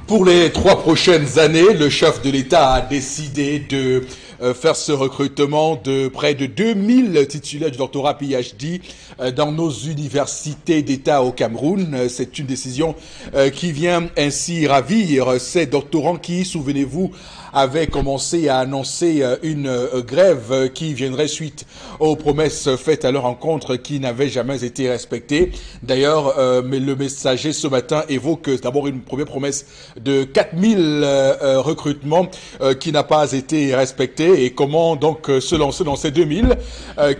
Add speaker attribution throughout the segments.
Speaker 1: Pour les 3 prochaines années, le chef de l'État a décidé de faire ce recrutement de près de 2000 titulaires du doctorat PhD dans nos universités d'État au Cameroun. C'est une décision qui vient ainsi ravir ces doctorants qui, souvenez-vous, avaient commencé à annoncer une grève qui viendrait suite aux promesses faites à leur encontre qui n'avaient jamais été respectées. D'ailleurs, mais le Messager ce matin évoque d'abord une première promesse de 4000 recrutements qui n'a pas été respectée, et comment donc se lancer dans ces 2000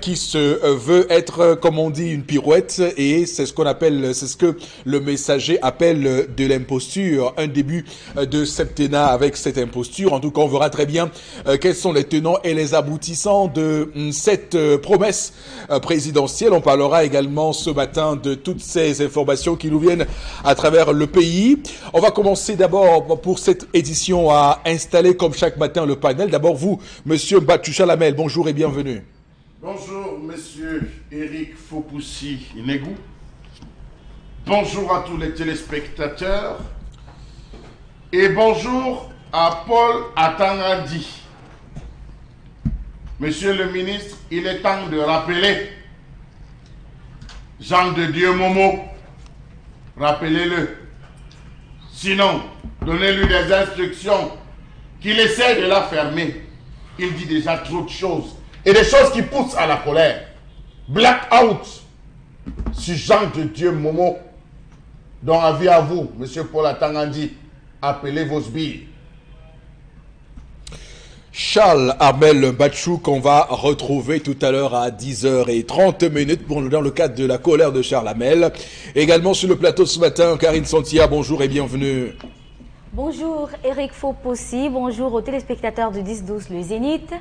Speaker 1: qui se veut être, comme on dit, une pirouette, et c'est ce qu'on appelle, c'est ce que le Messager appelle de l'imposture, un début de septennat avec cette imposture. En tout cas, on verra très bien quels sont les tenants et les aboutissants de cette promesse présidentielle. On parlera également ce matin de toutes ces informations qui nous viennent à travers le pays. On va commencer d'abord pour cette édition à installer comme chaque matin le panel. D'abord vous, monsieur Mbatchou Chalamel, bonjour et bienvenue.
Speaker 2: Bonjour monsieur Eric Fopoussi-Inégou. Bonjour à tous les téléspectateurs. Et bonjour à Paul Atangadi. Monsieur le ministre, il est temps de rappeler Jean de Dieu Momo. Rappelez-le. Sinon, donnez-lui des instructions qu'il essaie de la fermer. Il dit déjà trop de choses. Et des choses qui poussent à la colère. Blackout sur Jean de Dieu Momo. Donc, avis à vous, monsieur Paul Atangadi, appelez vos sbires.
Speaker 1: Charles Armel Mbatchou qu'on va retrouver tout à l'heure à 10h30 dans le cadre de la colère de Charles Armel. Également sur le plateau ce matin, Karine Santia, bonjour et bienvenue.
Speaker 3: Bonjour Eric Fopoussi, bonjour aux téléspectateurs du 10-12 Le Zénith.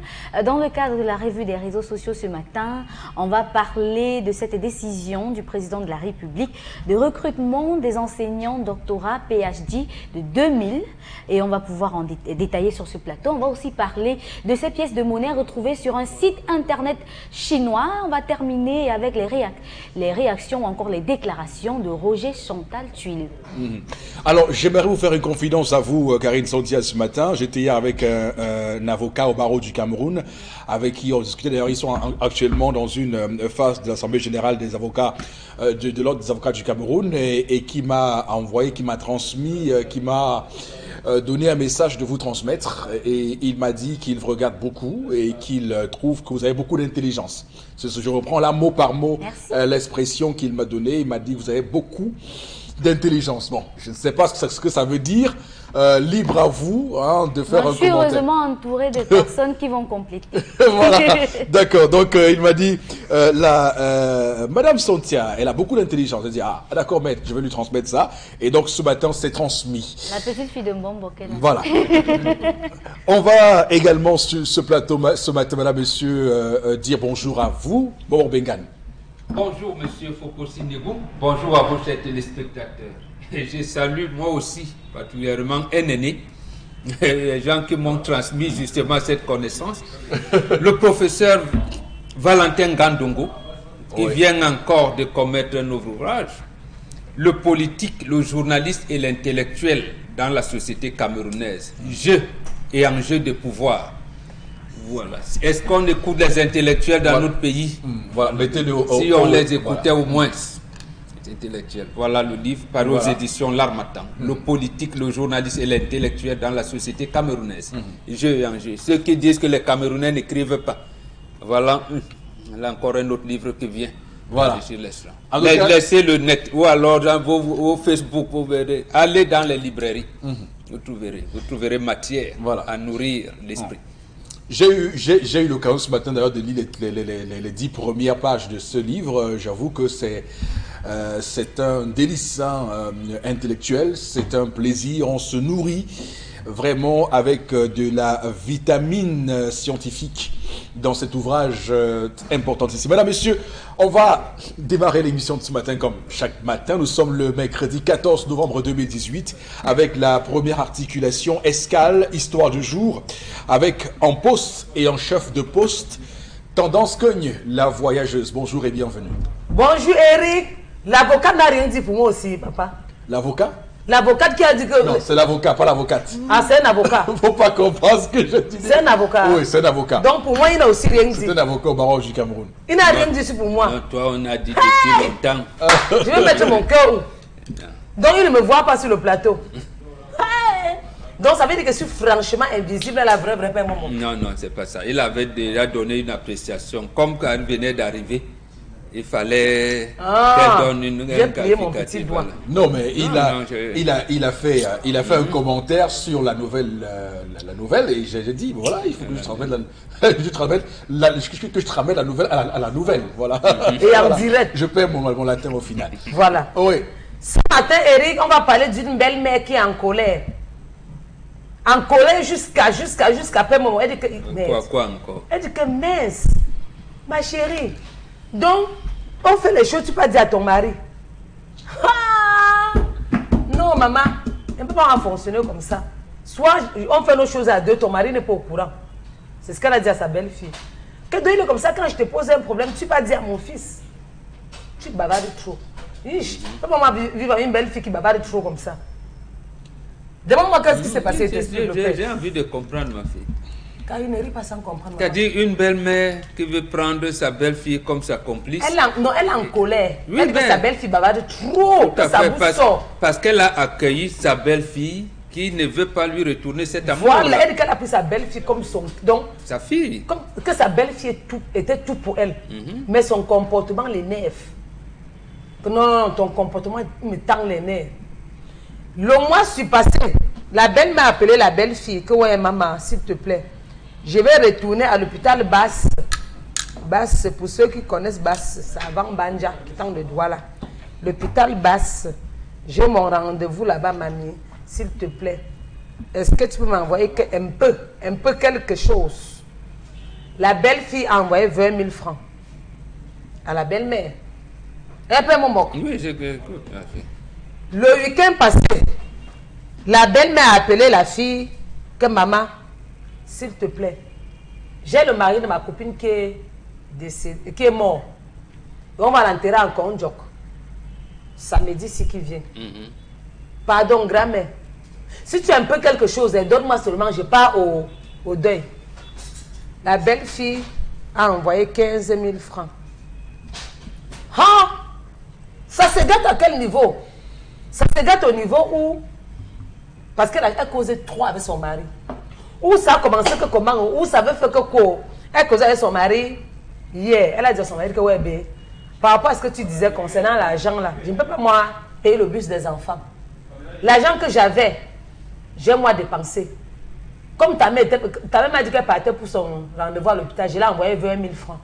Speaker 3: Dans le cadre de la revue des réseaux sociaux ce matin, on va parler de cette décision du président de la République de recrutement des enseignants doctorat PhD de 2000, et on va pouvoir en détailler sur ce plateau. On va aussi parler de ces pièces de monnaie retrouvées sur un site internet chinois. On va terminer avec les réactions ou encore les déclarations de Roger Chantal Tuile.
Speaker 1: Alors j'aimerais vous faire une confidence à vous, Karine Santia, ce matin. J'étais hier avec un avocat au barreau du Cameroun, avec qui on discutait. D'ailleurs, ils sont actuellement dans une phase de l'Assemblée générale des avocats, de l'ordre des avocats du Cameroun, et qui m'a envoyé, qui m'a transmis, qui m'a donné un message de vous transmettre. Et il m'a dit qu'il vous regarde beaucoup et qu'il trouve que vous avez beaucoup d'intelligence. Je reprends là mot par mot l'expression qu'il m'a donnée. Il m'a dit que vous avez beaucoup d'intelligence. Bon, je ne sais pas ce que ça veut dire. Libre à vous de faire un commentaire.
Speaker 3: Je suis heureusement entouré de personnes qui vont compléter.
Speaker 1: Voilà, d'accord. Donc il m'a dit, Madame Santia, elle a beaucoup d'intelligence. Elle dit, ah d'accord maître, je vais lui transmettre ça. Et donc ce matin, c'est transmis.
Speaker 3: La petite fille de Mbombo.
Speaker 1: Voilà. On va également sur ce plateau ce matin, madame, monsieur, dire bonjour à vous. Bon, Bengan.
Speaker 4: Bonjour monsieur Fopoussi-Inégou, bonjour à vos chers téléspectateurs. Et je salue moi aussi particulièrement un aîné, les gens qui m'ont transmis justement cette connaissance, le professeur Valentin Gandongo, qui vient encore de commettre un ouvrage, le politique, le journaliste et l'intellectuel dans la société camerounaise, jeu et enjeu de pouvoir. Voilà. Est-ce qu'on écoute les intellectuels dans notre pays?
Speaker 1: Voilà. Mettez-le
Speaker 4: si on les écoutait au moins, les intellectuels. Voilà le livre paru aux éditions L'Harmattan. Le politique, le journaliste et l'intellectuel dans la société camerounaise. Jeu et enjeu. Ceux qui disent que les Camerounais n'écrivent pas. Voilà. Là encore un autre livre qui vient.
Speaker 1: Voilà.
Speaker 4: Laissez le net. Ou alors dans vos Facebook, vous verrez. Allez dans les librairies. Vous trouverez matière à nourrir l'esprit.
Speaker 1: J'ai eu l'occasion ce matin d'ailleurs de lire les 10 premières pages de ce livre. J'avoue que c'est un délice intellectuel, c'est un plaisir, on se nourrit vraiment avec de la vitamine scientifique dans cet ouvrage importantissime. Mesdames, Messieurs, on va démarrer l'émission de ce matin comme chaque matin. Nous sommes le mercredi 14 novembre 2018 avec la première articulation escale, histoire du jour, avec en poste et en chef de poste, Tendance Cogne, la voyageuse. Bonjour et bienvenue.
Speaker 5: Bonjour Eric. L'avocat n'a rien dit pour moi aussi, papa.
Speaker 1: L'avocat?
Speaker 5: L'avocate qui a dit que...
Speaker 1: Non, c'est l'avocat, pas l'avocate.
Speaker 5: Ah, c'est un avocat.
Speaker 1: Faut pas comprendre ce que je dis.
Speaker 5: C'est un avocat.
Speaker 1: Oui, c'est un avocat.
Speaker 5: Donc pour moi, il n'a aussi rien dit.
Speaker 1: C'est un avocat au barreau du Cameroun.
Speaker 5: Il n'a rien dit pour moi.
Speaker 4: Non, toi, on a dit depuis longtemps.
Speaker 5: Je vais mettre mon cœur où? Donc il ne me voit pas sur le plateau. Donc ça veut dire que je suis franchement invisible à la vraie moment.
Speaker 4: Non, non, c'est pas ça. Il avait déjà donné une appréciation. Comme quand elle venait d'arriver, il fallait qu'elle donne une qualificative. Voilà.
Speaker 1: Non, mais il a fait un commentaire sur la nouvelle, et j'ai dit voilà, il faut que je te ramène la nouvelle à la nouvelle, voilà.
Speaker 5: Et en direct.
Speaker 1: Je perds mon latin au final.
Speaker 5: Voilà.
Speaker 1: Oui.
Speaker 5: Ce matin, Eric, on va parler d'une belle-mère qui est en colère. En colère jusqu'à après moment. Elle dit que,
Speaker 4: quoi encore? Elle
Speaker 5: dit que mince, ma chérie. Donc, on fait les choses, tu peux dire à ton mari. Ah! Non, maman, on ne peut pas fonctionner comme ça. Soit on fait nos choses à deux, ton mari n'est pas au courant. C'est ce qu'elle a dit à sa belle-fille. Que il est comme ça, quand je te pose un problème, tu vas dire à mon fils. Tu bavardes trop. Je ne peux pas vivre avec une belle-fille qui bavarde trop comme ça. Demande-moi qu'est-ce qui s'est passé.
Speaker 4: J'ai envie de comprendre, ma fille.
Speaker 5: Car il ne rit pas sans comprendre.
Speaker 4: C'est-à-dire une belle-mère qui veut prendre sa belle-fille comme sa complice.
Speaker 5: Elle est en colère.
Speaker 4: Oui,
Speaker 5: elle dit que sa belle-fille bavarde trop, que sa bouche sort.
Speaker 4: Parce qu'elle a accueilli sa belle-fille qui ne veut pas lui retourner cet amour.
Speaker 5: Voilà, elle dit qu'elle a pris sa belle-fille comme son... Donc,
Speaker 4: sa fille.
Speaker 5: Comme que sa belle-fille était tout pour elle. Mais son comportement l'énerve. Non, ton comportement me tend les nerfs. Le mois suis passé, la belle m'a appelé la belle-fille, que ouais maman, s'il te plaît, je vais retourner à l'hôpital Basse. Basse, pour ceux qui connaissent Basse, c'est avant Banja, qui tend le doigt là. L'hôpital Basse, j'ai mon rendez-vous là-bas, mamie, s'il te plaît. Est-ce que tu peux m'envoyer un peu quelque chose? La belle-fille a envoyé 20 000 francs à la belle-mère. Elle paie mon moque.
Speaker 4: Oui, j'écoute.
Speaker 5: Le week-end passé, la belle-mère a appelé la fille que maman, s'il te plaît, j'ai le mari de ma copine qui est mort. On va l'enterrer en Kondjok. Samedi, si qui vient. Pardon, grand-mère. Si tu as un peu quelque chose, donne-moi seulement, je pars au deuil. La belle-fille a envoyé 15 000 francs. Ah! Ça se gâte à quel niveau? Ça se gâte au niveau où, parce qu'elle a causé trop avec son mari. Où ça a commencé que comment, où ça veut faire que quoi? Elle causait avec son mari hier. Elle a dit à son mari que ouais, bé, par rapport à ce que tu disais concernant l'argent là, je ne peux pas moi payer le bus des enfants. L'argent que j'avais, j'ai moi dépensé. Comme ta mère m'a dit qu'elle partait pour son rendez-vous à l'hôpital, je l'ai envoyé 20 000 francs.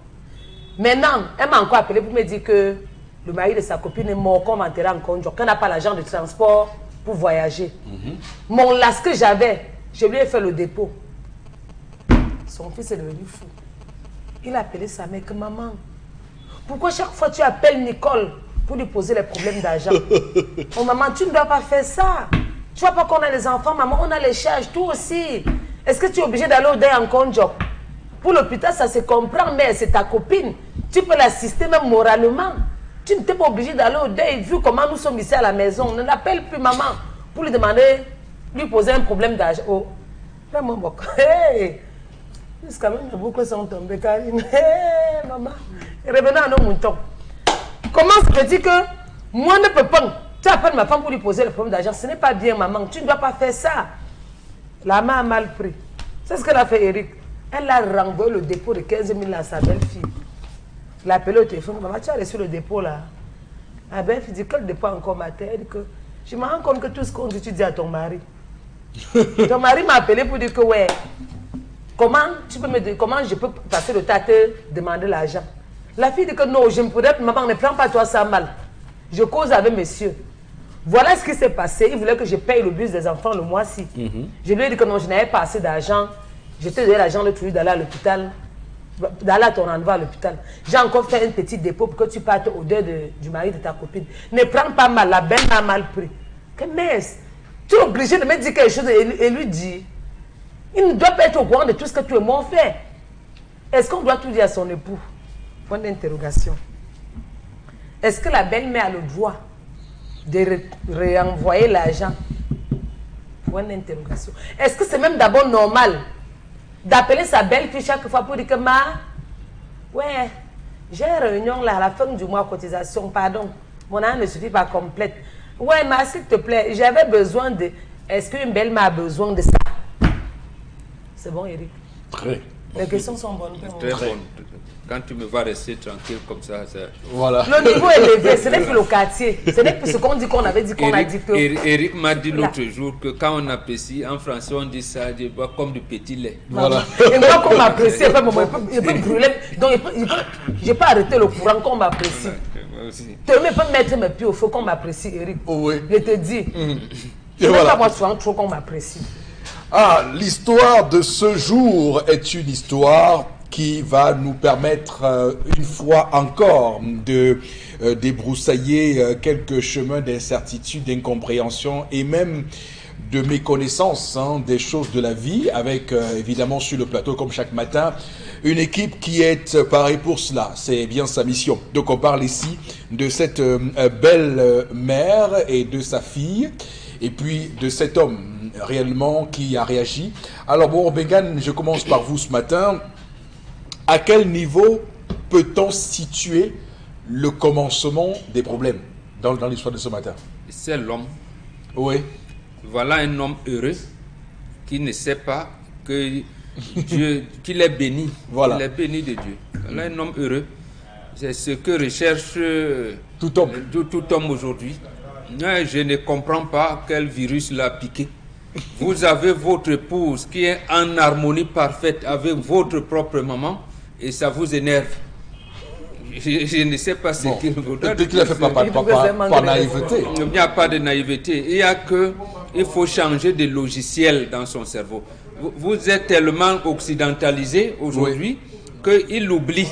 Speaker 5: Maintenant, elle m'a encore appelé pour me dire que le mari de sa copine est mort, qu'on m'enterrait en Kondjok, qu'on n'a pas l'argent de transport pour voyager. Mon las que j'avais, je lui ai fait le dépôt. Son fils est devenu fou. Il a appelé sa mère que maman, pourquoi chaque fois tu appelles Nicole pour lui poser les problèmes d'argent? Oh maman, tu ne dois pas faire ça. Tu vois pas qu'on a les enfants, maman, on a les charges, toi aussi. Est-ce que tu es obligé d'aller au deuil en Kondjok? Pour l'hôpital, ça se comprend, mais c'est ta copine. Tu peux l'assister même moralement. Tu n'étais pas obligé d'aller au deuil, vu comment nous sommes ici à la maison. On ne l'appelle plus maman pour lui demander, lui poser un problème d'argent. Oh, vraiment, bon. Hey! Jusqu'à même les boucles sont tombées, Karine. Hey, maman. Revenons à nos moutons. Comment ça veut dire que moi ne peux pas. Tu appelles ma femme pour lui poser le problème d'argent. Ce n'est pas bien, maman. Tu ne dois pas faire ça. La main a mal pris. C'est ce qu'elle a fait, Eric. Elle a renvoyé le dépôt de 15 000 à sa belle-fille. Il a appelé au téléphone. Maman, tu as reçu le dépôt là. La belle-fille dit, quel dépôt encore ma tête? Elle dit que je me rends compte que tout ce qu'on dit, tu dis à ton mari. Ton mari m'a appelé pour dire que ouais. Comment je peux passer le temps à te demander l'argent? La fille dit que non, je ne pourrais pas. Maman, ne prends pas toi ça mal. Je cause avec monsieur. Voilà ce qui s'est passé. Il voulait que je paye le bus des enfants le mois-ci. Je lui ai dit que non, je n'avais pas assez d'argent. Je t'ai donné l'argent de tout d'aller à l'hôpital. D'aller à ton rendez-vous à l'hôpital. J'ai encore fait un petit dépôt pour que tu partes au deuil du mari de ta copine. Ne prends pas mal, la belle m'a mal pris. Que mince. Tu es obligé de me dire quelque chose et lui dire. Il ne doit pas être au courant de tout ce que tu et moi on fait. Est-ce qu'on doit tout dire à son époux? Point d'interrogation. Est-ce que la belle-mère a le droit de réenvoyer l'argent. Point d'interrogation. Est-ce que c'est même d'abord normal d'appeler sa belle-fille chaque fois pour dire que ouais, j'ai une réunion là à la fin du mois, cotisation, pardon, mon âne ne suffit pas complète. Ouais, mais s'il te plaît, j'avais besoin de... Est-ce qu'une belle-mère a besoin de ça? C'est bon, Eric?
Speaker 1: Très.
Speaker 5: Les questions sont bonnes.
Speaker 4: Très bonne. Quand tu me vas rester tranquille comme ça,
Speaker 1: Voilà.
Speaker 5: Le niveau est élevé, ce n'est plus le quartier. Ce n'est plus ce qu'on dit qu'on avait dit qu'on a dit que...
Speaker 4: Eric m'a dit l'autre jour que quand on apprécie, en français on dit ça, je bois comme du petit lait.
Speaker 1: Voilà.
Speaker 5: Et moi, qu'on m'apprécie, il peut brûler. Donc, je n'ai pas arrêté le courant qu'on m'apprécie. Tu ne peux mettre mes pieds au feu qu'on m'apprécie, Eric.
Speaker 1: Oui.
Speaker 5: Je te dis.
Speaker 1: Et voilà.
Speaker 5: Pas moi souvent trop qu'on m'apprécie.
Speaker 1: Ah, l'histoire de ce jour est une histoire qui va nous permettre une fois encore de débroussailler quelques chemins d'incertitude, d'incompréhension et même de méconnaissance des choses de la vie, avec évidemment sur le plateau comme chaque matin une équipe qui est parée pour cela. C'est bien sa mission. Donc on parle ici de cette belle mère et de sa fille, et puis de cet homme réellement qui a réagi. Alors bon, Bengan, je commence par vous ce matin. À quel niveau peut-on situer le commencement des problèmes dans l'histoire de ce matin?
Speaker 4: C'est l'homme.
Speaker 1: Oui.
Speaker 4: Voilà un homme heureux qui ne sait pas que Dieu, qu'il est béni.
Speaker 1: Voilà.
Speaker 4: Il est béni de Dieu. Voilà un homme heureux. C'est ce que recherche
Speaker 1: tout homme.
Speaker 4: Tout homme aujourd'hui. Je ne comprends pas quel virus l'a piqué. Vous avez votre épouse qui est en harmonie parfaite avec votre propre maman et ça vous énerve. Je ne sais pas ce qu'il vous donne.
Speaker 1: Peut-être qu'il a fait par naïveté.
Speaker 4: Il n'y a pas de naïveté. Il faut changer de logiciel dans son cerveau. Vous êtes tellement occidentalisé aujourd'hui qu'il oublie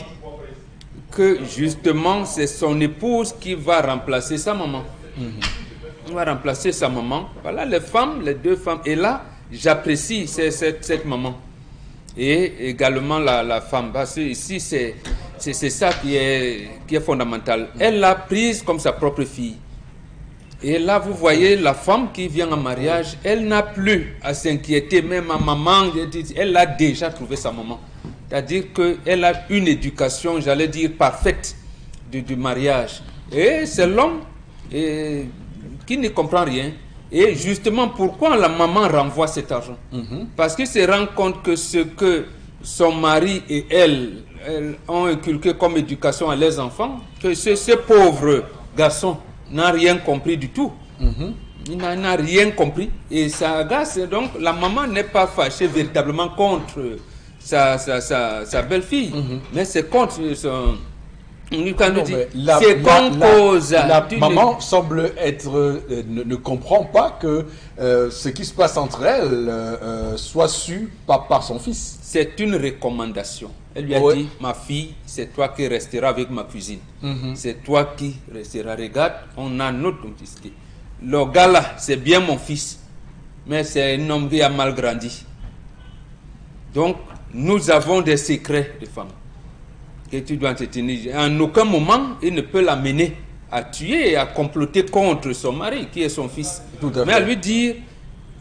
Speaker 4: que justement c'est son épouse qui va remplacer sa maman. On va remplacer sa maman. Voilà les femmes, les deux femmes. Et là, j'apprécie cette maman. Et également la femme. Parce que ici, c'est ça qui est fondamental. Elle l'a prise comme sa propre fille. Et là, vous voyez la femme qui vient en mariage, elle n'a plus à s'inquiéter. Même ma maman, elle a déjà trouvé sa maman. C'est-à-dire qu'elle a une éducation, j'allais dire, parfaite du mariage. Et c'est l'homme qui ne comprend rien. Et justement, pourquoi la maman renvoie cet argent? Parce qu'il se rend compte que ce que son mari et elle ont inculqué comme éducation à leurs enfants, que ce pauvre garçon n'a rien compris du tout. Il n'a rien compris. Et ça agace. Donc, la maman n'est pas fâchée véritablement contre sa belle-fille, mais c'est contre son...
Speaker 1: La maman semble être ne comprend pas que ce qui se passe entre elles soit su par son fils.
Speaker 4: C'est une recommandation. Elle lui a dit, ma fille, c'est toi qui resteras avec ma cuisine. C'est toi qui resteras. Regarde, on a notre identité. Le gars là, c'est bien mon fils, mais c'est un homme qui a mal grandi. Donc, nous avons des secrets de femmes que tu dois te tenir. En aucun moment, il ne peut l'amener à tuer et à comploter contre son mari, qui est son fils. Mais à lui dire,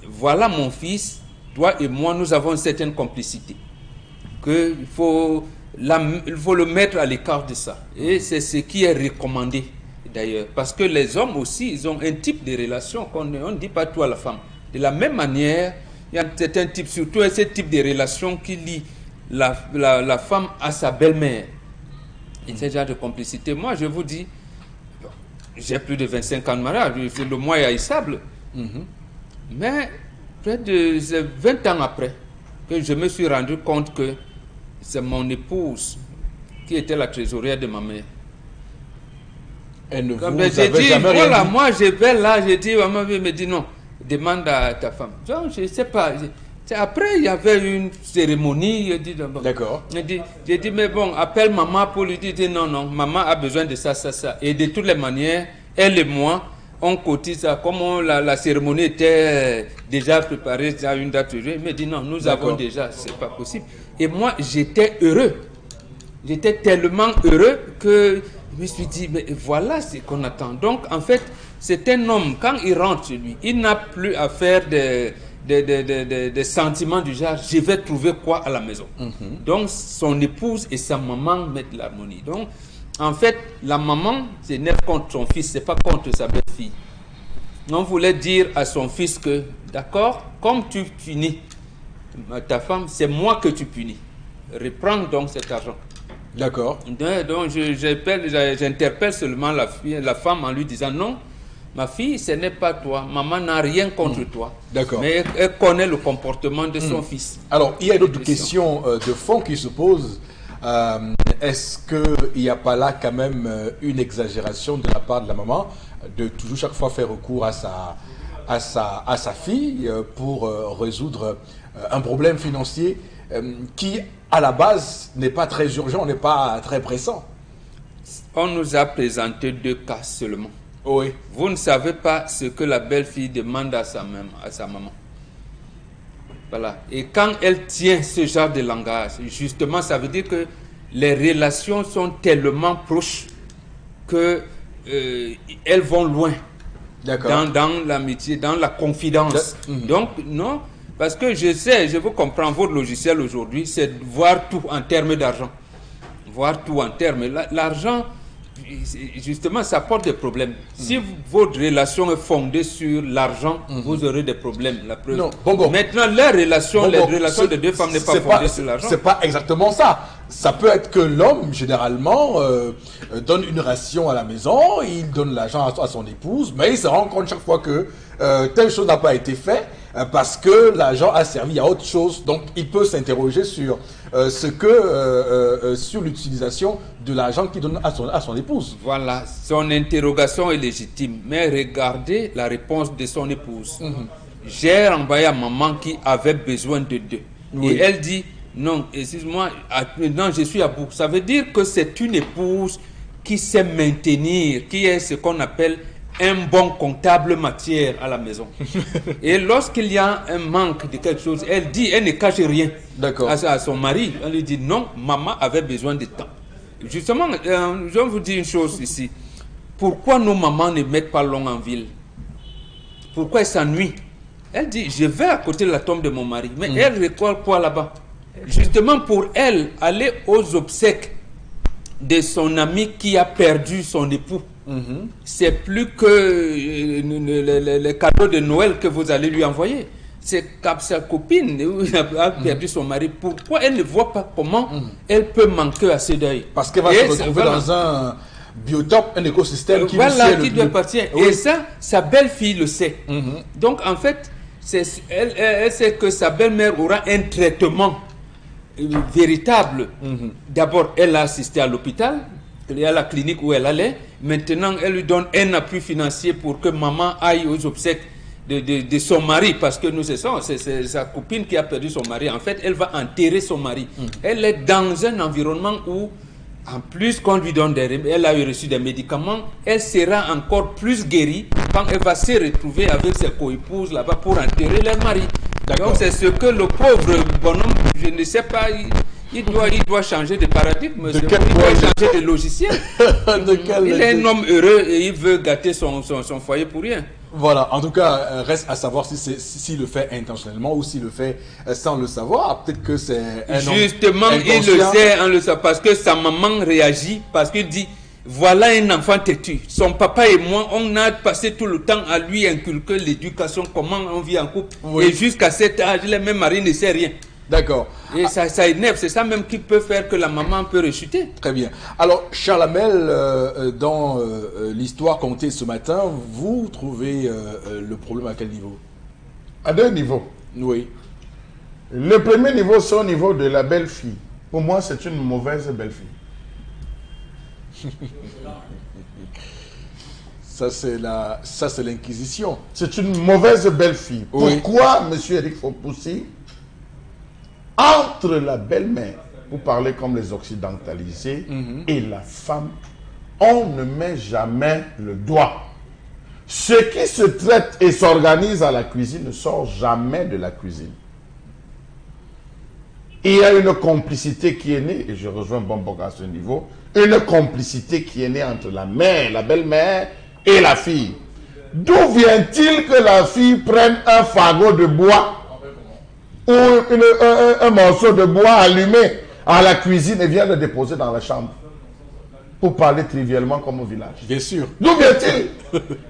Speaker 4: voilà mon fils, toi et moi, nous avons une certaine complicité. Il faut le mettre à l'écart de ça. Et c'est ce qui est recommandé, d'ailleurs. Parce que les hommes aussi, ils ont un type de relation qu'on ne dit pas tout à la femme. De la même manière, il y a certains types, surtout ce type de relation qui lie la femme à sa belle-mère. Et ce genre de complicité. Moi, je vous dis, j'ai plus de 25 ans de mariage, le mois est haïssable. Mais près de 20 ans après, que je me suis rendu compte que c'est mon épouse qui était la trésorière de ma mère.
Speaker 1: Elle ne vous
Speaker 4: avait jamais rien dit. Moi, je vais là, je dis, maman me dit non, demande à ta femme. Donc, je ne sais pas. Après, il y avait une cérémonie.
Speaker 1: D'accord.
Speaker 4: J'ai dit, mais bon, appelle maman pour lui dire, non, maman a besoin de ça. Et de toutes les manières, elle et moi, on cotise ça. Comme la cérémonie était déjà préparée à une date, il me dit, non, nous avons déjà, c'est pas possible. Et moi, j'étais heureux. J'étais tellement heureux que je me suis dit, mais voilà ce qu'on attend. Donc, en fait, c'est un homme, quand il rentre chez lui, il n'a plus à faire des sentiments du genre, je vais trouver quoi à la maison. Donc, son épouse et sa maman mettent l'harmonie. Donc, en fait, la maman s'énerve contre son fils, c'est pas contre sa belle-fille. On voulait dire à son fils que, d'accord, comme tu punis ta femme, c'est moi que tu punis. Reprends donc cet argent.
Speaker 1: D'accord.
Speaker 4: Donc, j'interpelle seulement la femme en lui disant non, ma fille, ce n'est pas toi. Maman n'a rien contre toi.
Speaker 1: D'accord.
Speaker 4: Mais elle connaît le comportement de son fils.
Speaker 1: Alors, il y a une autre question de fond qui se pose. Est-ce qu'il n'y a pas là quand même une exagération de la part de la maman de toujours chaque fois faire recours à sa fille pour résoudre un problème financier qui, à la base, n'est pas très urgent, n'est pas très pressant?
Speaker 4: On nous a présenté 2 cas seulement.
Speaker 1: Oui.
Speaker 4: Vous ne savez pas ce que la belle-fille demande à sa maman. Voilà. Et quand elle tient ce genre de langage, justement, ça veut dire que les relations sont tellement proches que elles vont loin.
Speaker 1: D'accord.
Speaker 4: Dans l'amitié, dans la confidence. Donc, non, parce que je vous comprends, votre logiciel aujourd'hui, c'est de voir tout en termes d'argent. Voir tout en termes. L'argent, justement, ça porte des problèmes. Si votre relation est fondée sur l'argent, vous aurez des problèmes. La preuve.
Speaker 1: Non, bon.
Speaker 4: Maintenant, les relations de 2 femmes n'est pas fondée sur l'argent.
Speaker 1: C'est pas exactement ça. Ça peut être que l'homme, généralement, donne une ration à la maison, il donne l'argent à son épouse, mais il se rend compte chaque fois que telle chose n'a pas été faite parce que l'argent a servi à autre chose. Donc, il peut s'interroger sur sur l'utilisation de l'argent qu'il donne à son épouse.
Speaker 4: Voilà, son interrogation est légitime, mais regardez la réponse de son épouse. J'ai envoyé à maman qui avait besoin de 2.
Speaker 1: Oui.
Speaker 4: Et elle dit, non, excuse-moi, non, je suis à bout. Ça veut dire que c'est une épouse qui sait maintenir, qui est ce qu'on appelle un bon comptable matière à la maison. Et lorsqu'il y a un manque de quelque chose, elle dit, elle ne cache rien à son mari. Elle lui dit, non, maman avait besoin de temps. Justement, je vais vous dire une chose ici. Pourquoi nos mamans ne mettent pas long en ville? Pourquoi elles s'ennuient? Elle dit, je vais à côté de la tombe de mon mari. Mais elle record quoi là-bas? Justement pour elle, aller aux obsèques de son ami qui a perdu son époux. C'est plus que les cadeaux de Noël que vous allez lui envoyer. C'est sa copine a perdu son mari. Pourquoi elle ne voit pas comment elle peut manquer à ce deuil?
Speaker 1: Parce qu'elle va se retrouver dans un biotope, un écosystème qui
Speaker 4: lui appartient. Et ça, sa belle-fille le sait. Donc en fait, elle sait que sa belle-mère aura un traitement véritable. D'abord, elle a assisté à l'hôpital, il y a la clinique où elle allait. Maintenant, elle lui donne un appui financier pour que maman aille aux obsèques de son mari, parce que nous, c'est sa copine qui a perdu son mari. En fait, elle va enterrer son mari. Elle est dans un environnement où, en plus qu'on lui donne elle a reçu des médicaments, elle sera encore plus guérie quand elle va se retrouver avec ses co-épouses là-bas pour enterrer leur mari. Donc c'est ce que le pauvre bonhomme, je ne sais pas, il doit changer de paradigme, il doit changer de logiciel. Il est un homme heureux et il veut gâter son foyer pour rien.
Speaker 1: Voilà, en tout cas, reste à savoir s'il le fait intentionnellement ou s'il le fait sans le savoir. Peut-être que c'est un homme
Speaker 4: justement, il le sait, parce que sa maman réagit, parce qu'il dit, voilà un enfant têtu. Son papa et moi, on a passé tout le temps à lui inculquer l'éducation, comment on vit en couple. Et jusqu'à cet âge, le même mari ne sait rien.
Speaker 1: D'accord.
Speaker 4: Et ça énerve, c'est ça même qui peut faire que la maman peut rechuter.
Speaker 1: Très bien. Alors, Charles Hamel, dans l'histoire contée ce matin, vous trouvez le problème à quel niveau?
Speaker 2: À 2 niveaux.
Speaker 1: Oui.
Speaker 2: Le premier niveau, c'est au niveau de la belle-fille. Pour moi, c'est une mauvaise belle-fille.
Speaker 1: Ça, c'est l'inquisition.
Speaker 2: C'est une mauvaise belle-fille.
Speaker 1: Oui.
Speaker 2: Pourquoi, M. Eric Fopoussi, entre la belle-mère, pour parler comme les occidentalisés, et la femme, on ne met jamais le doigt. Ce qui se traite et s'organise à la cuisine ne sort jamais de la cuisine. Il y a une complicité qui est née, et je rejoins Bombok à ce niveau, une complicité qui est née entre la mère, la belle-mère et la fille. D'où vient-il que la fille prenne un fagot de bois ou un morceau de bois allumé à la cuisine et vienne le déposer dans la chambre? Pour parler trivialement comme au village.
Speaker 1: Bien sûr.
Speaker 2: D'où vient-il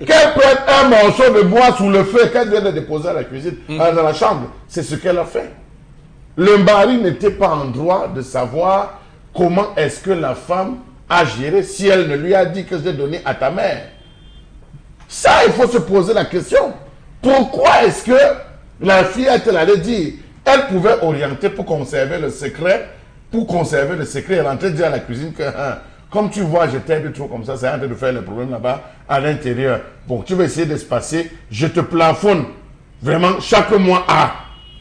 Speaker 2: qu'elle prenne un morceau de bois sous le feu et qu'elle vienne le déposer à la cuisine, dans la chambre? C'est ce qu'elle a fait. Le mari n'était pas en droit de savoir comment est-ce que la femme a géré si elle ne lui a dit que j'ai donné à ta mère. Ça, il faut se poser la question. Pourquoi est-ce que la fille a-t-elle allé dire? Elle pouvait orienter pour conserver le secret. Pour conserver le secret, elle est en train de dire à la cuisine que, comme tu vois, je t'aide trop comme ça, c'est en train de faire le problème là-bas à l'intérieur. Bon, tu vas essayer de se passer, je te plafonne vraiment chaque mois à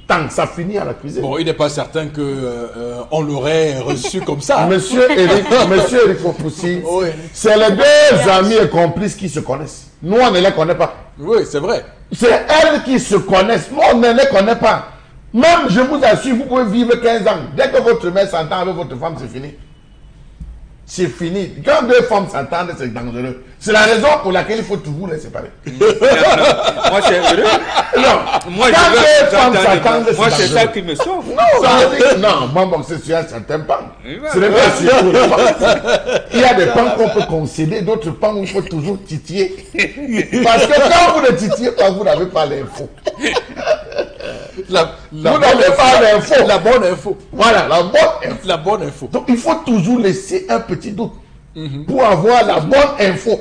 Speaker 2: tant que ça finit à la cuisine.
Speaker 1: Bon, il n'est pas certain que on l'aurait reçu comme ça.
Speaker 2: Monsieur Eric Fopoussi,
Speaker 1: Oui.
Speaker 2: c'est les deux amis et complices qui se connaissent. Nous, on ne les connaît pas.
Speaker 1: Oui, c'est vrai.
Speaker 2: C'est elles qui se connaissent. Moi, on ne les connaît pas. Même, je vous assure, vous pouvez vivre 15 ans. Dès que votre mère s'entend avec votre femme, c'est fini. C'est fini. Quand deux femmes s'entendent, c'est dangereux. C'est la raison pour laquelle il faut toujours les séparer.
Speaker 4: Moi, c'est heureux.
Speaker 2: Non.
Speaker 4: Moi,
Speaker 2: Quand
Speaker 4: je
Speaker 2: deux
Speaker 4: veux
Speaker 2: femmes
Speaker 4: t'entendre.
Speaker 2: s'entendent,
Speaker 4: Moi, c'est
Speaker 2: dangereux.
Speaker 4: ça qui me sauve.
Speaker 2: Non, bon, c'est sur un certain pan.
Speaker 4: Oui,
Speaker 2: Ce n'est pas sur tous les pans. Il y a des pans qu'on peut concéder, d'autres pans où il faut toujours titiller. Parce que quand vous ne titillez pas, vous n'avez pas l'info. Vous n'avez pas l'info.
Speaker 1: La bonne info.
Speaker 2: Voilà, la bonne info.
Speaker 1: La bonne info.
Speaker 2: Donc, il faut toujours laisser un petit doute pour avoir la bonne info.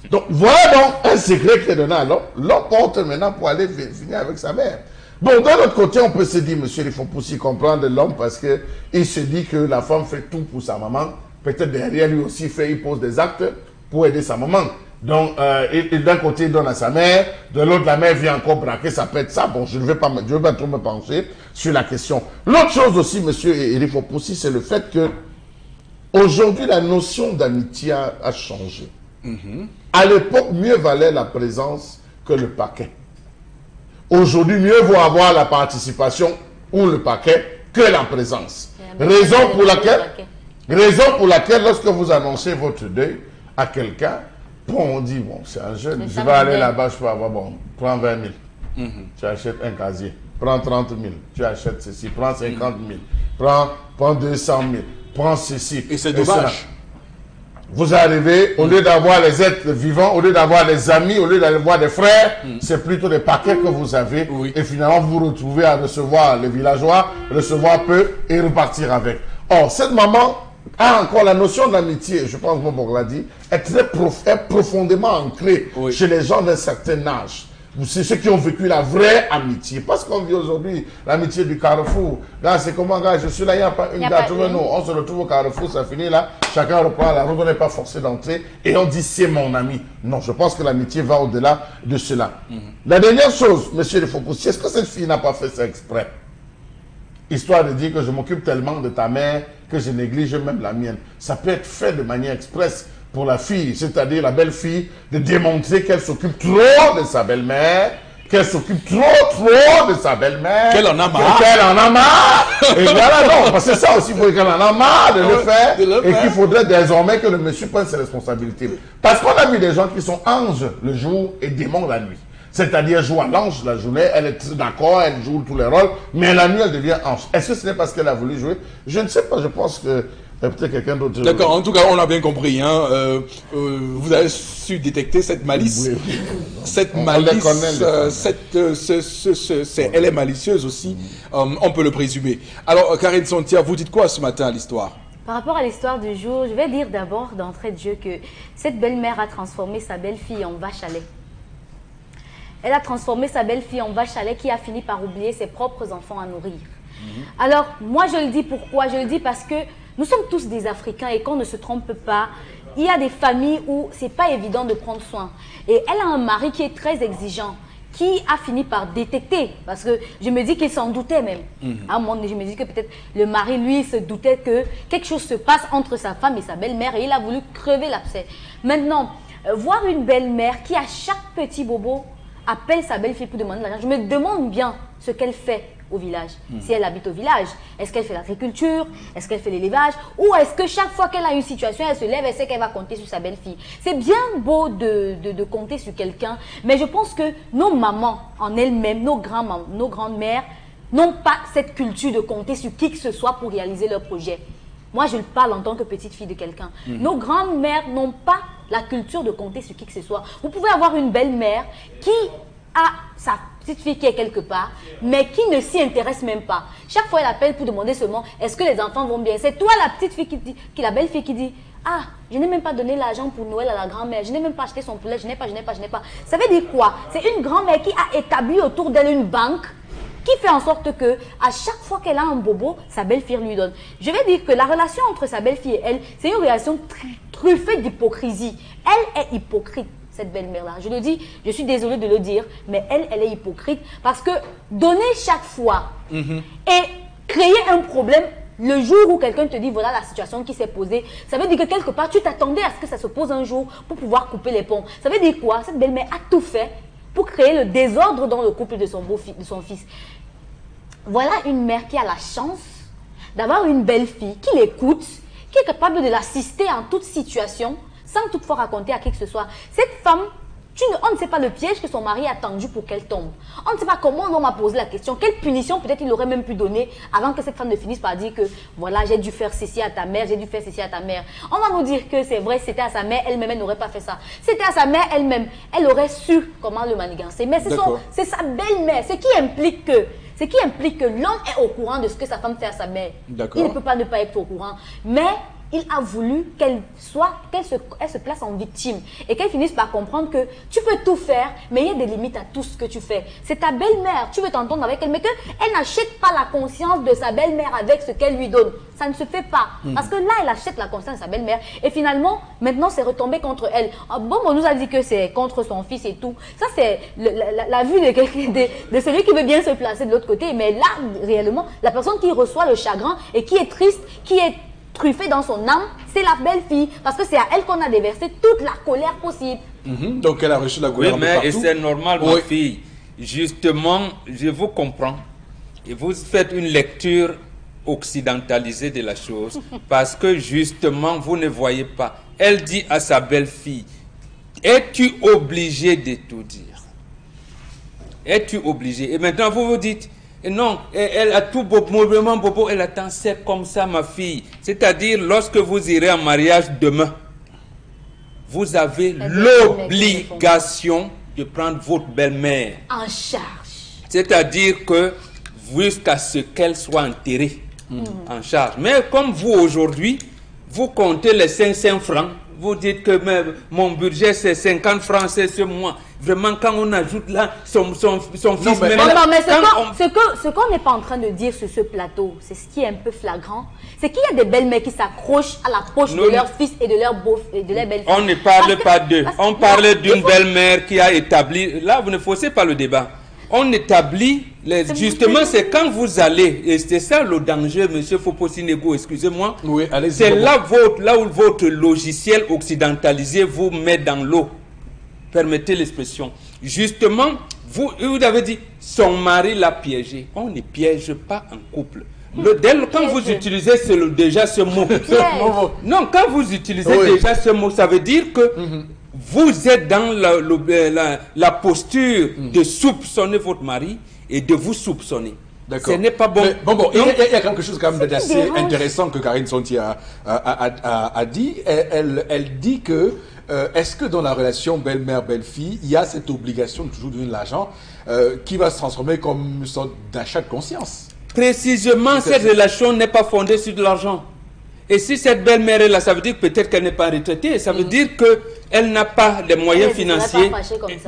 Speaker 2: Donc, voilà donc un secret qui est donné à l'homme. L'homme porte maintenant pour aller finir avec sa mère. Bon, d'un autre côté, on peut se dire, monsieur, il faut aussi comprendre l'homme parce qu'il se dit que la femme fait tout pour sa maman. Peut-être derrière lui aussi, il pose des actes pour aider sa maman. Donc, d'un côté, il donne à sa mère, de l'autre, la mère vient encore braquer, ça peut être ça. Bon, je ne vais pas trop me pencher sur la question. L'autre chose aussi, monsieur Eric Fopoussi, c'est le fait que aujourd'hui, la notion d'amitié a changé. À l'époque, mieux valait la présence que le paquet. Aujourd'hui, mieux vaut avoir la participation ou le paquet que la présence. Raison pour laquelle, lorsque vous annoncez votre deuil à quelqu'un, bon, on dit, bon, c'est un jeune, je vais aller là-bas, je peux avoir, bon, prends 20 000, tu achètes un casier, prends 30 000, tu achètes ceci, prends 50 000, prends 200 000, prends ceci.
Speaker 1: Et c'est dommage.
Speaker 2: Vous arrivez, au lieu d'avoir les êtres vivants, au lieu d'avoir des amis, au lieu d'avoir des frères, c'est plutôt des paquets que vous avez.
Speaker 1: Oui.
Speaker 2: Et finalement, vous vous retrouvez à recevoir les villageois, recevoir peu et repartir avec. Or, cette maman a encore la notion d'amitié, je pense que Bobo l'a dit, est profondément ancrée chez les gens d'un certain âge. C'est ceux qui ont vécu la vraie amitié. Parce qu'on vit aujourd'hui l'amitié du carrefour. Là, c'est comment, gars, je suis là, il n'y a pas une date. On se retrouve au carrefour, ça finit là. Chacun reprend la route, on n'est pas forcé d'entrer. Et on dit, c'est mon ami. Non, je pense que l'amitié va au-delà de cela. La dernière chose, monsieur Le Fopoussi, est-ce que cette fille n'a pas fait ça exprès? Histoire de dire que je m'occupe tellement de ta mère que je néglige même la mienne. Ça peut être fait de manière expresse pour la fille, c'est-à-dire la belle-fille, de démontrer qu'elle s'occupe trop de sa belle-mère, qu'elle s'occupe trop de sa belle-mère.
Speaker 1: Qu'elle en a marre.
Speaker 2: Qu'elle en a marre. Et voilà, non, parce que ça aussi, il faut qu'elle en a marre de le faire. Et qu'il faudrait désormais que le monsieur prenne ses responsabilités. Parce qu'on a vu des gens qui sont anges le jour et démons la nuit. C'est-à-dire joue à l'ange la journée, elle est d'accord, elle joue tous les rôles, mais la nuit, elle devient ange. Est-ce que ce n'est parce qu'elle a voulu jouer? Je ne sais pas, je pense que peut-être quelqu'un d'autre...
Speaker 1: D'accord, en tout cas, on a bien compris. Hein. Vous avez su détecter cette malice.
Speaker 2: Oui.
Speaker 1: Cette
Speaker 2: On
Speaker 1: malice,
Speaker 2: les connaît,
Speaker 1: elle est malicieuse aussi. On peut le présumer. Alors, Karine Sontia, vous dites quoi ce matin à l'histoire?
Speaker 3: Par rapport à l'histoire du jour, je vais dire d'abord d'entrée de jeu que cette belle-mère a transformé sa belle-fille en vache à lait. Elle a transformé sa belle-fille en vache à lait qui a fini par oublier ses propres enfants à nourrir. Alors, moi je le dis pourquoi? Je le dis parce que nous sommes tous des Africains et qu'on ne se trompe pas, il y a des familles où c'est pas évident de prendre soin. Et elle a un mari qui est très exigeant, qui a fini par détecter, parce que je me dis qu'il s'en doutait même. À un moment donné, je me dis que peut-être le mari, lui, se doutait que quelque chose se passe entre sa femme et sa belle-mère et il a voulu crever l'abcès. Maintenant, voir une belle-mère qui, à chaque petit bobo, appelle sa belle-fille pour demander de l'argent, je me demande bien ce qu'elle fait au village? Si elle habite au village, est-ce qu'elle fait l'agriculture? Est-ce qu'elle fait l'élevage? Ou est-ce que chaque fois qu'elle a une situation, elle se lève et sait qu'elle va compter sur sa belle-fille? C'est bien beau de compter sur quelqu'un, mais je pense que nos mamans en elles-mêmes, nos grandes-mères, n'ont pas cette culture de compter sur qui que ce soit pour réaliser leur projet. Moi, je parle en tant que petite fille de quelqu'un. Nos grandes-mères n'ont pas la culture de compter sur qui que ce soit. Vous pouvez avoir une belle-mère qui a sa petite fille qui est quelque part, mais qui ne s'y intéresse même pas. Chaque fois, elle appelle pour demander seulement, est-ce que les enfants vont bien? C'est toi, la petite fille, la belle-fille qui dit, ah, je n'ai même pas donné l'argent pour Noël à la grand-mère, je n'ai même pas acheté son poulet, je n'ai pas. Ça veut dire quoi? C'est une grand-mère qui a établi autour d'elle une banque qui fait en sorte que à chaque fois qu'elle a un bobo, sa belle-fille lui donne. Je vais dire que la relation entre sa belle-fille et elle, c'est une relation truffée d'hypocrisie. Elle est hypocrite, cette belle-mère-là. Je le dis, je suis désolée de le dire, mais elle est hypocrite parce que donner chaque fois et créer un problème le jour où quelqu'un te dit voilà la situation qui s'est posée, ça veut dire que quelque part tu t'attendais à ce que ça se pose un jour pour pouvoir couper les ponts. Ça veut dire quoi? Cette belle-mère a tout fait pour créer le désordre dans le couple de son fils. Voilà une mère qui a la chance d'avoir une belle-fille qui l'écoute, qui est capable de l'assister en toute situation, sans toutefois raconter à qui que ce soit. Cette femme, on ne sait pas le piège que son mari a tendu pour qu'elle tombe. On ne sait pas comment on m'a posé la question, quelle punition peut-être il aurait même pu donner avant que cette femme ne finisse par dire que voilà, j'ai dû faire ceci à ta mère, j'ai dû faire ceci à ta mère. On va nous dire que c'est vrai, c'était à sa mère elle-même, elle n'aurait pas fait ça. C'était à sa mère elle-même, elle aurait su comment le manigancer. Mais c'est sa belle-mère, ce qui implique que l'homme est au courant de ce que sa femme fait à sa mère. Il ne peut pas ne pas être au courant. Mais il a voulu qu'elle se place en victime et qu'elle finisse par comprendre que tu peux tout faire, mais il y a des limites à tout ce que tu fais. C'est ta belle-mère, tu veux t'entendre avec elle, mais qu'elle n'achète pas la conscience de sa belle-mère avec ce qu'elle lui donne. Ça ne se fait pas. Parce que là, elle achète la conscience de sa belle-mère et finalement, maintenant, c'est retombé contre elle. Bon, on nous a dit que c'est contre son fils et tout. Ça, c'est la vue de celui qui veut bien se placer de l'autre côté. Mais là, réellement, la personne qui reçoit le chagrin et qui est triste, qui est truffée dans son âme, c'est la belle-fille. Parce que c'est à elle qu'on a déversé toute la colère possible.
Speaker 1: Donc elle a reçu la colère
Speaker 4: mais et c'est normal, ma fille. Justement, je vous comprends. Et vous faites une lecture occidentalisée de la chose. Parce que justement, vous ne voyez pas. Elle dit à sa belle-fille, es-tu obligé de tout dire? Es-tu obligé? Et maintenant, vous vous dites, non, elle a tout mouvement bobo, elle attend, c'est comme ça ma fille. C'est-à-dire, lorsque vous irez en mariage demain, vous avez l'obligation de prendre votre belle-mère
Speaker 3: en charge.
Speaker 4: C'est-à-dire que jusqu'à ce qu'elle soit enterrée en charge. Mais comme vous aujourd'hui, vous comptez les 500 francs, vous dites que mon budget c'est 50 francs, c'est ce mois. Vraiment, quand on ajoute là son fils...
Speaker 3: Non, mais ce qu'on n'est pas en train de dire sur ce plateau, c'est ce qui est un peu flagrant, c'est qu'il y a des belles-mères qui s'accrochent à la poche de leur fils et de leur belle-fille.
Speaker 4: On ne parle pas d'eux. On parle d'une belle-mère qui a établi... Là, vous ne faussez pas le débat. On établit... Justement, c'est quand vous allez... Et c'est ça le danger, monsieur Fopo-Sinego, excusez-moi.
Speaker 1: Oui, allez-y.
Speaker 4: C'est là où votre logiciel occidentalisé vous met dans l'eau. Permettez l'expression. Justement, vous avez dit, son mari l'a piégé. On ne piège pas un couple. Quand vous utilisez déjà ce mot, non, quand vous utilisez déjà ce mot, ça veut dire que vous êtes dans la posture de soupçonner votre mari et de vous soupçonner. Ce n'est pas bon.
Speaker 1: Il y a quelque chose quand même d'assez intéressant que Karine Sonti a dit. Elle dit que est-ce que dans la relation belle-mère-belle-fille, il y a cette obligation de toujours donner de l'argent qui va se transformer comme une sorte d'achat de conscience?
Speaker 4: Précisément, cette relation n'est pas fondée sur de l'argent. Et si cette belle-mère est là, ça veut dire peut-être qu'elle n'est pas retraitée. Ça veut dire qu'elle n'a pas les moyens financiers.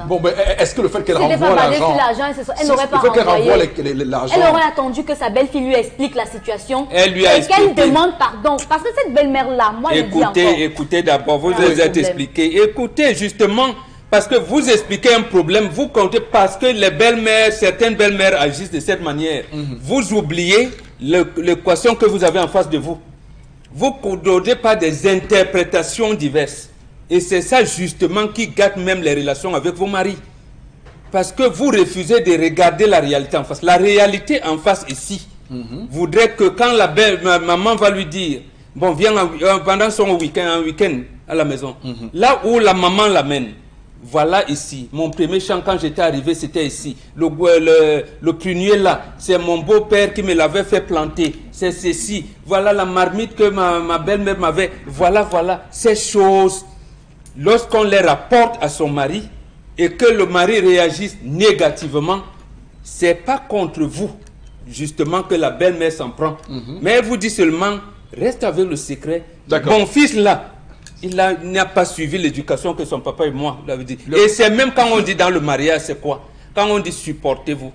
Speaker 1: Bon, mais est-ce que le fait qu'elle renvoie l'argent...
Speaker 3: Elle n'aurait pas renvoyé. Elle aurait attendu que sa belle-fille lui explique la situation.
Speaker 4: Elle lui a expliqué.
Speaker 3: Et qu'elle demande pardon. Parce que cette belle-mère-là, moi, je dis encore...
Speaker 4: Écoutez d'abord, vous êtes expliqué. Écoutez, justement, parce que vous expliquez un problème, vous comptez parce que les belles-mères, certaines belles-mères agissent de cette manière. Vous oubliez l'équation que vous avez en face de vous. Vous ne donnez pas des interprétations diverses. Et c'est ça justement qui gâte même les relations avec vos maris. Parce que vous refusez de regarder la réalité en face. La réalité en face ici voudrait que quand ma maman va lui dire, bon, viens pendant son week-end à la maison, là où la maman l'amène, voilà ici. Mon premier chant quand j'étais arrivé, c'était ici. Le prunier là, c'est mon beau-père qui me l'avait fait planter. C'est ceci. Voilà la marmite que ma belle-mère m'avait. Voilà. Ces choses, lorsqu'on les rapporte à son mari et que le mari réagisse négativement, c'est pas contre vous, justement, que la belle-mère s'en prend. Mais elle vous dit seulement, reste avec le secret. Mon fils là, il n'a pas suivi l'éducation que son papa et moi l'avaient dit. Et c'est même quand on dit dans le mariage, c'est quoi? Quand on dit supportez-vous,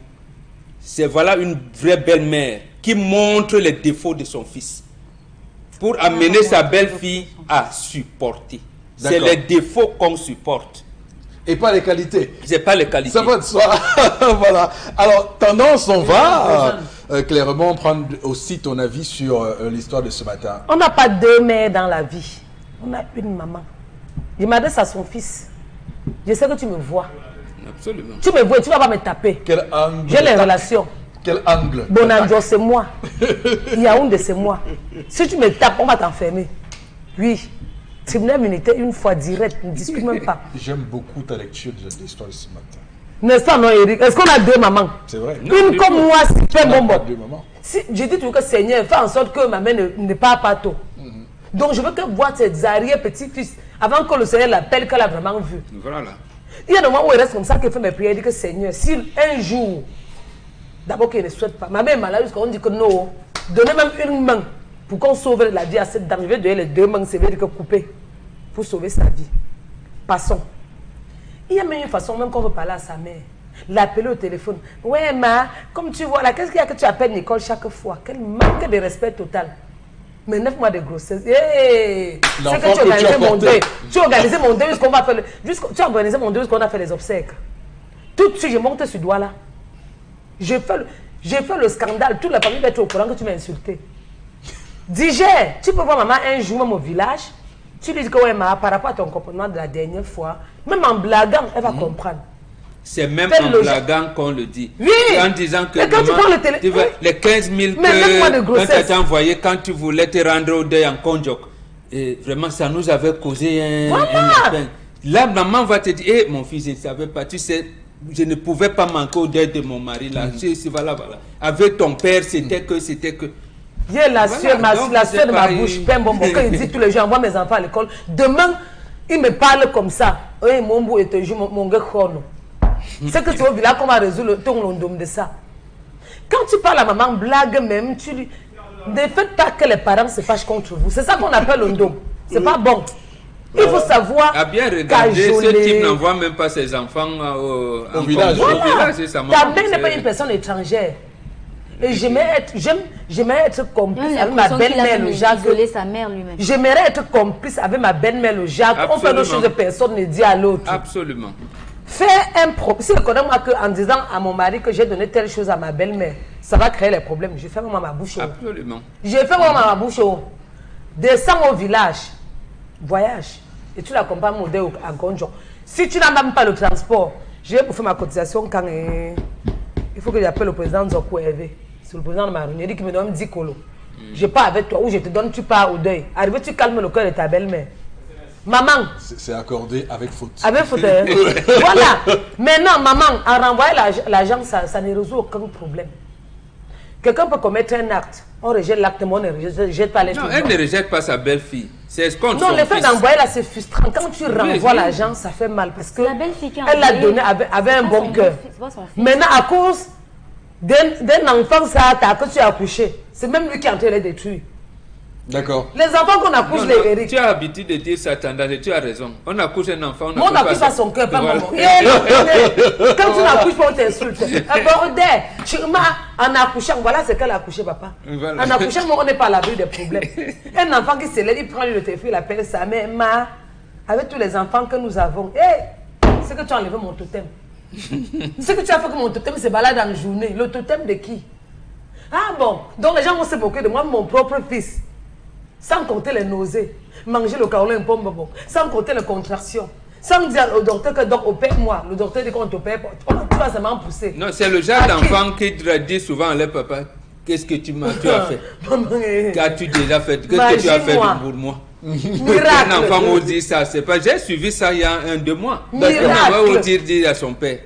Speaker 4: c'est voilà une vraie belle-mère qui montre les défauts de son fils pour amener sa belle-fille à supporter. C'est les défauts qu'on supporte.
Speaker 1: Et pas les qualités.
Speaker 4: C'est pas les qualités.
Speaker 1: Ça va de soi. Voilà. Alors, tendance, on va clairement prendre aussi ton avis sur l'histoire de ce matin.
Speaker 5: On n'a pas deux mères dans la vie. On a une maman. Il m'adresse à son fils. Je sais que tu me vois.
Speaker 4: Absolument.
Speaker 5: Tu me vois, tu ne vas pas me taper.
Speaker 1: Quel angle?
Speaker 5: J'ai les relations.
Speaker 1: Quel angle?
Speaker 5: Bonanjo, c'est moi. Yaoundé, c'est moi. Si tu me tapes, on va t'enfermer. Oui. Tribunal militaire, une fois direct, ne discute même pas.
Speaker 1: J'aime beaucoup ta lecture de l'histoire de ce matin.
Speaker 5: N'est-ce pas, non, Eric? Est-ce qu'on a deux mamans?
Speaker 1: C'est vrai.
Speaker 5: Une comme moi, super bonbon.
Speaker 1: Deux mamans.
Speaker 5: Si, je dis toujours que Seigneur, fais en sorte que ma mère ne part pas tôt. Donc je veux que voir ses arrière-petits-fils avant que le Seigneur l'appelle, qu'elle a vraiment vu.
Speaker 4: Voilà.
Speaker 5: Il y a des moments où il reste comme ça, qu'il fait mes prières, il dit que Seigneur, si un jour, d'abord qu'il ne souhaite pas, ma mère est malade, jusqu'à on dit que non, donnez même une main pour qu'on sauve la vie à cette dame. Je vais donner les deux mains, c'est veut dire que couper pour sauver sa vie. Passons. Il y a même une façon, même qu'on veut parler à sa mère, l'appeler au téléphone. Ouais, ma, comme tu vois là, qu'est-ce qu'il y a que tu appelles Nicole chaque fois? Quel manque de respect total. Mais 9 mois de grossesse. Hey, c'est que tu organisais mon deuil. Tu organisais mon deuil jusqu'on va faire tu as organisé mon deuil jusqu'on a fait les obsèques. Tout de suite, je monte ce doigt là. J'ai fait le scandale. Toute la famille va être au courant que tu m'as insulté. Digère. Tu peux voir maman un jour même au village. Tu lui dis que ouais, ma, par rapport à ton comportement de la dernière fois, même en blaguant, elle va comprendre.
Speaker 4: C'est même en blaguant qu'on le dit.
Speaker 5: Oui.
Speaker 4: En disant que
Speaker 5: quand tu prends le téléphone,
Speaker 4: les 15 000 que tu as envoyé quand tu voulais te rendre au deuil en conjoc, et vraiment ça nous avait causé un lapin. Là, maman va te dire, hey, mon fils, je ne savais pas, tu sais, je ne pouvais pas manquer au deuil de mon mari. Là. Voilà. Avec ton père, c'était que...
Speaker 5: J'ai la sueur de ma bouche, peine bonbon. Quand il dit tous les jours, envoie mes enfants à l'école. Demain, il me parle comme ça. Oui, mon beau et te joue, mon gars, chrono. C'est que tu vois, là, qu'on va résoudre ton londome de ça. Quand tu parles à maman, blague même, tu lui. Ne faites pas que les parents se fâchent contre vous. C'est ça qu'on appelle londome. C'est pas bon. Il faut savoir.
Speaker 4: À bien regarder, ce type n'envoie même pas ses enfants au village.
Speaker 5: Voilà. Ta mère n'est pas une personne étrangère. Et j'aimerais être complice avec ma belle-mère, le Jacques. J'aimerais être complice avec ma belle-mère, le Jacques. Absolument. On fait nos choses que personne ne dit à l'autre.
Speaker 4: Absolument.
Speaker 5: Fais un problème. Si je connais moi qu'en disant à mon mari que j'ai donné telle chose à ma belle-mère, ça va créer les problèmes. Je fais moi ma bouche.
Speaker 4: Absolument.
Speaker 5: Je fais moi ma bouche. Descends au village. Voyage. Et tu l'accompagnes mon deuil en conjoint. Si tu n'as même pas le transport, je vais pour faire ma cotisation quand il faut que j'appelle le président Zoko Hervé. C'est le président de ma réunion. Il dit qu'il me donne 10 colos. Je pars avec toi ou je te donne, tu pars au deuil. Arrivé, tu calmes le cœur de ta belle-mère. Maman. C'est
Speaker 1: accordé avec faute.
Speaker 5: Avec faute. Voilà. Maintenant, maman, en renvoyant l'argent, ça ne résout aucun problème. Quelqu'un peut commettre un acte. On rejette l'acte, mais on ne rejette pas les
Speaker 4: Non, elle ne rejette pas sa belle-fille. C'est ce qu'on
Speaker 5: Non, le fait d'envoyer là, c'est frustrant. Quand tu renvoies l'argent, ça fait mal parce que elle l'a donné avec un bon cœur. Maintenant, à cause d'un enfant, ça que tu as accouché, c'est même lui qui est en train de les détruire.
Speaker 1: D'accord.
Speaker 5: Les enfants qu'on accouche, les Eric.
Speaker 4: Tu as l'habitude de dire ça, tendance, et tu as raison. On accouche un enfant,
Speaker 5: on n'accouche pas son cœur, pas maman. Quand tu n'accouches pas, on t'insulte. En accouchant, voilà ce qu'elle a accouché, papa. Voilà. En accouchant, on n'est pas à l'abri des problèmes. Un enfant qui se lève, il prend le téléphone, il appelle sa mère, ma, avec tous les enfants que nous avons. C'est que tu as enlevé mon totem. Ce que tu as fait que mon totem se balade en journée. Le totem de qui? Ah bon, donc les gens vont se moquer de moi, mon propre fils. Sans compter les nausées, manger le kaolin pomme, sans compter les contractions, Sans dire au docteur que donc opère-moi. Le docteur dit qu'on t'opère, tu vas seulement pousser.
Speaker 4: Non, c'est le genre d'enfant qui dit souvent à leur papa, qu'est-ce que tu as fait? Qu'as-tu déjà fait? Qu'est-ce que tu as fait pour moi? Un enfant ose dire ça, c'est pas. J'ai suivi ça il y a 1-2 mois. Un enfant ose dire à son père,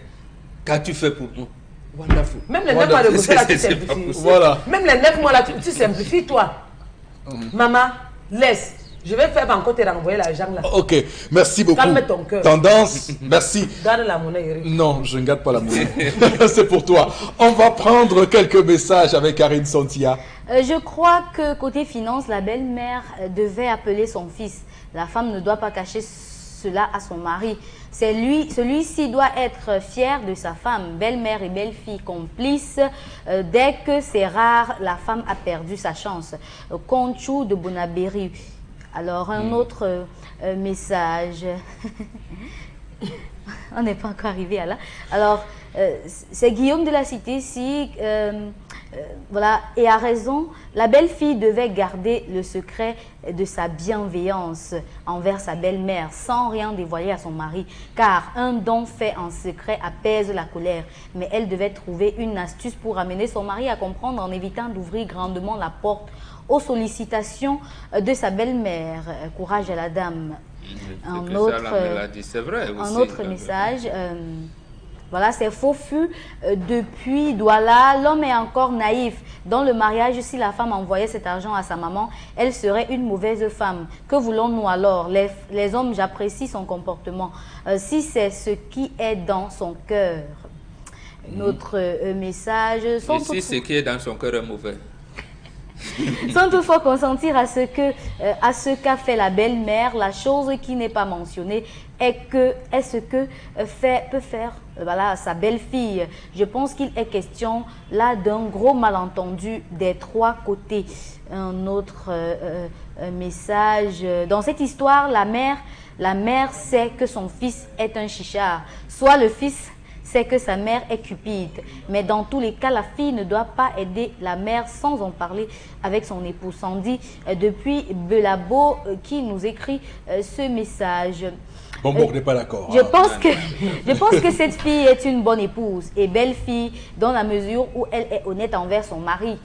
Speaker 4: qu'as-tu fait pour moi? Wonderful.
Speaker 5: Même les 9 mois de grossesse là, tu simplifies.
Speaker 1: Voilà.
Speaker 5: Même les 9 mois là, tu simplifies toi. Maman, laisse. Je vais faire encore te renvoyer l'argent là.
Speaker 1: Ok, merci beaucoup.
Speaker 5: Calme ton cœur.
Speaker 1: Tendance, merci.
Speaker 5: Garde la monnaie, Eric.
Speaker 1: Non, je ne garde pas la monnaie. C'est pour toi. On va prendre quelques messages avec Karine Santia.
Speaker 3: Je crois que côté finance, la belle-mère devait appeler son fils. La femme ne doit pas cacher cela à son mari. Celui-ci doit être fier de sa femme, belle-mère et belle-fille complices. Dès que c'est rare, la femme a perdu sa chance. Conchou de Bonabéry. Alors, un autre message. On n'est pas encore arrivé à là. Alors, c'est Guillaume de la Cité ici. Voilà, et a raison. La belle-fille devait garder le secret de sa bienveillance envers sa belle-mère sans rien dévoiler à son mari, car un don fait en secret apaise la colère. Mais elle devait trouver une astuce pour amener son mari à comprendre en évitant d'ouvrir grandement la porte aux sollicitations de sa belle-mère. Courage à la dame. Un autre message. Voilà, c'est faux fut. Depuis Douala, l'homme est encore naïf. Dans le mariage, si la femme envoyait cet argent à sa maman, elle serait une mauvaise femme. Que voulons-nous alors? Les hommes, j'apprécie son comportement. Si c'est ce qui est dans son cœur. Notre message...
Speaker 4: Et si ce qui est dans son cœur est mauvais?
Speaker 3: Sans toutefois consentir à ce qu'a fait la belle-mère, la chose qui n'est pas mentionnée est ce que peut faire voilà, sa belle-fille. Je pense qu'il est question là d'un gros malentendu des 3 côtés. Un autre message. Dans cette histoire, la mère sait que son fils est un chichard. Soit le fils c'est que sa mère est cupide. Mais dans tous les cas, la fille ne doit pas aider la mère sans en parler avec son époux. Sandy, depuis Belabo, qui nous écrit ce message.
Speaker 1: Bon, on n'est pas d'accord.
Speaker 3: Je pense que cette fille est une bonne épouse et belle fille dans la mesure où elle est honnête envers son mari.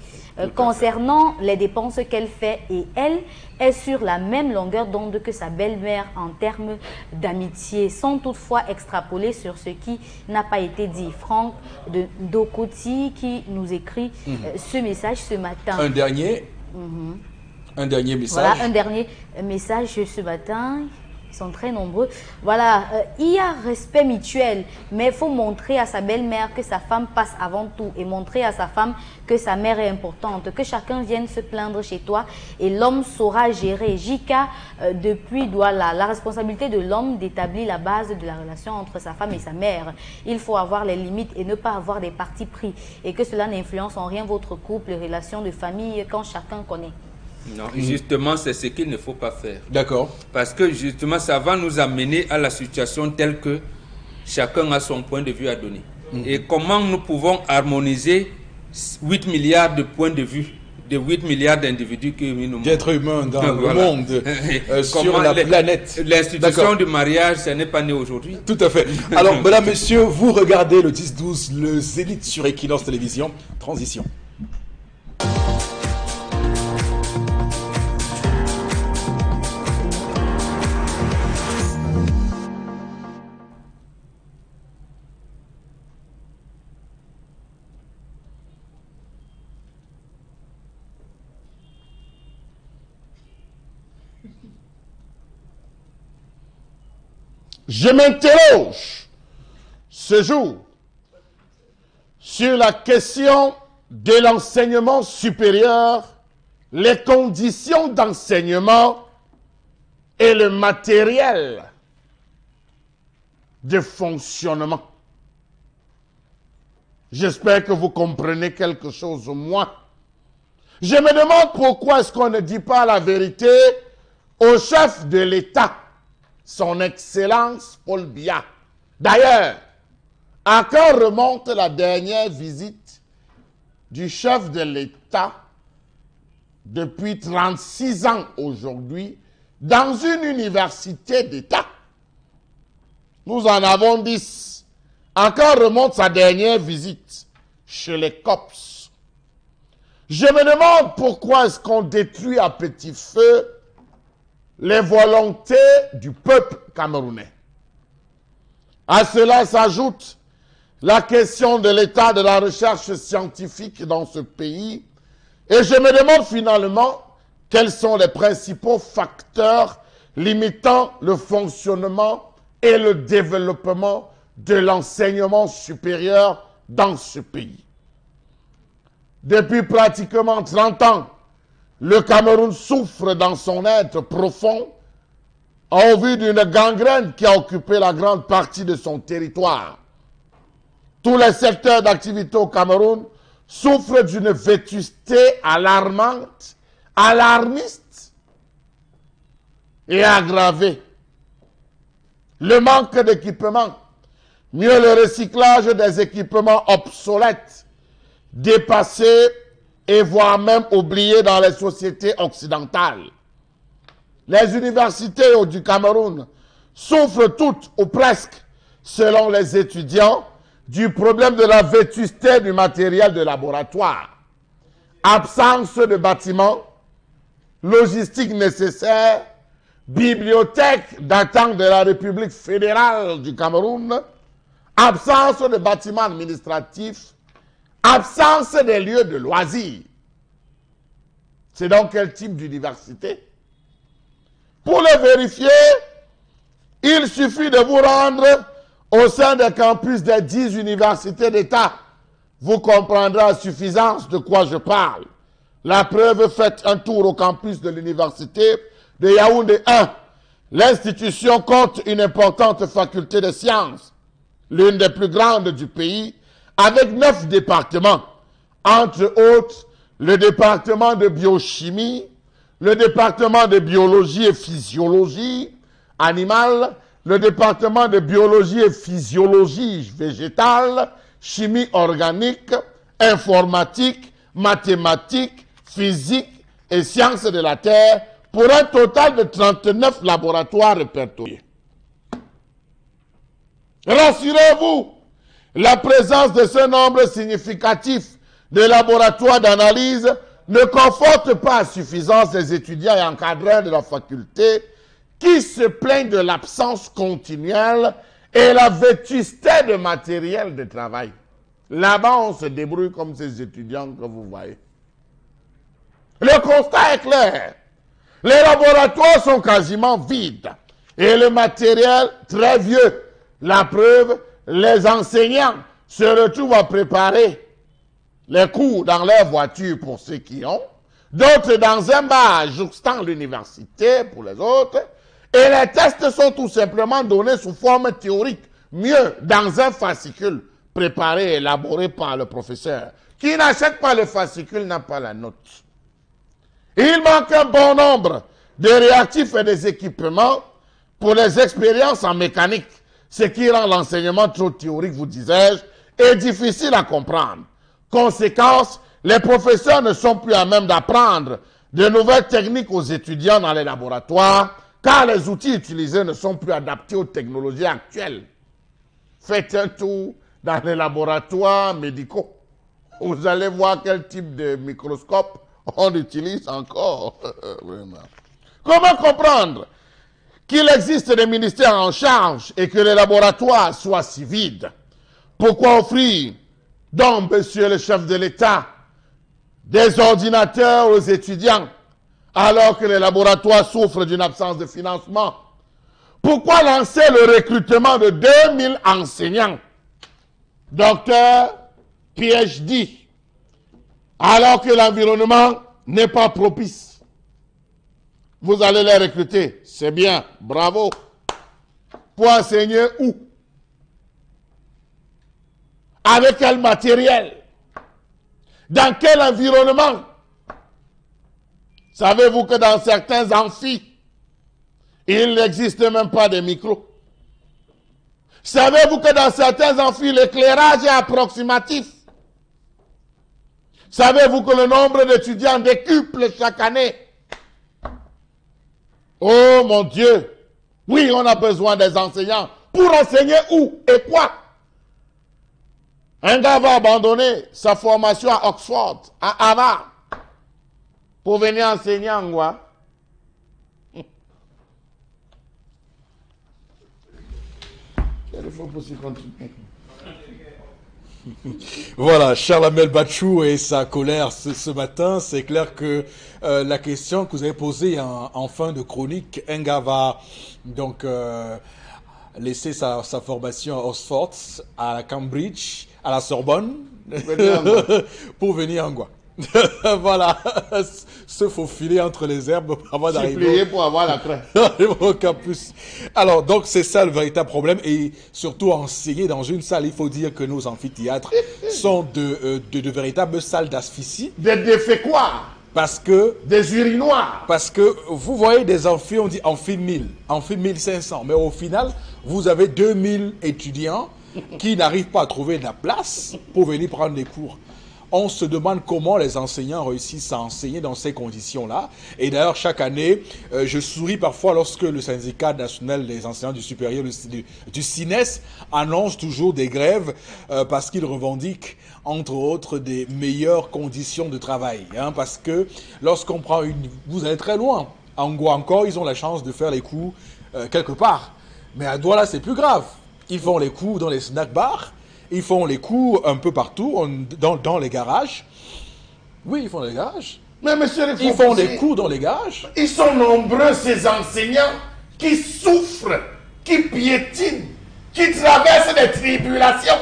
Speaker 3: Concernant les dépenses qu'elle fait, et elle est sur la même longueur d'onde que sa belle-mère en termes d'amitié, sans toutefois extrapoler sur ce qui n'a pas été dit. Franck de Dokoti qui nous écrit ce message ce matin.
Speaker 1: Un dernier message.
Speaker 3: Voilà, un dernier message ce matin. Ils sont très nombreux. Voilà, il y a respect mutuel, mais il faut montrer à sa belle-mère que sa femme passe avant tout et montrer à sa femme que sa mère est importante, que chacun vienne se plaindre chez toi et l'homme saura gérer. Jika, depuis Douala, la responsabilité de l'homme d'établir la base de la relation entre sa femme et sa mère. Il faut avoir les limites et ne pas avoir des partis pris et que cela n'influence en rien votre couple, les relations de famille quand chacun connaît.
Speaker 4: Non, justement, c'est ce qu'il ne faut pas faire.
Speaker 1: D'accord.
Speaker 4: Parce que justement, ça va nous amener à la situation telle que chacun a son point de vue à donner. Et comment nous pouvons harmoniser 8 milliards de points de vue de 8 milliards d'individus
Speaker 1: d'êtres humains dans le monde, sur la planète.
Speaker 4: L'institution du mariage, ça n'est pas né aujourd'hui.
Speaker 1: Tout à fait. Alors, mesdames, messieurs, vous regardez le 10-12, le Zénith sur Equinox Télévision. Transition.
Speaker 2: Je m'interroge ce jour sur la question de l'enseignement supérieur, les conditions d'enseignement et le matériel de fonctionnement. J'espère que vous comprenez quelque chose, moi. Je me demande pourquoi est-ce qu'on ne dit pas la vérité au chef de l'État, son Excellence Paul Biya. D'ailleurs, à quand remonte la dernière visite du chef de l'État depuis 36 ans aujourd'hui dans une université d'État? Nous en avons 10. À quand remonte sa dernière visite chez les COPS? Je me demande pourquoi est-ce qu'on détruit à petit feu les volontés du peuple camerounais. À cela s'ajoute la question de l'état de la recherche scientifique dans ce pays. Et je me demande finalement quels sont les principaux facteurs limitant le fonctionnement et le développement de l'enseignement supérieur dans ce pays. Depuis pratiquement 30 ans, le Cameroun souffre dans son être profond en vue d'une gangrène qui a occupé la grande partie de son territoire. Tous les secteurs d'activité au Cameroun souffrent d'une vétusté alarmante, alarmiste et aggravée. Le manque d'équipement, mieux le recyclage des équipements obsolètes, dépassés et voire même oubliés dans les sociétés occidentales. Les universités du Cameroun souffrent toutes ou presque, selon les étudiants, du problème de la vétusté du matériel de laboratoire. Absence de bâtiments, logistique nécessaire, bibliothèque datant de la République fédérale du Cameroun, absence de bâtiments administratifs, absence des lieux de loisirs. C'est donc quel type d'université? Pour le vérifier, il suffit de vous rendre au sein des campus des 10 universités d'État. Vous comprendrez à suffisance de quoi je parle. La preuve, faites un tour au campus de l'université de Yaoundé 1. L'institution compte une importante faculté de sciences, l'une des plus grandes du pays, avec 9 départements, entre autres le département de biochimie, le département de biologie et physiologie animale, le département de biologie et physiologie végétale, chimie organique, informatique, mathématiques, physique et sciences de la Terre, pour un total de 39 laboratoires répertoriés. Rassurez-vous, la présence de ce nombre significatif de laboratoires d'analyse ne conforte pas à suffisance les étudiants et encadreurs de la faculté qui se plaignent de l'absence continuelle et la vétusté de matériel de travail. Là-bas, on se débrouille comme ces étudiants que vous voyez. Le constat est clair. Les laboratoires sont quasiment vides et le matériel très vieux. La preuve, les enseignants se retrouvent à préparer les cours dans leur voiture pour ceux qui ont, d'autres dans un bar jouxtant l'université pour les autres, et les tests sont tout simplement donnés sous forme théorique, mieux dans un fascicule préparé et élaboré par le professeur. Qui n'achète pas le fascicule n'a pas la note. Il manque un bon nombre de réactifs et des équipements pour les expériences en mécanique, ce qui rend l'enseignement trop théorique, vous disais-je, et difficile à comprendre. Conséquence, les professeurs ne sont plus à même d'apprendre de nouvelles techniques aux étudiants dans les laboratoires, car les outils utilisés ne sont plus adaptés aux technologies actuelles. Faites un tour dans les laboratoires médicaux. Vous allez voir quel type de microscope on utilise encore. Comment comprendre qu'il existe des ministères en charge et que les laboratoires soient si vides? Pourquoi offrir, donc, monsieur le chef de l'État, des ordinateurs aux étudiants alors que les laboratoires souffrent d'une absence de financement? Pourquoi lancer le recrutement de 2000 enseignants, docteurs, PhD, alors que l'environnement n'est pas propice? Vous allez les recruter, c'est bien, bravo. Pour enseigner où? Avec quel matériel? Dans quel environnement? Savez-vous que dans certains amphis, il n'existe même pas de micros? Savez-vous que dans certains amphis, l'éclairage est approximatif? Savez-vous que le nombre d'étudiants décuple chaque année? Oh mon Dieu! Oui, on a besoin des enseignants pour enseigner où et quoi? Un gars va abandonner sa formation à Oxford, à Harvard, pour venir enseigner en quoi? Il faut aussi continuer.
Speaker 1: Voilà, Charles Amel Bachou et sa colère ce matin. C'est clair que la question que vous avez posée en fin de chronique, Enga va donc laisser sa formation à Oxford, à Cambridge, à la Sorbonne, pour venir en Goua. Voilà, se faufiler entre les herbes avant d'arriver
Speaker 2: pour avoir la crainte.
Speaker 1: au campus. Alors, donc, c'est ça le véritable problème. Et surtout, enseigner dans une salle, il faut dire que nos amphithéâtres sont de véritables salles d'asphyxie.
Speaker 2: Des défécoirs.
Speaker 1: Parce que...
Speaker 2: Des urinoirs.
Speaker 1: Parce que vous voyez des amphis, on dit amphi 1000, amphi 1500. Mais au final, vous avez 2000 étudiants qui n'arrivent pas à trouver de la place pour venir prendre les cours. On se demande comment les enseignants réussissent à enseigner dans ces conditions-là. Et d'ailleurs, chaque année, je souris parfois lorsque le syndicat national des enseignants du supérieur, du SINES, annonce toujours des grèves parce qu'il revendique, entre autres, des meilleures conditions de travail. Hein, parce que lorsqu'on prend vous allez très loin. En Goua encore, ils ont la chance de faire les cours quelque part. Mais à Douala, c'est plus grave. Ils font les cours dans les snack bars. Ils font les cours un peu partout, dans les garages. Oui, ils font les garages.
Speaker 2: Mais monsieur le
Speaker 1: Ils font des cours dans les garages.
Speaker 2: Ils sont nombreux, ces enseignants, qui souffrent, qui piétinent, qui traversent des tribulations.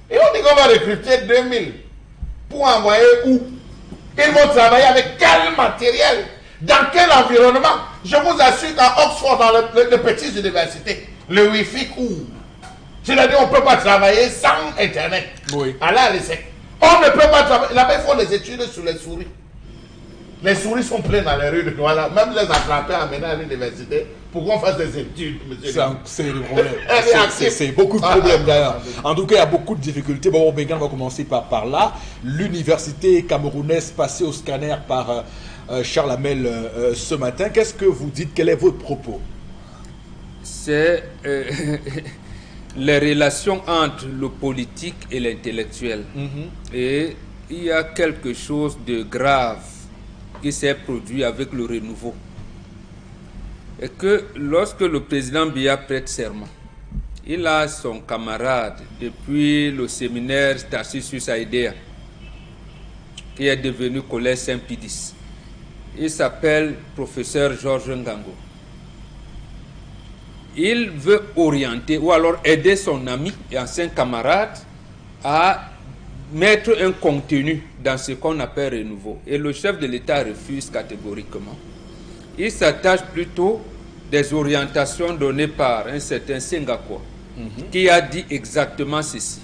Speaker 2: Et on dit qu'on va recruter 2000 pour envoyer où? Ils vont travailler avec quel matériel? Dans quel environnement? Je vous assure qu'à Oxford, dans les petites universités, le Wi-Fi court. C'est-à-dire qu'on ne peut pas travailler sans Internet.
Speaker 1: Oui.
Speaker 2: Allah le sait. On ne peut pas travailler. Là-bas, il faut les études sur les souris. Les souris sont pleines dans les rues de Douala. Même les attraper, amener à l'université pour qu'on fasse des études, monsieur.
Speaker 1: C'est le problème. C'est beaucoup de problèmes d'ailleurs. En tout cas, il y a beaucoup de difficultés. Bon, Bengan va commencer par là. L'université camerounaise passée au scanner par Charles Amel ce matin. Qu'est-ce que vous dites? Quel est votre propos?
Speaker 4: C'est... les relations entre le politique et l'intellectuel. Et il y a quelque chose de grave qui s'est produit avec le renouveau. Et que lorsque le président Biya prête serment, il a son camarade depuis le séminaire Tarcisius Aïdéa, qui est devenu collège Saint-Pidis. Il s'appelle professeur Georges Ngango. Il veut orienter ou alors aider son ami et ancien camarade à mettre un contenu dans ce qu'on appelle renouveau. Et le chef de l'État refuse catégoriquement. Il s'attache plutôt des orientations données par un certain Sengakwa, qui a dit exactement ceci.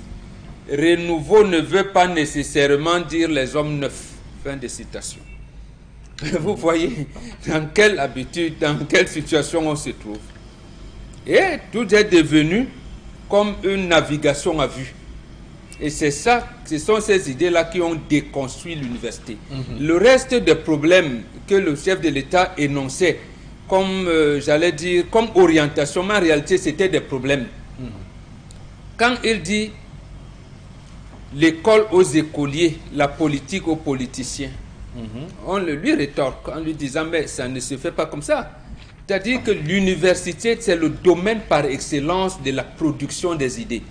Speaker 4: Renouveau ne veut pas nécessairement dire les hommes neufs. Fin de citation. Vous voyez dans quelle habitude, dans quelle situation on se trouve. Et tout est devenu comme une navigation à vue. Et c'est ça, ce sont ces idées-là qui ont déconstruit l'université. Le reste des problèmes que le chef de l'État énonçait comme, j'allais dire, comme orientation, mais en réalité, c'était des problèmes. Quand il dit l'école aux écoliers, la politique aux politiciens, on le lui rétorque en lui disant, mais ça ne se fait pas comme ça. C'est-à-dire que l'université, c'est le domaine par excellence de la production des idées.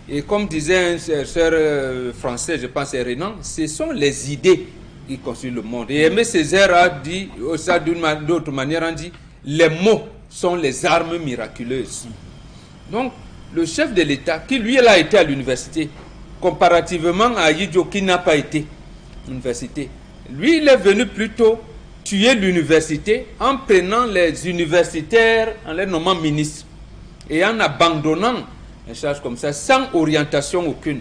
Speaker 4: Et comme disait un chercheur français, je pense, Renan, ce sont les idées qui construisent le monde. Et Aimé Césaire a dit, ça d'une autre manière, on dit, les mots sont les armes miraculeuses. Donc, le chef de l'État, qui lui, a été à l'université, comparativement à Yidjo, qui n'a pas été à l'université, lui, il est venu plutôt tuer l'université en prenant les universitaires, en les nommant ministres et en abandonnant une charge comme ça, sans orientation aucune.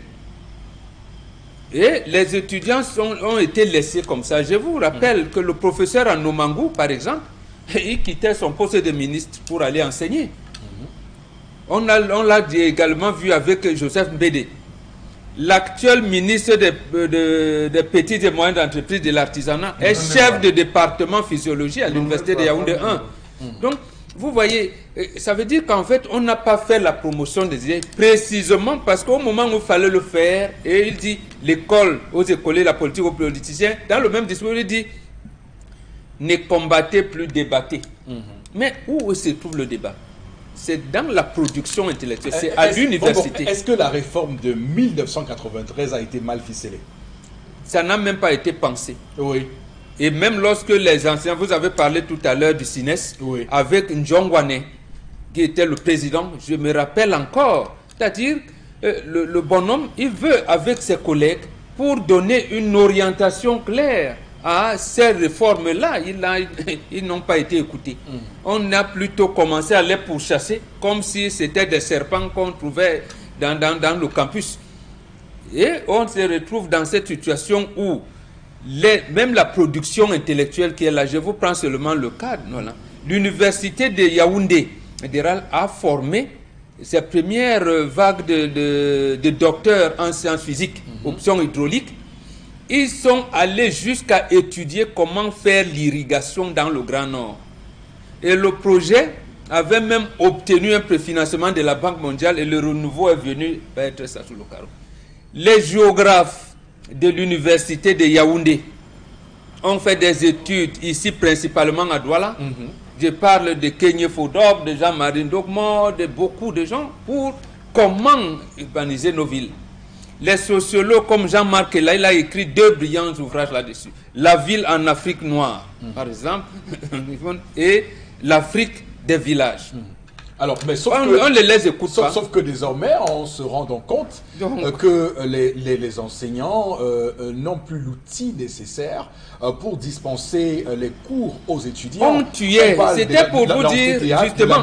Speaker 4: Et les étudiants ont été laissés comme ça. Je vous rappelle que le professeur Anomangu, par exemple, il quittait son poste de ministre pour aller enseigner. On l'a également vu avec Joseph Mbédé. L'actuel ministre des petites et moyennes entreprises de l'artisanat est chef de département physiologie à l'université de Yaoundé 1. Donc, vous voyez, Et ça veut dire qu'en fait, on n'a pas fait la promotion des idées précisément parce qu'au moment où il fallait le faire, et il dit l'école aux écoliers, la politique aux politiciens, dans le même discours, il dit ne combattez plus, débattez. Mais où se trouve le débat? C'est dans la production intellectuelle, c'est à l'université.
Speaker 1: Est-ce que la réforme de 1993 a été mal ficelée?
Speaker 4: Ça n'a même pas été pensé.
Speaker 1: Oui.
Speaker 4: Et même lorsque les enseignants, vous avez parlé tout à l'heure du CINES,
Speaker 1: Oui.
Speaker 4: avec Njongwane, qui était le président, je me rappelle encore, c'est-à-dire le bonhomme, il veut avec ses collègues pour donner une orientation claire à ces réformes-là, ils n'ont pas été écoutés. On a plutôt commencé à les pourchasser comme si c'était des serpents qu'on trouvait dans le campus. Et on se retrouve dans cette situation où même la production intellectuelle qui est là, je vous prends seulement le cadre, l'université de Yaoundé a formé ses premières vagues de docteurs en sciences physiques, options hydrauliques. Ils sont allés jusqu'à étudier comment faire l'irrigation dans le Grand Nord. Et le projet avait même obtenu un préfinancement de la Banque mondiale et le renouveau est venu être ça sous le carreau. Les géographes de l'université de Yaoundé ont fait des études ici principalement à Douala. Je parle de Kenye Fodob, de Jean-Marie Ndogmo, de beaucoup de gens pour comment urbaniser nos villes. Les sociologues comme Jean-Marc Ella, il a écrit 2 brillants ouvrages là-dessus. La ville en Afrique noire, par exemple, et l'Afrique des villages.
Speaker 1: Alors, mais
Speaker 4: on les écoute pas.
Speaker 1: Sauf que désormais, on se rend donc compte que les enseignants n'ont plus l'outil nécessaire pour dispenser les cours aux étudiants.
Speaker 4: On tuait, c'était pour vous dire, justement,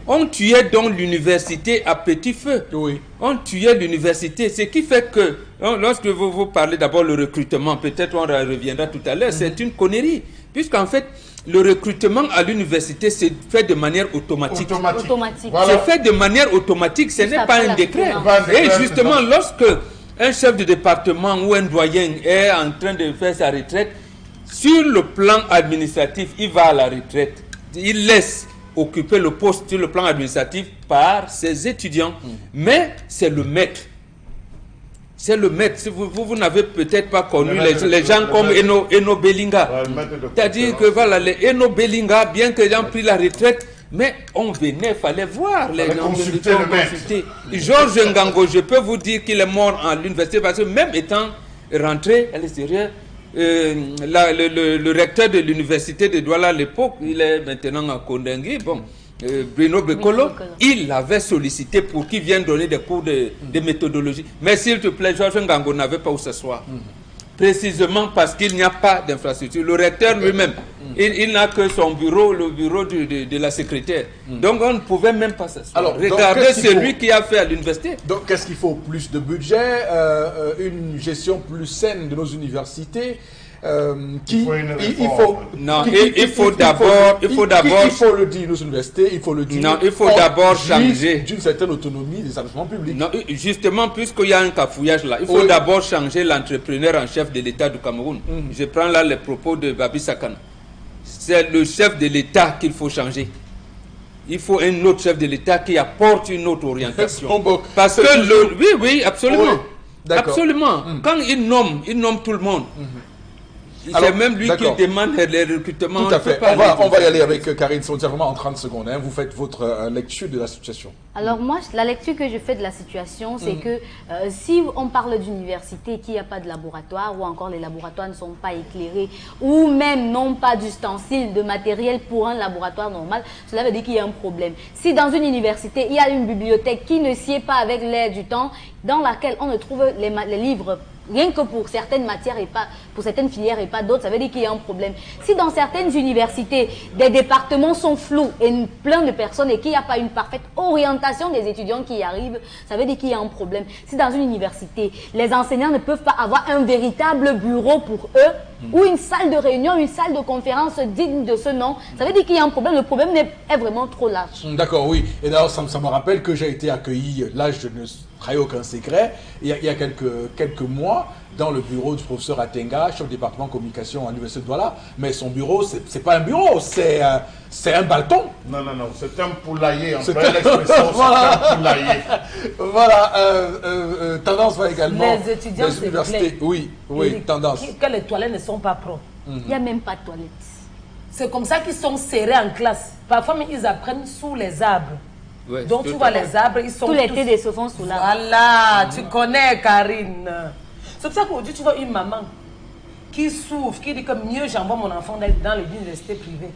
Speaker 4: on tuait donc l'université à petit feu.
Speaker 1: Oui.
Speaker 4: On tuait l'université, ce qui fait que, lorsque vous parlez d'abord le recrutement, peut-être on reviendra tout à l'heure, c'est une connerie, puisqu'en fait, le recrutement à l'université se fait de manière automatique.
Speaker 2: Voilà.
Speaker 4: C'est fait de manière automatique, ce n'est pas un décret. Et justement, lorsque un chef de département ou un doyen est en train de faire sa retraite, sur le plan administratif, il va à la retraite. Il laisse occuper le poste sur le plan administratif par ses étudiants. Mais c'est le maître. C'est le maître. Si vous n'avez peut-être pas connu les gens comme Eno Belinga. C'est-à-dire que voilà, les Eno Belinga, bien que les gens pris la retraite, mais on venait, il fallait voir les gens. Consulter. Georges Ngango, je peux vous dire qu'il est mort à l'université parce que même étant rentré à l'extérieur, le recteur de l'université de Douala à l'époque, il est maintenant à Kondengui, Bruno Bekolo, il l'avait sollicité pour qu'il vienne donner des cours de méthodologie. Mais s'il te plaît, Georges Ngango n'avait pas où s'asseoir. Précisément parce qu'il n'y a pas d'infrastructure. Le recteur lui-même, il n'a que son bureau, le bureau de la secrétaire. Donc on ne pouvait même pas s'asseoir. Alors, regardez celui qui a fait à l'université.
Speaker 1: Donc qu'est-ce qu'il faut? Plus de budget, une gestion plus saine de nos universités. Il faut d'abord nos universités, il faut le dire.
Speaker 4: Non, il faut d'abord changer
Speaker 1: d'une certaine autonomie des établissements publics.
Speaker 4: Non, justement, puisqu'il y a un cafouillage là, il faut d'abord changer l'entrepreneur en chef de l'État du Cameroun. Je prends là les propos de Babi Sakana. C'est le chef de l'État qu'il faut changer. Il faut un autre chef de l'État qui apporte une autre orientation. Parce que oui, absolument. Absolument. Quand il nomme tout le monde. C'est même lui qui demande les recrutements.
Speaker 1: Tout à fait. On va y aller avec Karine Sondiarma en 30 secondes. Vous faites votre lecture de la situation.
Speaker 3: Alors moi, la lecture que je fais de la situation, c'est que si on parle d'université, qu'il n'y a pas de laboratoire, ou encore les laboratoires ne sont pas éclairés, ou même n'ont pas d'ustensiles, de matériel pour un laboratoire normal, cela veut dire qu'il y a un problème. Si dans une université, il y a une bibliothèque qui ne sied pas avec l'air du temps, dans laquelle on ne trouve les livres rien que pour certaines matières et pas pour certaines filières et pas d'autres, ça veut dire qu'il y a un problème. Si dans certaines universités, des départements sont flous et plein de personnes et qu'il n'y a pas une parfaite orientation des étudiants qui y arrivent, ça veut dire qu'il y a un problème. Si dans une université, les enseignants ne peuvent pas avoir un véritable bureau pour eux ou une salle de réunion, une salle de conférence digne de ce nom, ça veut dire qu'il y a un problème. Le problème est vraiment trop large.
Speaker 1: D'accord, oui. Et d'ailleurs, ça me rappelle que j'ai été accueilli, là je ne trahir aucun secret. Il y a quelques mois, dans le bureau du professeur Atenga, chef du département communication à l'université de Douala, mais son bureau, c'est pas un bureau, c'est un balcon.
Speaker 2: Non, c'est un poulailler, on peut l'expression, voilà. C'est un poulailler.
Speaker 1: Voilà, tendance va également.
Speaker 5: Les étudiants,
Speaker 1: des universités. Oui, tendance.
Speaker 5: Que les toilettes ne sont pas propres.
Speaker 3: Il n'y a même pas de toilettes.
Speaker 5: C'est comme ça qu'ils sont serrés en classe. Parfois, ils apprennent sous les arbres.
Speaker 4: Ouais,
Speaker 5: donc, tu vois les arbres, ils sont
Speaker 3: tout l'été des se font sous l'arbre.
Speaker 5: Voilà, tu connais, Karine. C'est pour ça qu'aujourd'hui, tu vois une maman qui souffre, qui dit que mieux j'envoie mon enfant dans l'université privée.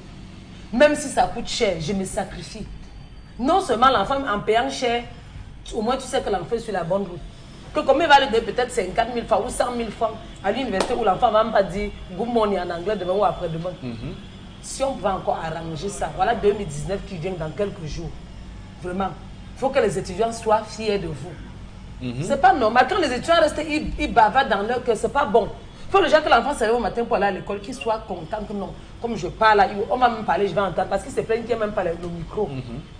Speaker 5: Même si ça coûte cher, je me sacrifie. Non seulement l'enfant, en payant cher, au moins tu sais que l'enfant est sur la bonne route. Que combien il va lui donner peut-être 50 000 francs ou 100 000 francs à l'université où l'enfant ne va même pas dire good morning en anglais demain ou après-demain. Si on pouvait encore arranger ça, voilà 2019 qui vient dans quelques jours. Vraiment, il faut que les étudiants soient fiers de vous. C'est pas normal. Quand les étudiants restent, ils bavardent dans leur cœur, c'est pas bon. Il faut déjà que l'enfant se lève au matin pour aller à l'école, qu'il soit content que non. Comme je parle, on va me parler, je vais entendre. Parce qu'il se plaint qu'il n'y a même pas le micro,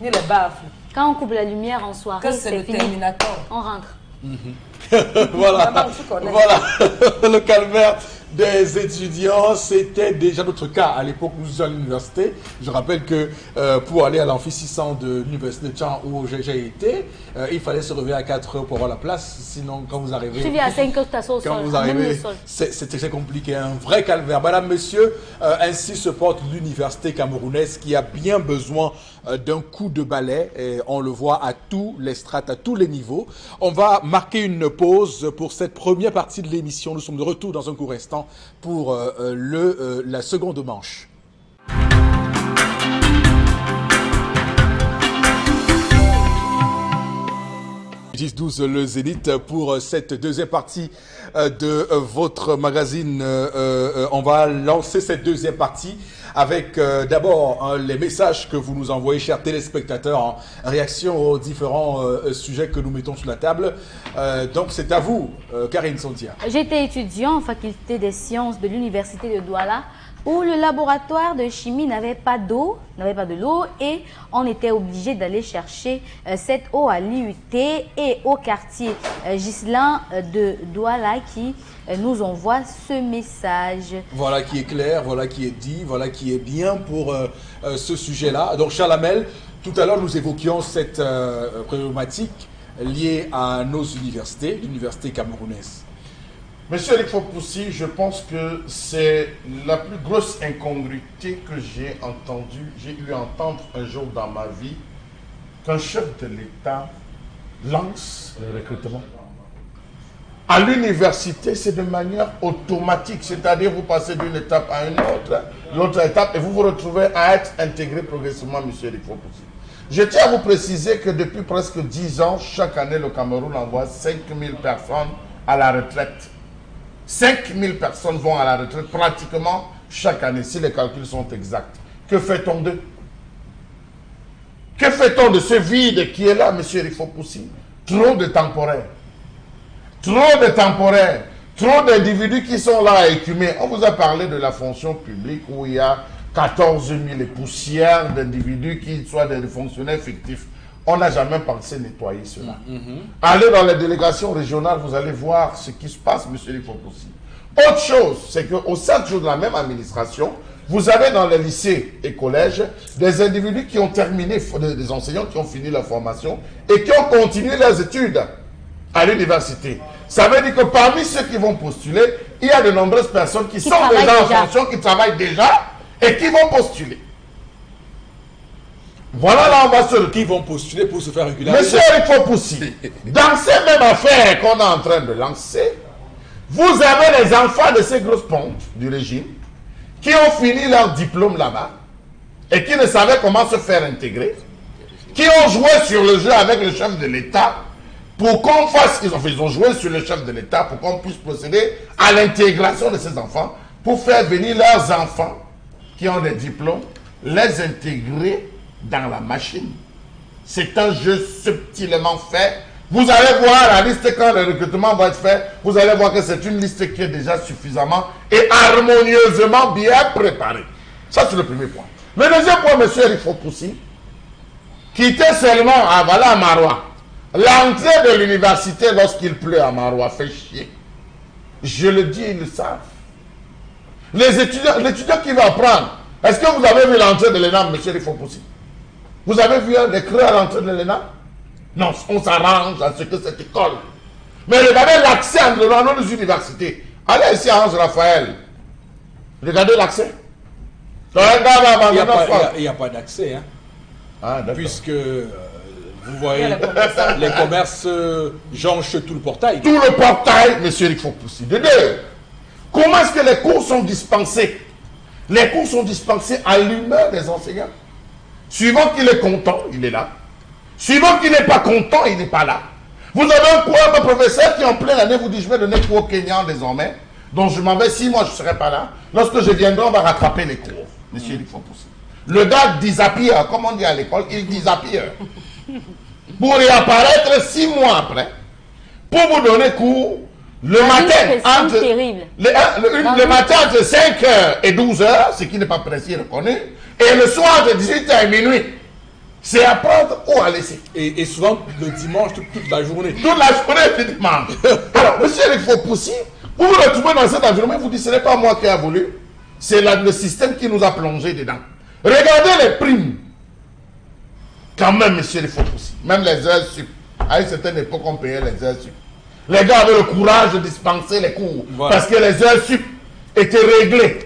Speaker 5: ni les baffles.
Speaker 3: Quand on coupe la lumière en soirée,
Speaker 5: c'est le
Speaker 3: fini.
Speaker 5: terminator.
Speaker 3: On rentre.
Speaker 1: Voilà, voilà. Le calvaire des étudiants, c'était déjà notre cas à l'époque où nous étions à l'université. Je rappelle que pour aller à l'amphi 600 de l'université de Tchang où j'ai été, il fallait se réveiller à 4 heures pour avoir la place. Sinon, quand vous arrivez...
Speaker 3: Tu viens à 5 heures, tu t'assois au sol.
Speaker 1: Quand vous arrivez, c'est compliqué, un vrai calvaire. Madame, messieurs, ainsi se porte l'université camerounaise qui a bien besoin d'un coup de balai. Et on le voit à tous les strates, à tous les niveaux. On va marquer une pause pour cette première partie de l'émission. Nous sommes de retour dans un court instant pour la seconde manche. « 10-12 le Zénith pour cette deuxième partie de votre magazine. On va lancer cette deuxième partie avec d'abord les messages que vous nous envoyez, chers téléspectateurs, en réaction aux différents sujets que nous mettons sur la table. Donc c'est à vous, Karine Sontia.
Speaker 3: J'étais étudiant en faculté des sciences de l'université de Douala, où le laboratoire de chimie n'avait pas d'eau, de l'eau, et on était obligé d'aller chercher cette eau à l'IUT et au quartier Ghislain de Douala qui nous envoie ce message.
Speaker 1: Voilà qui est clair, voilà qui est dit, voilà qui est bien pour ce sujet-là. Donc Chalamel, tout à l'heure nous évoquions cette problématique liée à nos universités, l'université camerounaise.
Speaker 2: Monsieur Eric Fopoussi, je pense que c'est la plus grosse incongruité que j'ai eu à entendre un jour dans ma vie, qu'un chef de l'État lance le recrutement. À l'université, c'est de manière automatique, c'est-à-dire vous passez d'une étape à une autre, l'autre étape, et vous vous retrouvez à être intégré progressivement, monsieur Eric Fopoussi. Je tiens à vous préciser que depuis presque 10 ans, chaque année, le Cameroun envoie 5000 personnes à la retraite. 5000 personnes vont à la retraite pratiquement chaque année, si les calculs sont exacts. Que fait-on d'eux? Que fait-on de ce vide qui est là, M. Eric Fopoussi? Trop de temporaires. Trop de temporaires. Trop d'individus qui sont là à écumer. On vous a parlé de la fonction publique où il y a 14 000 et poussières d'individus qui soient des fonctionnaires fictifs. On n'a jamais pensé nettoyer cela. Allez dans les délégations régionales, vous allez voir ce qui se passe, M. Fopoussi. Autre chose, c'est qu'au sein de la même administration, vous avez dans les lycées et collèges des individus qui ont terminé, des enseignants qui ont fini leur formation et qui ont continué leurs études à l'université. Ça veut dire que parmi ceux qui vont postuler, il y a de nombreuses personnes qui sont déjà en fonction, qui travaillent déjà et qui vont postuler. Voilà là, on va sur
Speaker 1: qui vont postuler pour se faire régulariser.
Speaker 2: Monsieur Eric Fopoussi, dans ces mêmes affaires qu'on est en train de lancer, vous avez les enfants de ces grosses pompes du régime qui ont fini leur diplôme là-bas et qui ne savaient comment se faire intégrer, qui ont joué sur le jeu avec le chef de l'État pour qu'on fasse, ils ont joué sur le chef de l'État pour qu'on puisse procéder à l'intégration de ces enfants, pour faire venir leurs enfants qui ont des diplômes, les intégrer dans la machine. C'est un jeu subtilement fait. Vous allez voir la liste quand le recrutement va être fait, vous allez voir que c'est une liste qui est déjà suffisamment et harmonieusement bien préparée. Ça, c'est le premier point. Le deuxième point, M. Eric Fopoussi, quitter seulement à Marois, L'entrée de l'université lorsqu'il pleut à Maroua fait chier. Je le dis, ils le savent. L'étudiant qui va apprendre, est-ce que vous avez vu l'entrée de l'ENAM, M. Rifopoussi? Vous avez vu les creux à l'entrée de l'ENAM? Non, on s'arrange à ce que cette école. Mais regardez l'accès entre nos universités. Allez ici à Ange Raphaël. Regardez l'accès.
Speaker 1: Il n'y a pas d'accès, hein.
Speaker 2: Ah,
Speaker 1: puisque vous voyez, les commerces jonchent tout le portail.
Speaker 2: Tout le portail, M. Rifopoussi. De deux, comment est-ce que les cours sont dispensés? Les cours sont dispensés à l'humeur des enseignants. Suivant qu'il est content, il est là. Suivant qu'il n'est pas content, il n'est pas là. Vous avez un cours de professeur qui en pleine année vous dit je vais donner cours au Kenya désormais, donc je m'en vais 6 mois, je ne serai pas là. Lorsque je viendrai, on va rattraper les cours. Monsieur, il faut pousser. Le gars disappear, comme on dit à l'école, il disappear. Pour réapparaître 6 mois après, pour vous donner cours le matin entre, le matin entre 5h et 12h, ce qui n'est pas précis reconnu, et le soir de 18h à minuit. C'est à prendre ou à laisser.
Speaker 1: Et souvent le dimanche, toute la journée.
Speaker 2: Toute la journée du dimanche. Alors, monsieur Rifopoussi, vous vous retrouvez dans cet environnement, vous dites, ce n'est pas moi qui ai voulu, c'est le système qui nous a plongé dedans. Regardez les primes. Quand même, monsieur Rifopoussi, même les heures sup. À une certaine époque, on payait les heures sup. Les gars avaient le courage de dispenser les cours. Voilà. Parce que les heures sup étaient réglées.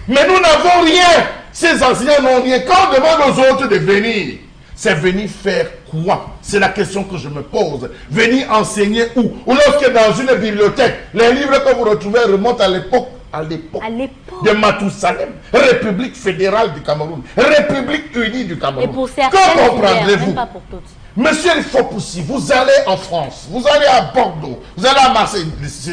Speaker 2: Mais nous n'avons rien. Ces enseignants n'ont rien. Quand on demande aux autres de venir, c'est venir faire quoi? C'est la question que je me pose. Venir enseigner où? Ou lorsque dans une bibliothèque, les livres que vous retrouvez remontent à l'époque de Mathusalem, République fédérale du Cameroun, République unie du Cameroun.
Speaker 3: Et pour certaines,
Speaker 2: que comprendrez-vous?
Speaker 3: pas pour toutes.
Speaker 2: Monsieur Rifopoussi, vous allez en France, vous allez à Bordeaux, vous allez à Marseille,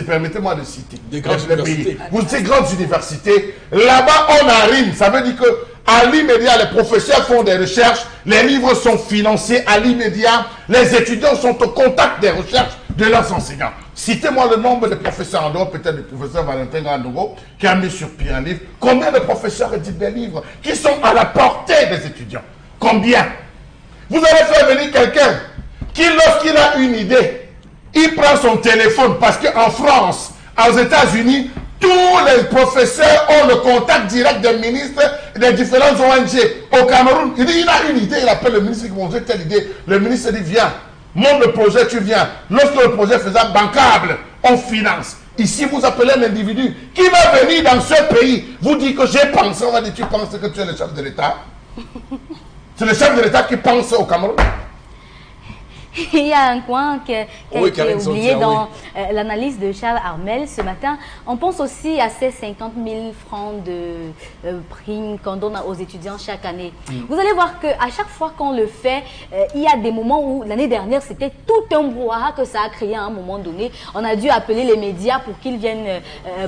Speaker 2: permettez-moi de citer.
Speaker 1: Des grandes universités.
Speaker 2: Des grandes universités. Là-bas, on arrive. Ça veut dire que à l'immédiat, les professeurs font des recherches, les livres sont financés à l'immédiat, les étudiants sont au contact des recherches de leurs enseignants. Citez-moi le nombre de professeurs en dehors, peut-être du professeur Valentin Gandougo, qui a mis sur pied un livre. Combien de professeurs éditent des livres qui sont à la portée des étudiants? Combien? Vous allez faire venir quelqu'un qui, lorsqu'il a une idée, il prend son téléphone, parce qu'en France, aux États-Unis, tous les professeurs ont le contact direct des ministres des différentes ONG. Au Cameroun, il dit, il a une idée, il appelle le ministre qui va dire telle idée. Le ministre dit, viens, monte le projet, tu viens. Lorsque le projet est faisable, bancable, on finance. Ici, vous appelez un individu qui va venir dans ce pays, vous dit que j'ai pensé, on va dire, tu penses que tu es le chef de l'État? C'est le chef de l'État qui pense au Cameroun.
Speaker 3: Il y a un coin qui a été oublié dans l'analyse de Charles Armel ce matin. On pense aussi à ces 50 000 francs de primes qu'on donne aux étudiants chaque année. Vous allez voir qu'à chaque fois qu'on le fait, il y a des moments où, l'année dernière, c'était tout un brouhaha que ça a créé à un moment donné. On a dû appeler les médias pour qu'ils viennent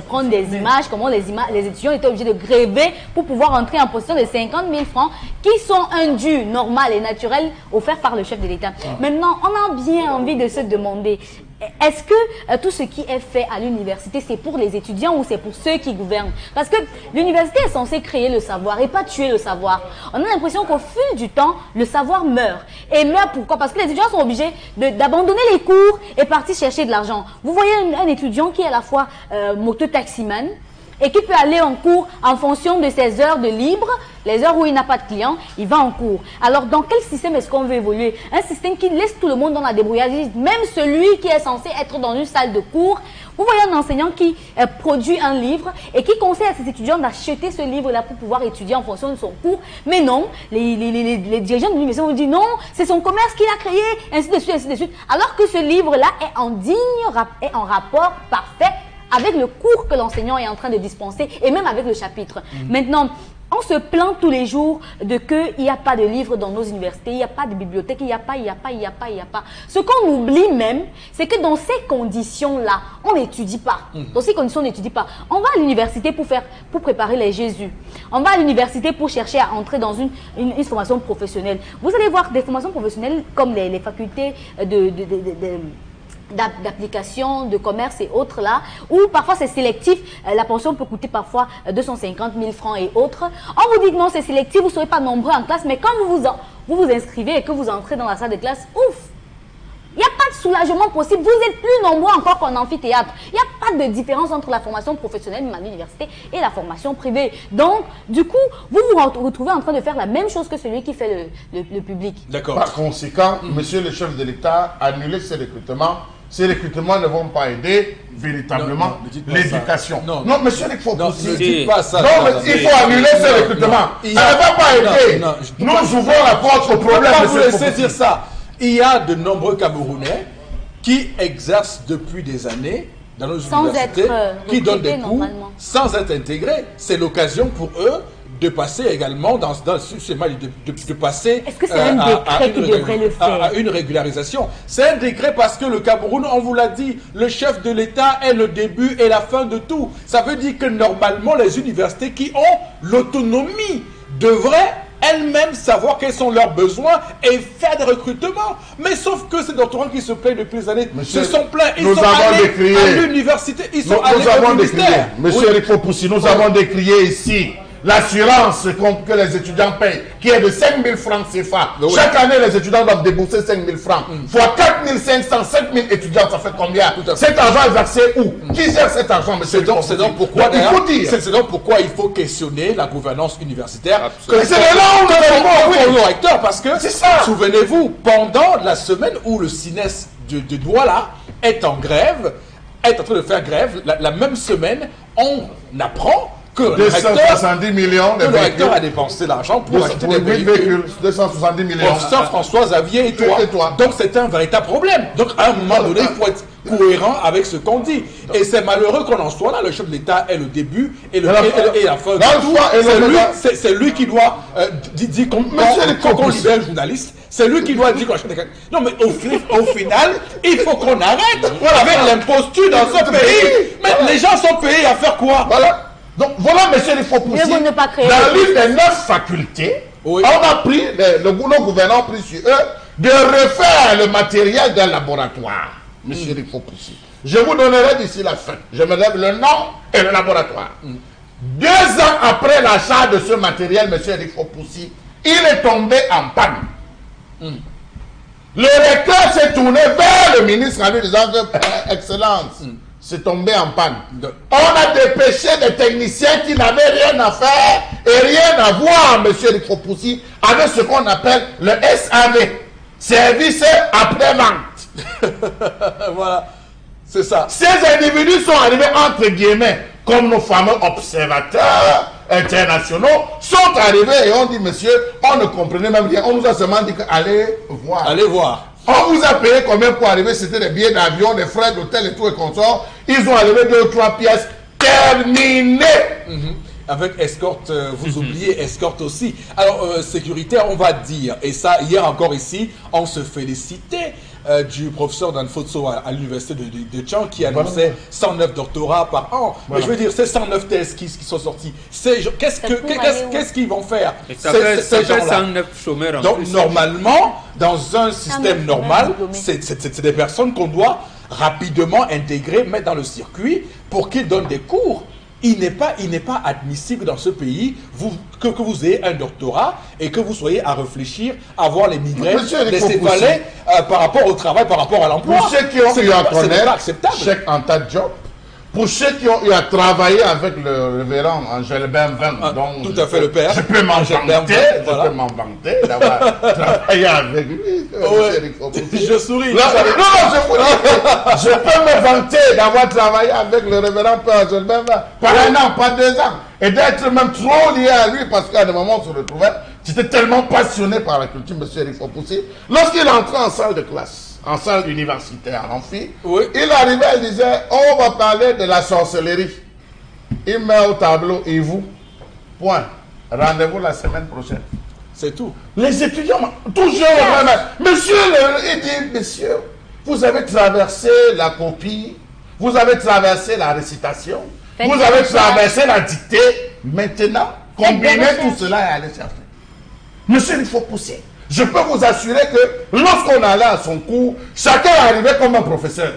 Speaker 3: prendre des images, comment les étudiants étaient obligés de gréver pour pouvoir entrer en possession de 50 000 francs qui sont un dû normal et naturel offert par le chef de l'État. Maintenant, on a bien envie de se demander, est-ce que tout ce qui est fait à l'université, c'est pour les étudiants ou c'est pour ceux qui gouvernent? Parce que l'université est censée créer le savoir et pas tuer le savoir. On a l'impression qu'au fil du temps, le savoir meurt. Et meurt pourquoi? Parce que les étudiants sont obligés d'abandonner les cours et partir chercher de l'argent. Vous voyez un étudiant qui est à la fois moto-taximan, et qui peut aller en cours en fonction de ses heures de libre, les heures où il n'a pas de clients, il va en cours. Alors, dans quel système est-ce qu'on veut évoluer? Un système qui laisse tout le monde dans la débrouillardise, même celui qui est censé être dans une salle de cours. Vous voyez un enseignant qui produit un livre et qui conseille à ses étudiants d'acheter ce livre-là pour pouvoir étudier en fonction de son cours. Mais non, les dirigeants de l'université vont dire non, c'est son commerce qu'il a créé, ainsi de suite, ainsi de suite. Alors que ce livre-là est en rapport parfait avec le cours que l'enseignant est en train de dispenser et même avec le chapitre. Maintenant, on se plaint tous les jours de qu'il n'y a pas de livres dans nos universités, il n'y a pas de bibliothèque, il n'y a pas. Ce qu'on oublie même, c'est que dans ces conditions-là, on n'étudie pas. Dans ces conditions, on n'étudie pas. On va à l'université pour préparer les Jésus. On va à l'université pour chercher à entrer dans une formation professionnelle. Vous allez voir des formations professionnelles comme les facultés d'application, de commerce et autres là, où parfois c'est sélectif, la pension peut coûter parfois 250 000 francs et autres. On vous dit que non, c'est sélectif, vous ne serez pas nombreux en classe, mais quand vous vous inscrivez et que vous entrez dans la salle de classe, ouf, il n'y a pas soulagement possible. Vous êtes plus nombreux encore qu'en amphithéâtre. Il n'y a pas de différence entre la formation professionnelle à l'université et la formation privée. Donc, du coup, vous vous retrouvez en train de faire la même chose que celui qui fait le public.
Speaker 1: D'accord.
Speaker 2: Par conséquent, monsieur le chef de l'État a annulé ces recrutements. Ces recrutements ne vont pas aider véritablement l'éducation. Non, monsieur, il faut pousser.
Speaker 1: Ne dites pas ça.
Speaker 2: Non, mais il faut annuler ces recrutements. Ça ne va pas aider. Nous ouvrons la porte au problème.
Speaker 1: Vous laissez dire ça. Il y a de nombreux Camerounais qui exercent depuis des années dans nos universités, qui donnent des cours sans être intégrés. C'est l'occasion pour eux de passer également de passer
Speaker 3: est-ce que c'est un décret qui devrait le faire
Speaker 1: à une régularisation. C'est un décret parce que le Cameroun, on vous l'a dit, le chef de l'État est le début et la fin de tout. Ça veut dire que normalement les universités qui ont l'autonomie devraient elles-mêmes savoir quels sont leurs besoins et faire des recrutements. Mais sauf que ces doctorants qui se plaignent depuis des années se sont plaints. Ils sont allés à l'université, ils sont allés au ministère.
Speaker 2: Monsieur Rico Poussi, nous avons décrié ici l'assurance que les étudiants payent, qui est de 5 000 francs CFA. Chaque année, les étudiants doivent débourser 5 000 francs. Fois 4 500, 7 000 étudiants, ça fait combien? Cet argent est versé où? Qui gère cet argent, monsieur?
Speaker 1: C'est donc pourquoi il faut questionner la gouvernance universitaire.
Speaker 2: C'est là où
Speaker 1: le recteur, parce que, souvenez-vous, pendant la semaine où le CINES de Douala est en grève, est en train de faire grève, la même semaine, on apprend que le recteur a dépensé l'argent pour acheter des véhicules.
Speaker 2: 270 millions.
Speaker 1: Professeur François Xavier et toi. Donc c'est un véritable problème. Donc à un moment donné, il faut être cohérent avec ce qu'on dit. Et c'est malheureux qu'on en soit là. Le chef de l'État est le début et la fin de tout. C'est lui qui doit dire qu'on libère le journaliste. C'est lui qui doit dire qu'on achète des cartes. Non, mais au final, il faut qu'on arrête avec l'imposture dans ce pays. Mais les gens sont payés à faire quoi?
Speaker 2: Voilà. Donc voilà, monsieur, il faut pousser. Dans l'une des 9 facultés, on a pris, nos gouvernants ont pris sur eux de refaire le matériel d'un laboratoire. Monsieur, il faut pousser. Je vous donnerai d'ici la fin. Je me lève le nom et le laboratoire. 2 ans après l'achat de ce matériel, monsieur, il faut pousser, il est tombé en panne. Le recteur s'est tourné vers le ministre en lui disant que, Excellence, c'est tombé en panne. On a dépêché des techniciens qui n'avaient rien à faire et rien à voir, monsieur Ricopoussi, avec ce qu'on appelle le SAV, service après-vente.
Speaker 1: Voilà, c'est ça.
Speaker 2: Ces individus sont arrivés entre guillemets, comme nos fameux observateurs internationaux, sont arrivés et ont dit, monsieur, on ne comprenait même rien. On nous a seulement dit allez voir.
Speaker 1: Allez voir.
Speaker 2: On vous a payé combien pour arriver? C'était des billets d'avion, des frais d'hôtel et tout et consort. Ils ont enlevé 2 ou 3 pièces terminées.
Speaker 1: Avec escorte, vous oubliez escorte aussi. Alors, sécuritaire, on va dire, et ça, hier encore ici, on se félicitait du professeur Dan Fotso à l'université de Tchang qui annonçait 109 doctorats par an. Mais je veux dire, ces 109 thèses qui sont sorties, qu'est-ce qu'ils vont faire?
Speaker 4: Ça fait 109 chômeurs en
Speaker 1: Donc,
Speaker 4: plus.
Speaker 1: Normalement, dans un système normal, c'est des personnes qu'on doit rapidement intégrer, mettre dans le circuit pour qu'ils donnent des cours. Il n'est pas admissible dans ce pays que vous ayez un doctorat et que vous soyez à réfléchir, à voir les migraines, les céphalées par rapport au travail, par rapport à l'emploi.
Speaker 2: Pour ceux qui ont eu à connaître chèque en tas de job, pour ceux qui ont eu à travailler avec le révérend Angèle Benvin,
Speaker 1: tout à fait le père.
Speaker 2: Je peux m'en vanter d'avoir travaillé avec lui.
Speaker 1: Je souris.
Speaker 2: Non, je peux me vanter d'avoir travaillé avec le révérend père Angèle Benvin par 1 an, pas 2 ans, et d'être même trop lié à lui parce qu'à des moments on se retrouvait, j'étais tellement passionné par la culture, monsieur Eric Fopoussi. Lorsqu'il entrait en salle de classe, en salle universitaire, en amphi, il arrivait, il disait, on va parler de la sorcellerie. Il met au tableau, et vous, point. Rendez-vous la semaine prochaine.
Speaker 1: C'est tout.
Speaker 2: Les étudiants, toujours, monsieur, il dit, monsieur, vous avez traversé la copie, vous avez traversé la récitation, vous avez traversé la dictée, maintenant, combinez tout cela et allez chercher. Monsieur, il faut pousser. Je peux vous assurer que lorsqu'on allait à son cours, chacun arrivait comme un professeur.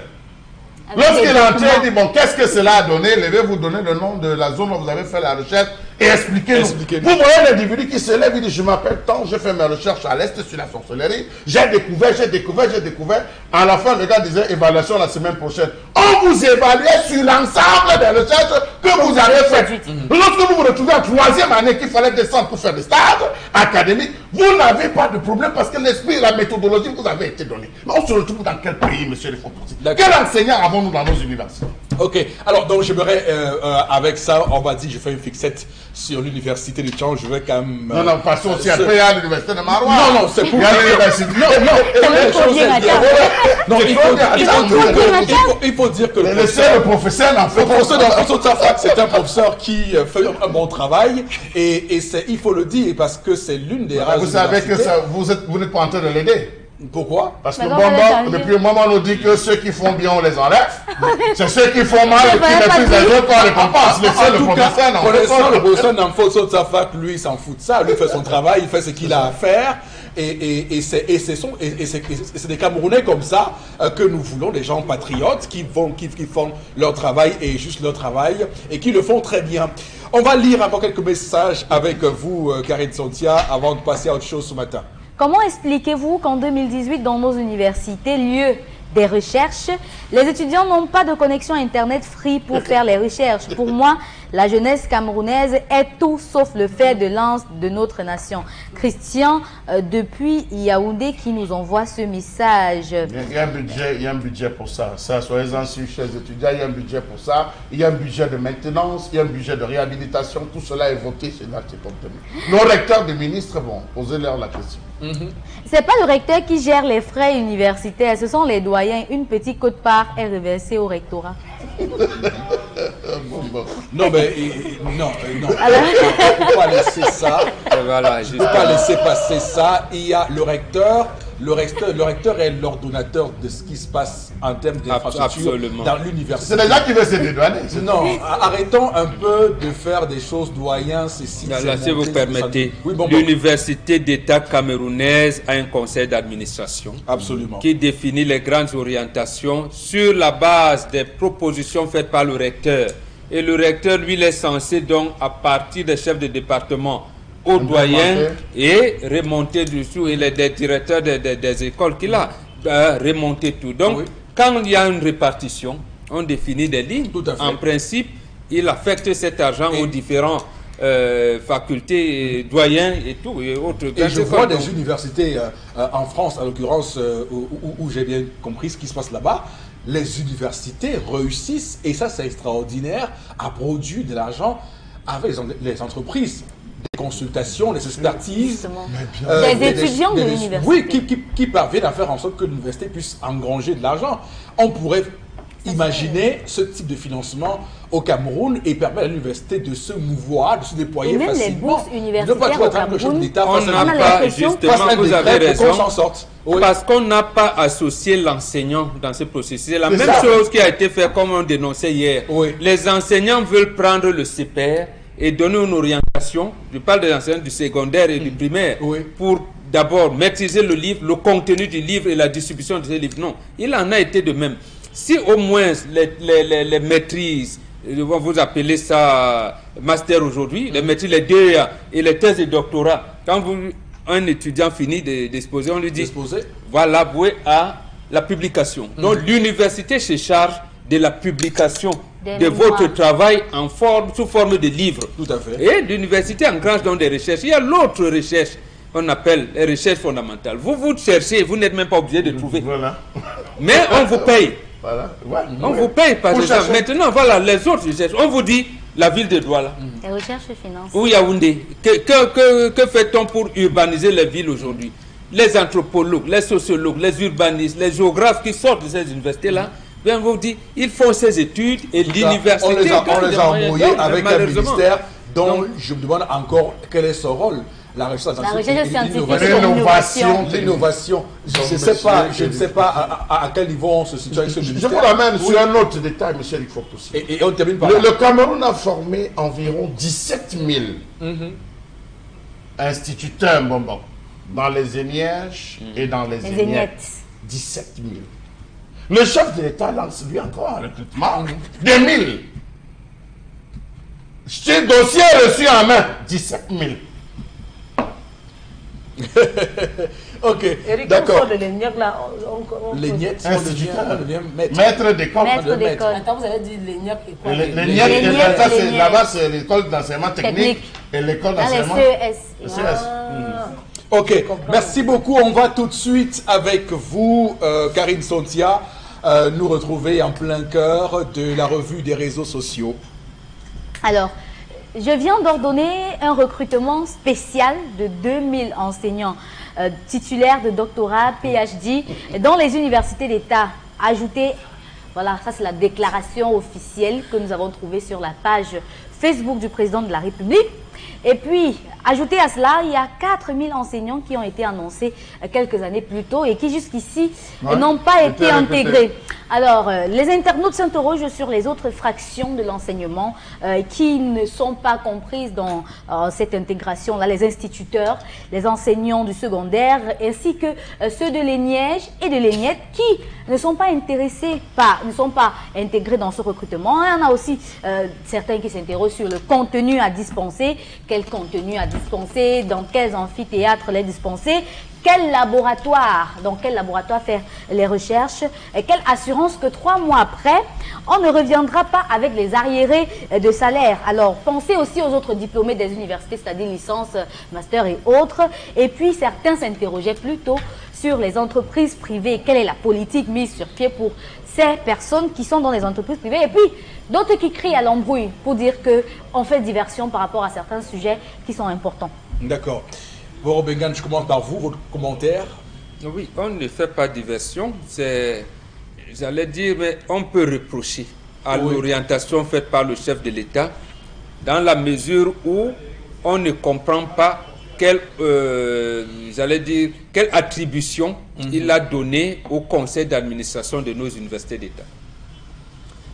Speaker 2: Lorsqu'il entrait, il dit, bon, qu'est-ce que cela a donné? Levez-vous donner le nom de la zone où vous avez fait la recherche et expliquez-nous.
Speaker 1: Expliquez-nous.
Speaker 2: Vous voyez l'individu qui se lève, il dit, je m'appelle tant, je fais mes recherches à l'Est sur la sorcellerie, j'ai découvert. À la fin, le gars disait, évaluation la semaine prochaine. On vous évaluait sur l'ensemble des recherches que vous avez faites. Lorsque vous vous retrouvez en troisième année qu'il fallait descendre pour faire des stages académiques, vous n'avez pas de problème parce que l'esprit et la méthodologie vous avez été donnés. Mais on se retrouve dans quel pays, monsieur Foposi? Quel enseignant avons-nous dans nos universités?
Speaker 1: Ok, alors donc j'aimerais, avec ça, on va dire, je fais une fixette sur l'université de Tchang, je vais quand même...
Speaker 2: non, passons aussi après à l'université de Marois.
Speaker 1: Non, c'est pour...
Speaker 2: Il y a l'université...
Speaker 1: Non, il faut dire que
Speaker 2: le professeur n'en fait pas.
Speaker 1: Le professeur dans sa fac, c'est un professeur qui fait un bon travail, et il faut le dire, parce que c'est l'une des rares...
Speaker 2: Vous savez que ça, vous n'êtes pas en train de l'aider.
Speaker 1: Pourquoi?
Speaker 2: Parce que Bonbon, depuis le moment, on nous dit que ceux qui font bien, on les enlève. C'est ceux qui font mal et qui méprisent les autres qu'on récompense. Le professeur n'en fait pas.
Speaker 1: Le professeur n'en fait de sa fac, lui, il s'en fout de ça. Lui, il fait son travail, il fait ce qu'il a à faire. Et c'est des Camerounais comme ça que nous voulons, des gens patriotes qui font leur travail et juste leur travail et qui le font très bien. On va lire encore quelques messages avec vous, Karine Sontia, avant de passer à autre chose ce matin.
Speaker 3: Comment expliquez-vous qu'en 2018, dans nos universités, lieu des recherches, les étudiants n'ont pas de connexion Internet free pour faire les recherches? Pour moi, la jeunesse camerounaise est tout sauf le fer de lance de notre nation. Christian, depuis Yaoundé, qui nous envoie ce message.
Speaker 2: Il y a un budget pour ça. Soyez-en sûrs, chers étudiants, il y a un budget pour ça. Il y a un budget de maintenance, il y a un budget de réhabilitation. Tout cela est voté sur l'acte contenu. Nos recteurs de ministres, bon, posez-leur la question.
Speaker 3: C'est pas le recteur qui gère les frais universitaires, ce sont les doyens. Une petite quote-part est reversée au rectorat.
Speaker 1: Non, mais non. Il ne faut pas laisser ça.
Speaker 4: Voilà,
Speaker 1: il ne faut pas laisser passer ça. Il y a le recteur. Le recteur est l'ordonnateur de ce qui se passe en termes d'infrastructure dans l'université.
Speaker 2: C'est les gens qui veulent se dédouaner.
Speaker 1: Non, arrêtons un peu de faire des choses doyens. Si
Speaker 4: vous permettez, oui, l'université d'État camerounaise a un conseil d'administration qui définit les grandes orientations sur la base des propositions faites par le recteur. Et le recteur, lui, il est censé donc, à partir des chefs de département, aux doyens et remonter dessous, et les directeurs des écoles qu'il a remonté tout. Donc, quand il y a une répartition, on définit des lignes. En principe, il affecte cet argent aux différents facultés, doyens et tout. Et
Speaker 1: je vois des universités en France, en l'occurrence, où j'ai bien compris ce qui se passe là-bas. Les universités réussissent, et ça c'est extraordinaire, à produire de l'argent avec les entreprises. Des consultations, des expertises,
Speaker 3: des étudiants de l'université.
Speaker 1: Oui, qui parviennent à faire en sorte que l'université puisse engranger de l'argent. On pourrait imaginer ce type de financement au Cameroun et permettre à l'université de se mouvoir, de se déployer facilement.
Speaker 3: Même les bourses universitaires au Cameroun,
Speaker 4: on n'a pas, justement, vous avez raison, parce qu'on n'a pas associé l'enseignant dans ce processus. C'est la même chose qui a été faite comme on dénonçait hier. Les enseignants veulent prendre le CPR et donner une orientation, je parle des enseignants du secondaire et du primaire, pour d'abord maîtriser le livre, le contenu du livre et la distribution de ce livre. Non, il en a été de même. Si au moins les maîtrises, vous appelez ça master aujourd'hui, les maîtrises, les DEA et les thèses de doctorat, quand un étudiant finit d'exposer, on lui dit, voilà, voué à la publication. Donc l'université se charge de la publication de votre travail sous forme de livres.
Speaker 1: Tout à fait.
Speaker 4: Et l'université engrange donc des recherches. Il y a l'autre recherche qu'on appelle les recherches fondamentales. Vous cherchez, vous n'êtes même pas obligé de trouver.
Speaker 2: Voilà.
Speaker 4: Mais on vous paye.
Speaker 2: Voilà.
Speaker 4: On vous paye par exemple. Maintenant, voilà, les autres recherches. On vous dit, la ville de Douala.
Speaker 3: Les recherches financières.
Speaker 4: Ou Yaoundé. Que fait-on pour urbaniser les villes aujourd'hui? Les anthropologues, les sociologues, les urbanistes, les géographes qui sortent de ces universités-là, bien, vous dit, ils font ces études et l'université...
Speaker 1: On les a embrouillés avec un ministère dont je me demande encore quel est son rôle. La recherche
Speaker 3: scientifique,
Speaker 1: l'innovation. Je ne sais pas à quel niveau on se situe avec ce ministère.
Speaker 2: Je vous ramène sur un autre détail, M. Foposi.
Speaker 1: Et on termine par
Speaker 2: le Cameroun a formé environ 17 000 instituteurs dans les ENIEJ et dans les ENIET. 17 000. Le chef de l'État lance lui encore un recrutement de 1000. Ce dossier reçu en main, 17 000.
Speaker 1: Ok,
Speaker 5: Eric,
Speaker 1: d'accord.
Speaker 5: le Léniac là,
Speaker 1: Léniette,
Speaker 2: Maître d'école.
Speaker 3: Maître d'école.
Speaker 5: Attends, vous avez dit Léniac et quoi?
Speaker 2: Léniac, ça c'est là-bas, c'est l'école d'enseignement technique et l'école
Speaker 3: Dans les
Speaker 2: d'enseignement.
Speaker 3: CES.
Speaker 1: Ok, merci beaucoup. On va tout de suite avec vous, Karine Sontia, nous retrouver en plein cœur de la revue des réseaux sociaux. Alors,
Speaker 3: je viens d'ordonner un recrutement spécial de 2000 enseignants titulaires de doctorat, PhD, dans les universités d'État. Ajoutez, voilà, ça c'est la déclaration officielle que nous avons trouvée sur la page Facebook du président de la République. Et puis, ajoutez à cela, il y a 4000 enseignants qui ont été annoncés quelques années plus tôt et qui jusqu'ici n'ont pas été intégrés. Alors, les internautes s'interrogent sur les autres fractions de l'enseignement qui ne sont pas comprises dans cette intégration-là, les instituteurs, les enseignants du secondaire, ainsi que ceux de l'ENIEJ et de l'ENIET qui ne sont pas intéressés ne sont pas intégrés dans ce recrutement. Il y en a aussi certains qui s'interrogent sur le contenu à dispenser. Quel contenu à dispenser, dans quels amphithéâtres les dispenser, dans quel laboratoire faire les recherches, et quelle assurance que 3 mois après, on ne reviendra pas avec les arriérés de salaire. Alors, pensez aussi aux autres diplômés des universités, c'est-à-dire licence, master et autres. Et puis, certains s'interrogeaient plutôt sur les entreprises privées. Quelle est la politique mise sur pied pour ces personnes qui sont dans les entreprises privées? Et puis, d'autres qui crient à l'embrouille pour dire qu'on fait diversion par rapport à certains sujets qui sont importants.
Speaker 1: D'accord. Boro Bengan, je commence par vous, votre commentaire.
Speaker 4: Oui, on ne fait pas diversion. J'allais dire, mais on peut reprocher à l'orientation faite par le chef de l'État dans la mesure où on ne comprend pas quelle attribution il a donnée au conseil d'administration de nos universités d'État.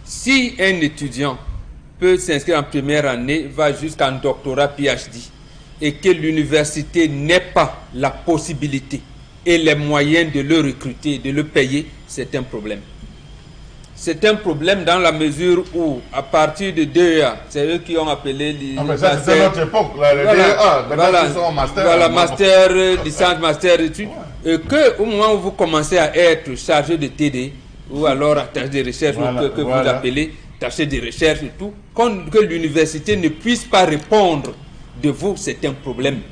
Speaker 4: Si un étudiant peut s'inscrire en première année, va jusqu'en doctorat PhD, et que l'université n'ait pas la possibilité et les moyens de le recruter, de le payer, c'est un problème. C'est un problème dans la mesure où, à partir de DEA, c'est eux qui ont appelé les
Speaker 2: ça c'était notre époque, le DEA, maintenant ils sont en master.
Speaker 4: Voilà, master, licence, master, études. Et qu'au moment où vous commencez à être chargé de TD, ou alors à tâche de recherche, que vous appelez tâche de recherche et tout, que l'université ne puisse pas répondre de vous, c'est un problème.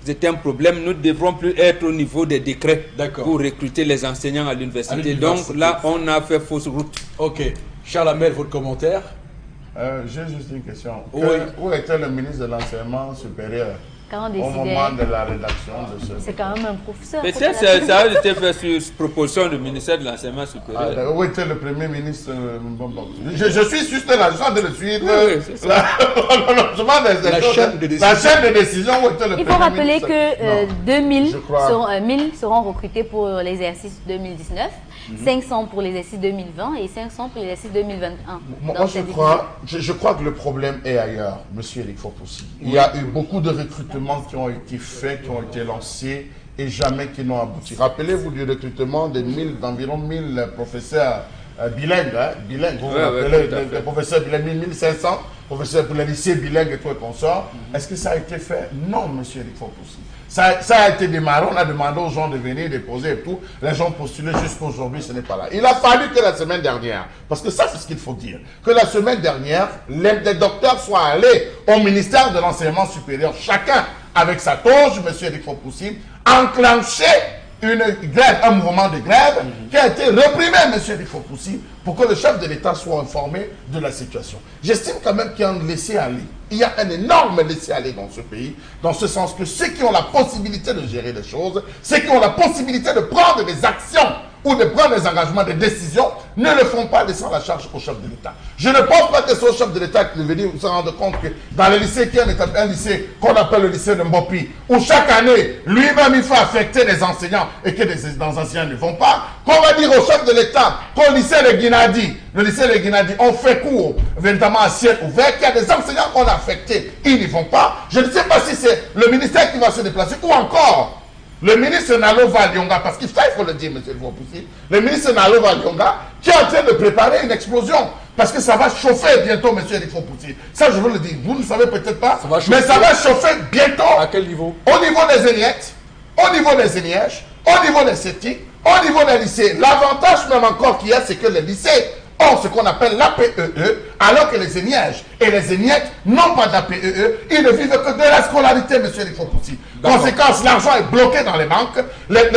Speaker 4: C'est un problème. Nous ne devrons plus être au niveau des décrets pour recruter les enseignants à l'université. Donc là, on a fait fausse route.
Speaker 1: Ok. Charles Amel, votre commentaire?
Speaker 2: J'ai juste une question.
Speaker 1: Oui.
Speaker 2: Où était le ministre de l'Enseignement supérieur au moment de la rédaction de ce...
Speaker 3: C'est quand même un professeur.
Speaker 4: Peut-être ça a été fait sur proposition du ministère de l'Enseignement supérieur.
Speaker 2: Où était le premier ministre? Je suis juste là, je suis en train de le suivre.
Speaker 4: Oui, c'est ça.
Speaker 2: La chaîne de décision, où était le premier ministre?
Speaker 3: Il faut rappeler que 1000 seront recrutés pour l'exercice 2019, 500 pour l'exercice 2020 et 500 pour l'exercice 2021.
Speaker 2: Moi, je crois que le problème est ailleurs, monsieur Eric Fopoussi. Il y a eu beaucoup de recrutements qui ont été faits, qui ont été lancés et jamais qui n'ont abouti. Rappelez-vous du recrutement d'environ 1000 professeurs bilingues, vous vous rappelez, les professeurs bilingues, 1500 professeurs pour les lycées bilingues et tout et consorts. Est-ce que ça a été fait? Non, monsieur Eric Fopoussi. Ça a été démarré, on a demandé aux gens de venir déposer et tout. Les gens postulaient jusqu'à aujourd'hui, ce n'est pas là. Il a fallu que la semaine dernière, parce que ça c'est ce qu'il faut dire, que la semaine dernière, les docteurs soient allés au ministère de l'Enseignement supérieur, chacun avec sa toge, monsieur Eric Fopoussi, enclencher une grève, un mouvement de grève qui a été reprimé, monsieur Eric Fopoussi, pour que le chef de l'État soit informé de la situation. J'estime quand même qu'il y a un laisser-aller. Il y a un énorme laisser-aller dans ce pays, dans ce sens que ceux qui ont la possibilité de gérer les choses, ceux qui ont la possibilité de prendre des actions ou de prendre des engagements, des décisions, ne le font pas laissant la charge au chef de l'État. Je ne pense pas que c'est au chef de l'État qui devait se rendre compte que dans le lycée, qui est un lycée qu'on appelle le lycée de Mbopi, où chaque année, lui-même, il faut affecter les enseignants et que les enseignants ne vont pas, qu'on va dire au chef de l'État qu'au lycée de Guinadi, le lycée de Guinadi, on fait cours, évidemment à ciel ouvert, qu'il y a des enseignants qu'on a affectés, ils n'y vont pas. Je ne sais pas si c'est le ministère qui va se déplacer ou encore le ministre Nalova Lyonga, parce qu'il faut le dire, monsieur Fopoussi, le ministre Nalova Lyonga, qui est en train de préparer une explosion. Parce que ça va chauffer bientôt, monsieur Eric Fopoussi. Ça, je veux le dire. Vous ne savez peut-être pas, mais ça va chauffer bientôt.
Speaker 1: À quel niveau?
Speaker 2: Au niveau des ENIET, au niveau des ENIEJ, au niveau des CETIC, au niveau des lycées. L'avantage même encore qu'il y a, c'est que les lycées ont ce qu'on appelle l'APEE, alors que les ENIEJ et les ENIET n'ont pas d'APEE. Ils ne vivent que de la scolarité, monsieur Eric Fopoussi. Conséquence, l'argent est bloqué dans les banques. Les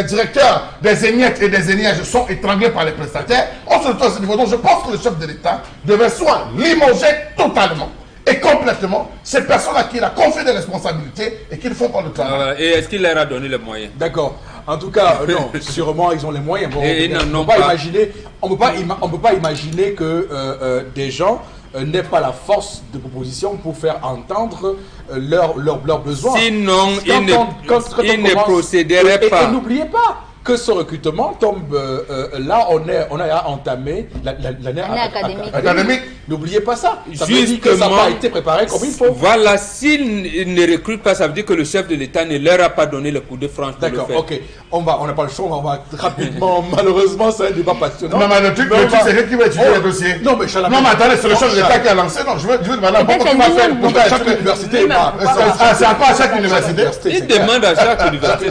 Speaker 2: directeurs des ENIET et des ENIEJ sont étranglés par les prestataires. On se retrouve à ce niveau. Donc je pense que le chef de l'État devait soit limoger totalement et complètement ces personnes à qui il a confié des responsabilités et qui ne font pas le travail.
Speaker 4: Et est-ce qu'il leur a donné les moyens?
Speaker 1: D'accord. En tout cas, non, sûrement ils ont les moyens. Bon,
Speaker 4: Et
Speaker 1: on ne peut pas imaginer que des gens n'aient pas la force de proposition pour faire entendre leurs besoins.
Speaker 4: Sinon, ils ne procéderaient pas.
Speaker 1: Et n'oubliez pas que ce recrutement tombe là, on a entamé l'année académique. N'oubliez pas ça. Ça veut dire que ça n'a pas été préparé comme il faut.
Speaker 4: Voilà, s'ils ne recrutent pas, ça veut dire que le chef de l'État ne leur a pas donné le coup de franche pour le faire.
Speaker 1: D'accord, ok. On n'a pas le choix, on va rapidement. Malheureusement, c'est un débat passionnant.
Speaker 2: Non, mais le truc, c'est qui va étudier les dossiers.
Speaker 1: Non, mais
Speaker 2: attendez, c'est le chef de l'État qui a lancé. Non, je veux demander pourquoi tu vas faire.
Speaker 1: Chaque université.
Speaker 2: C'est pas à chaque université.
Speaker 4: Il demande à chaque université.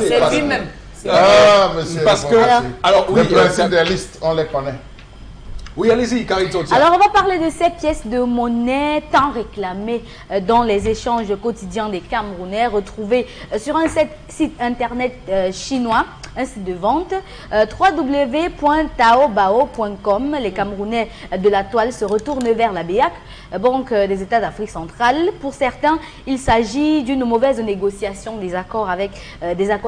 Speaker 5: C'est lui-même.
Speaker 2: Ah, monsieur.
Speaker 1: Parce que. Alors, oui,
Speaker 2: le principe des listes, on les connaît.
Speaker 1: Oui, allez-y, Karine Tontia.
Speaker 3: Alors, on va parler de ces pièces de monnaie tant réclamées dans les échanges quotidiens des Camerounais, retrouvées sur un site internet chinois, un site de vente, www.taobao.com. Les Camerounais de la toile se retournent vers la BEAC, Banque des États d'Afrique centrale. Pour certains, il s'agit d'une mauvaise négociation des accords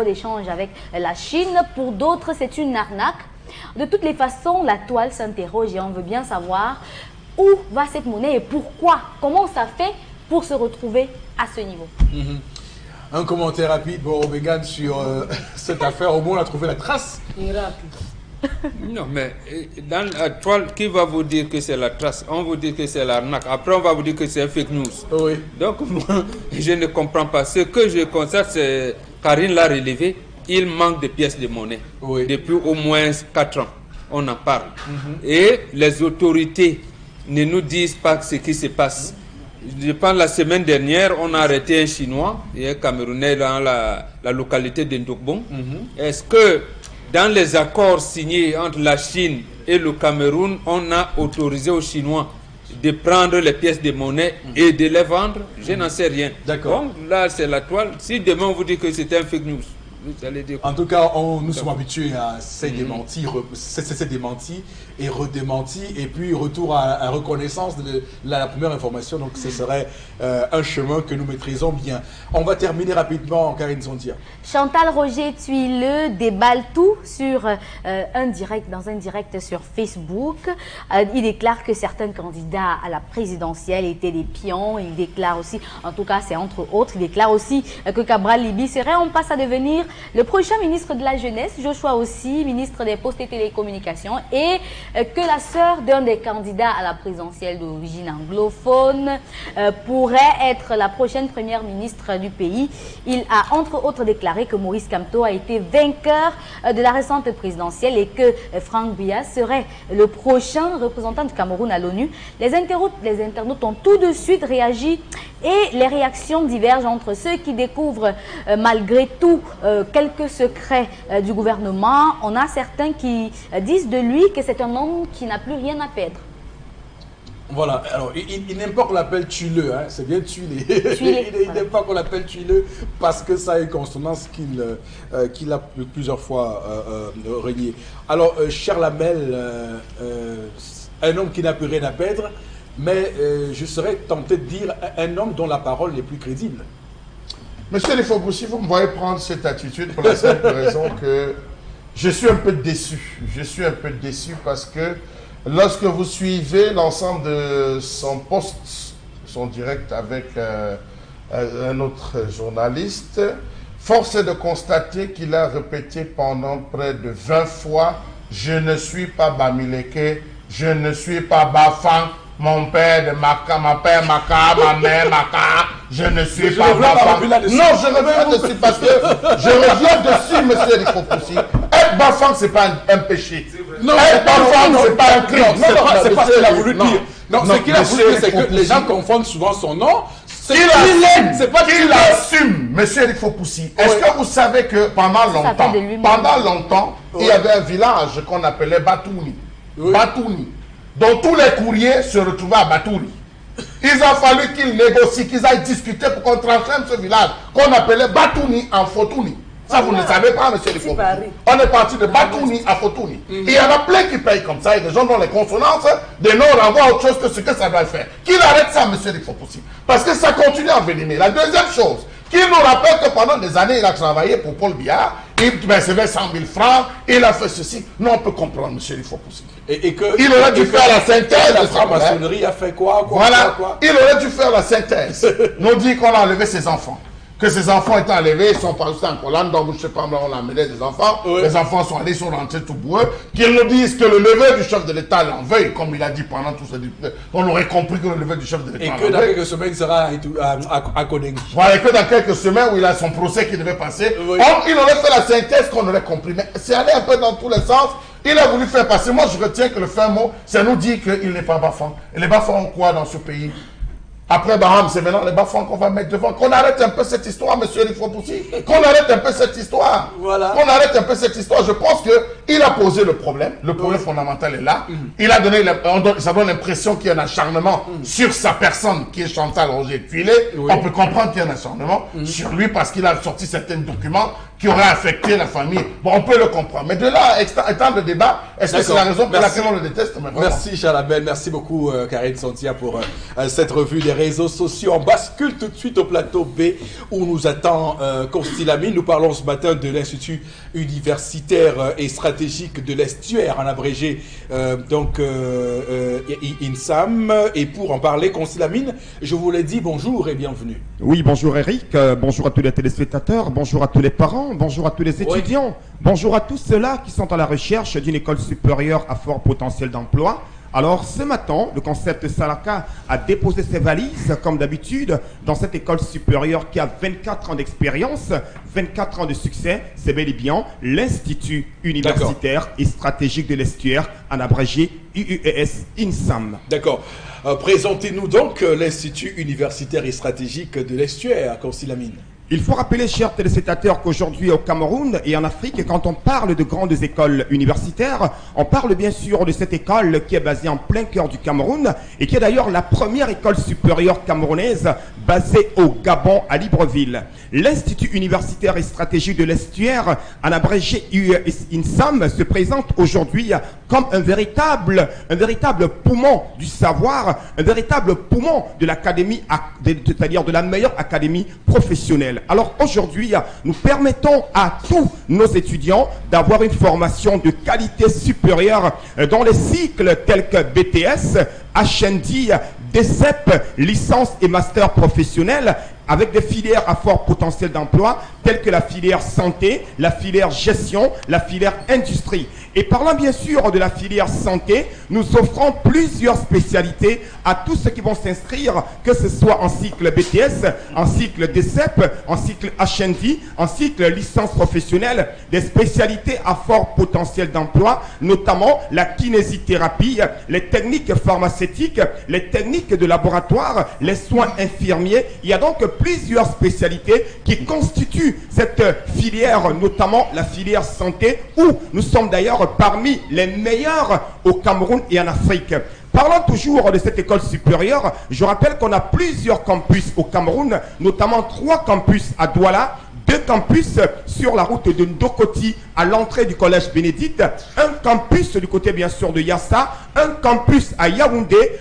Speaker 3: d'échange avec la Chine. Pour d'autres, c'est une arnaque. De toutes les façons, la toile s'interroge et on veut bien savoir où va cette monnaie et pourquoi. Comment ça fait pour se retrouver à ce niveau.
Speaker 1: Un commentaire rapide, Borobegan, sur cette affaire. Au moins, on a trouvé la trace.
Speaker 4: Non, mais dans la toile, qui va vous dire que c'est la trace? On vous dit que c'est l'arnaque. Après, on va vous dire que c'est un fake news.
Speaker 1: Oui.
Speaker 4: Donc, moi, je ne comprends pas. Ce que je constate, c'est, Karine l'a relevé, il manque de pièces de monnaie.
Speaker 1: Oui.
Speaker 4: Depuis au moins 4 ans, on en parle. Et les autorités ne nous disent pas ce qui se passe. Je pense la semaine dernière, on a arrêté un Chinois et un Camerounais dans la localité de Ndokbon. Est-ce que dans les accords signés entre la Chine et le Cameroun, on a autorisé aux Chinois de prendre les pièces de monnaie et de les vendre? Je n'en sais rien.
Speaker 1: D'accord.
Speaker 4: Donc là, c'est la toile. Si demain on vous dit que c'est un fake news, vous allez dire...
Speaker 1: En tout cas, nous sommes habitués à ces démentis, et redémentis, et puis retour à la reconnaissance de la première information. Donc ce serait un chemin que nous maîtrisons bien. On va terminer rapidement, Karine Zondia.
Speaker 3: Chantal Roger Tuile déballe tout sur dans un direct sur Facebook. Il déclare que certains candidats à la présidentielle étaient des pions. Il déclare aussi, en tout cas c'est entre autres, il déclare aussi que Cabral Libi serait en passe à devenir le prochain ministre de la Jeunesse, Joshua aussi, ministre des Postes et Télécommunications, et que la sœur d'un des candidats à la présidentielle d'origine anglophone pourrait être la prochaine première ministre du pays. Il a entre autres déclaré que Maurice Kamto a été vainqueur de la récente présidentielle et que Franck Biya serait le prochain représentant du Cameroun à l'ONU. Les internautes ont tout de suite réagi et les réactions divergent entre ceux qui découvrent malgré tout quelques secrets du gouvernement. On a certains qui disent de lui que c'est un homme qui n'a plus rien à perdre.
Speaker 1: Voilà, alors il n'aime pas qu'on l'appelle tuileux, hein, c'est bien tuilé. Il n'aime pas qu'on l'appelle tuileux parce que ça a une consonance qu'il a plusieurs fois renié. Alors, cher Lamel, un homme qui n'a plus rien à perdre, mais je serais tenté de dire un homme dont la parole est plus crédible.
Speaker 2: Monsieur Lefoboussi, vous me voyez prendre cette attitude pour la simple raison que je suis un peu déçu. Je suis un peu déçu parce que lorsque vous suivez l'ensemble de son post, son direct avec un autre journaliste, force est de constater qu'il a répété pendant près de 20 fois « Je ne suis pas Bamileke, je ne suis pas Bafang, mon père de Maka, ma père Maka, ma mère Maka, je ne suis pas Bafang. » Non, je reviens dessus parce que je reviens dessus, monsieur Eric Fopoussi. Être bas-fond, c'est pas un péché.
Speaker 1: Non,
Speaker 2: Être bas-fond, c'est pas un crime.
Speaker 1: Non, c'est pas ce qu'il a voulu
Speaker 2: non.
Speaker 1: dire. Non, ce qu'il a voulu dire, c'est que les gens confondent souvent son nom.
Speaker 2: C'est pas
Speaker 1: qu'il
Speaker 2: qu'il assume, monsieur Eric Fopoussi. Est-ce que vous savez que pendant longtemps, il y avait un village qu'on appelait Batouni. Batouni. Dont tous les courriers se retrouvaient à Batouni. Il a fallu qu'ils négocient, qu'ils aillent discuter pour qu'on transforme ce village qu'on appelait Batouni en Fotouni. Ça, vous ne le savez pas, monsieur Fopoussi. On est parti de Batouni à Fotouni. Il y en a plein qui payent comme ça. Il y a des gens dont les consonances des noms renvoient à autre chose que ce que ça doit faire. Qu'il arrête ça, monsieur Fopoussi. Parce que ça continue à envenimer. La deuxième chose, qu'il nous rappelle que pendant des années, il a travaillé pour Paul Biya. Il recevait 100 000 francs. Il a fait ceci. Nous, on peut comprendre, monsieur Fopoussi.
Speaker 1: Et que
Speaker 2: il aurait dû faire la synthèse.
Speaker 1: La franc-maçonnerie a fait quoi,
Speaker 2: voilà. Il aurait dû faire la synthèse. Nous dit qu'on a enlevé ses enfants. Que ses enfants étaient enlevés, ils sont partis en Hollande, donc je ne sais pas, on a amené des enfants. Oui. Les enfants sont allés, ils sont rentrés tout boueux. Qu'ils nous disent que le neveu du chef de l'État l'en veuille, comme il a dit pendant tout ce... On aurait compris que le neveu du chef de l'État.
Speaker 1: Et que dans quelques semaines, il sera à Konengi.
Speaker 2: Voilà, et que dans quelques semaines où il a son procès qui devait passer, oui. Il aurait fait la synthèse qu'on aurait compris. Mais c'est allé un peu dans tous les sens. Il a voulu faire passer. Moi, je retiens que le fin mot, ça nous dit qu'il n'est pas bas-fond. Et les bas-fonds ont quoi dans ce pays? Après Baham, c'est maintenant les bas-fonds qu'on va mettre devant. Qu'on arrête un peu cette histoire, monsieur Eric Fopoussi. Qu'on arrête un peu cette histoire.
Speaker 1: Voilà.
Speaker 2: Qu'on arrête un peu cette histoire. Je pense qu'il a posé le problème. Le problème fondamental est là. Il a donné, ça donne l'impression qu'il y a un acharnement sur sa personne, qui est Chantal Roger Tuilé. Oui. On peut comprendre qu'il y a un acharnement sur lui parce qu'il a sorti certains documents qui auraient affecté la famille. Bon, on peut le comprendre. Mais de là, étant le débat, est-ce que c'est la raison pour laquelle on le déteste?
Speaker 1: Merci, Charles Abel. Merci beaucoup, Karine Santia, pour cette revue des réseaux sociaux. On bascule tout de suite au plateau B où nous attend Constilamine. Nous parlons ce matin de l'Institut universitaire et stratégique de l'Estuaire, en abrégé INSAM. Et pour en parler, Constilamine, je vous l'ai dit, bonjour et bienvenue.
Speaker 6: Oui, bonjour Eric, bonjour à tous les téléspectateurs, bonjour à tous les parents, bonjour à tous les étudiants, oui. Bonjour à tous ceux-là qui sont à la recherche d'une école supérieure à fort potentiel d'emploi. Alors, ce matin, le concept Salaka a déposé ses valises, comme d'habitude, dans cette école supérieure qui a 24 ans d'expérience, 24 ans de succès. C'est bel et bien l'Institut universitaire et stratégique de l'Estuaire, en abrégé IUES INSAM.
Speaker 1: D'accord. Présentez-nous donc l'Institut universitaire et stratégique de l'Estuaire, Constilamine.
Speaker 6: Il faut rappeler, chers téléspectateurs, qu'aujourd'hui au Cameroun et en Afrique, quand on parle de grandes écoles universitaires, on parle bien sûr de cette école qui est basée en plein cœur du Cameroun et qui est d'ailleurs la première école supérieure camerounaise basée au Gabon, à Libreville. L'Institut universitaire et stratégique de l'Estuaire, en abrégé INSAM, se présente aujourd'hui comme un véritable poumon du savoir, un véritable poumon de l'académie, c'est-à-dire de la meilleure académie professionnelle. Alors aujourd'hui, nous permettons à tous nos étudiants d'avoir une formation de qualité supérieure dans les cycles tels que BTS, HND, DCEP, licence et master professionnel, avec des filières à fort potentiel d'emploi telles que la filière santé, la filière gestion, la filière industrie. Et parlant bien sûr de la filière santé, nous offrons plusieurs spécialités à tous ceux qui vont s'inscrire, que ce soit en cycle BTS, en cycle DCEP, en cycle HND, en cycle licence professionnelle, des spécialités à fort potentiel d'emploi, notamment la kinésithérapie, les techniques pharmaceutiques, les techniques de laboratoire, les soins infirmiers. Il y a donc plusieurs spécialités qui constituent cette filière, notamment la filière santé, où nous sommes d'ailleurs parmi les meilleurs au Cameroun et en Afrique. Parlant toujours de cette école supérieure, je rappelle qu'on a plusieurs campus au Cameroun, notamment 3 campus à Douala, 2 campus sur la route de Ndokoti à l'entrée du collège Bénédicte, un campus du côté bien sûr de Yassa, un campus à Yaoundé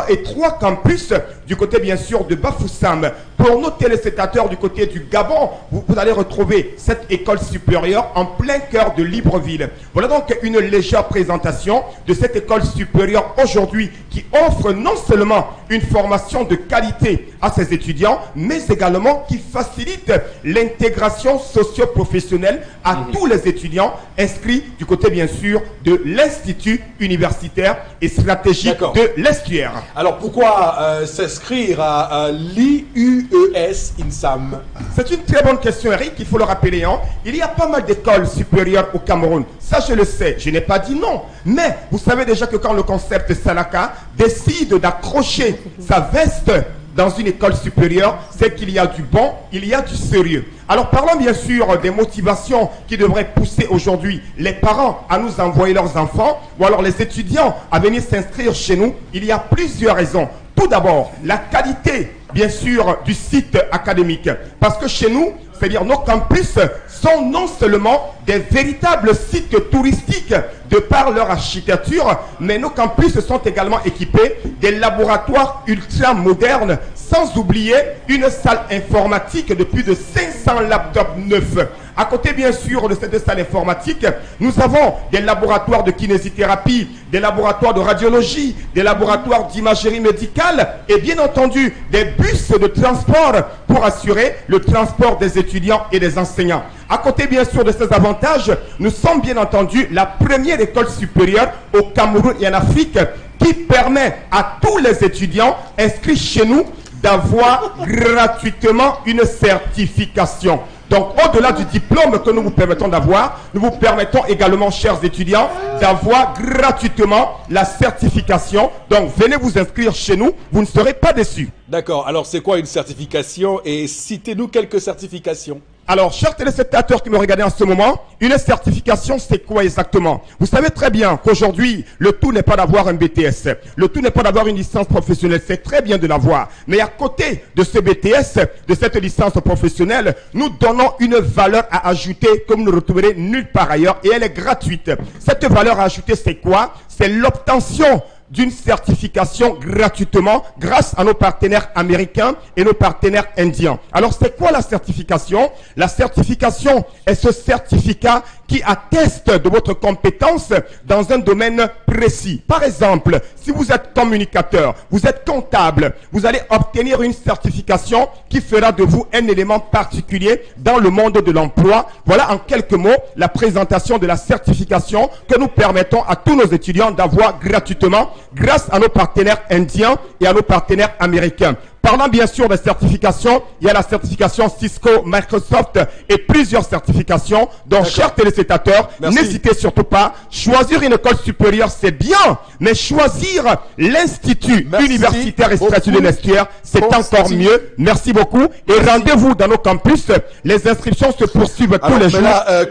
Speaker 6: et 3 campus du côté bien sûr de Bafoussam. Pour nos téléspectateurs du côté du Gabon, vous allez retrouver cette école supérieure en plein cœur de Libreville. Voilà donc une légère présentation de cette école supérieure aujourd'hui qui offre non seulement une formation de qualité à ses étudiants, mais également qui facilite l'intégration socio-professionnelle à tous les étudiants inscrits du côté bien sûr de l'Institut universitaire militaire et stratégique de l'estuaire.
Speaker 1: Alors pourquoi s'inscrire à l'IUES INSAM?
Speaker 6: C'est une très bonne question, Eric, il faut le rappeler. Hein. Il y a pas mal d'écoles supérieures au Cameroun. Ça, je le sais, je n'ai pas dit non. Mais vous savez déjà que quand le concept Salaka décide d'accrocher sa veste dans une école supérieure, c'est qu'il y a du bon, il y a du sérieux. Alors parlons bien sûr des motivations qui devraient pousser aujourd'hui les parents à nous envoyer leurs enfants ou alors les étudiants à venir s'inscrire chez nous. Il y a plusieurs raisons. Tout d'abord, la qualité, bien sûr, du site académique. Parce que chez nous, c'est-à-dire nos campus sont non seulement des véritables sites touristiques de par leur architecture, mais nos campus sont également équipés des laboratoires ultra modernes, sans oublier une salle informatique de plus de 500 laptops neufs. À côté, bien sûr, de cette salle informatique, nous avons des laboratoires de kinésithérapie, des laboratoires de radiologie, des laboratoires d'imagerie médicale et bien entendu des bus de transport pour assurer le transport des étudiants et des enseignants. À côté, bien sûr, de ces avantages, nous sommes bien entendu la première école supérieure au Cameroun et en Afrique qui permet à tous les étudiants inscrits chez nous d'avoir gratuitement une certification. Donc, au-delà du diplôme que nous vous permettons d'avoir, nous vous permettons également, chers étudiants, d'avoir gratuitement la certification. Donc, venez vous inscrire chez nous, vous ne serez pas déçus.
Speaker 1: D'accord, alors c'est quoi une certification et citez-nous quelques certifications.
Speaker 6: Alors, chers téléspectateurs qui me regardez en ce moment, une certification, c'est quoi exactement? Vous savez très bien qu'aujourd'hui, le tout n'est pas d'avoir un BTS. Le tout n'est pas d'avoir une licence professionnelle. C'est très bien de l'avoir. Mais à côté de ce BTS, de cette licence professionnelle, nous donnons une valeur à ajouter comme vous ne retrouverez nulle part ailleurs et elle est gratuite. Cette valeur à ajouter, c'est quoi? C'est l'obtention d'une certification gratuitement grâce à nos partenaires américains et nos partenaires indiens. Alors, c'est quoi la certification? La certification est ce certificat qui atteste de votre compétence dans un domaine précis. Par exemple, si vous êtes communicateur, vous êtes comptable, vous allez obtenir une certification qui fera de vous un élément particulier dans le monde de l'emploi. Voilà en quelques mots la présentation de la certification que nous permettons à tous nos étudiants d'avoir gratuitement grâce à nos partenaires indiens et à nos partenaires américains. Parlant bien sûr des certifications, il y a la certification Cisco, Microsoft et plusieurs certifications. Donc, chers téléspectateurs, n'hésitez surtout pas. Choisir une école supérieure, c'est bien, mais choisir l'institut universitaire et statut de l'estuaire, c'est encore mieux. Merci beaucoup. Et rendez-vous dans nos campus. Les inscriptions se poursuivent tous les jours.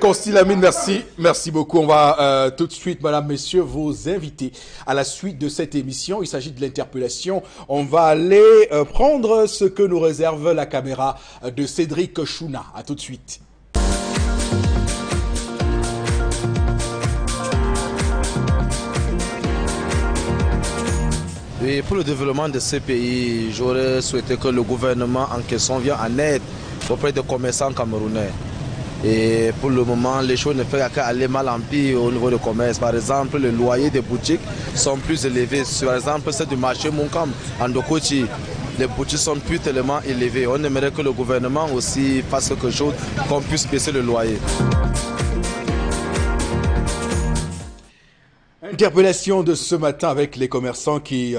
Speaker 1: Constilamine, merci. Merci beaucoup. On va tout de suite, madame, messieurs, vous inviter à la suite de cette émission. Il s'agit de l'interpellation. On va aller prendre ce que nous réserve la caméra de Cédric Chouna. À tout de suite.
Speaker 7: Et pour le développement de ces pays, j'aurais souhaité que le gouvernement en question vienne en aide auprès des commerçants camerounais. Et pour le moment, les choses ne font qu'aller mal en pire au niveau du commerce. Par exemple, les loyers des boutiques sont plus élevés. Par exemple, ceux du marché Monkam, en Dokochi, les boutiques sont plus tellement élevées. On aimerait que le gouvernement aussi fasse quelque chose, qu'on puisse baisser le loyer.
Speaker 1: Interpellation de ce matin avec les commerçants qui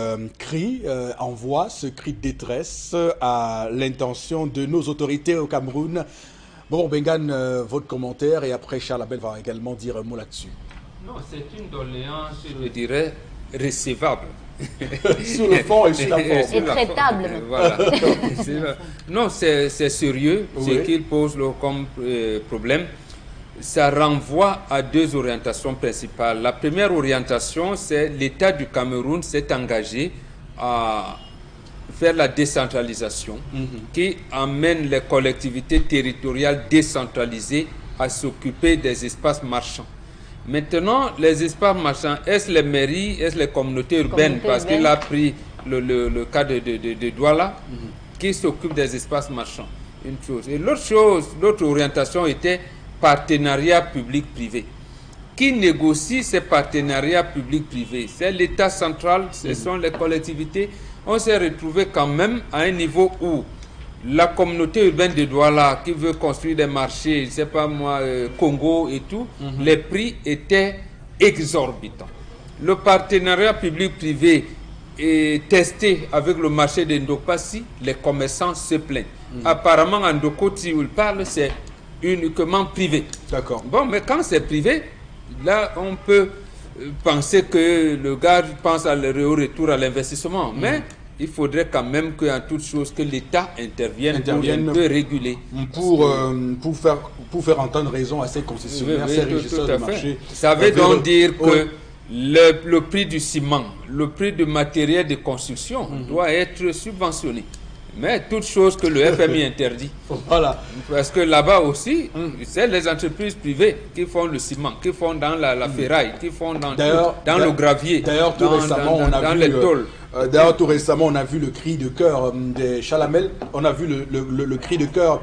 Speaker 1: envoient ce cri de détresse à l'intention de nos autorités au Cameroun. Bon, Bengan, votre commentaire et après Charles Abel va également dire un mot là-dessus.
Speaker 4: Non, c'est une doléance, je dirais, recevable.
Speaker 1: Sur le fond et sur la forme.
Speaker 3: Et traitable.
Speaker 4: Voilà. Non, c'est sérieux,
Speaker 1: oui.
Speaker 4: Ce qu'il pose comme problème. Ça renvoie à deux orientations principales. La première orientation, c'est l'État du Cameroun s'est engagé à faire la décentralisation qui amène les collectivités territoriales décentralisées à s'occuper des espaces marchands. Maintenant, les espaces marchands, est-ce les mairies, est-ce les communautés urbaines, parce qu'il a pris le cas de Douala, qui s'occupe des espaces marchands, une chose. Et l'autre orientation était partenariat public-privé. Qui négocie ces partenariats public-privés? C'est l'État central, ce sont les collectivités. On s'est retrouvé quand même à un niveau où la communauté urbaine de Douala qui veut construire des marchés, je ne sais pas moi, Congo et tout, les prix étaient exorbitants. le partenariat public-privé est testé avec le marché d'Indopassi, les commerçants se plaignent. Apparemment, en Ndokoti où il parle, c'est uniquement privé.
Speaker 1: D'accord.
Speaker 4: Bon, mais quand c'est privé, là, on peut penser que le gars pense au retour à l'investissement. Mais il faudrait quand même qu'en toute chose, que l'État intervienne pour un peu réguler.
Speaker 1: Pour faire entendre raison à ces concessionnaires, ces régisseurs de marché.
Speaker 4: Ça veut donc dire que le prix du ciment, le prix du matériel de construction doit être subventionné. Mais toute chose que le FMI interdit.
Speaker 1: Voilà.
Speaker 4: Parce que là-bas aussi, c'est les entreprises privées qui font le ciment, qui font dans la ferraille, qui font dans le gravier,
Speaker 1: d'ailleurs, tout récemment, tout récemment, on a vu le cri de cœur des Chalamel, on a vu le cri de cœur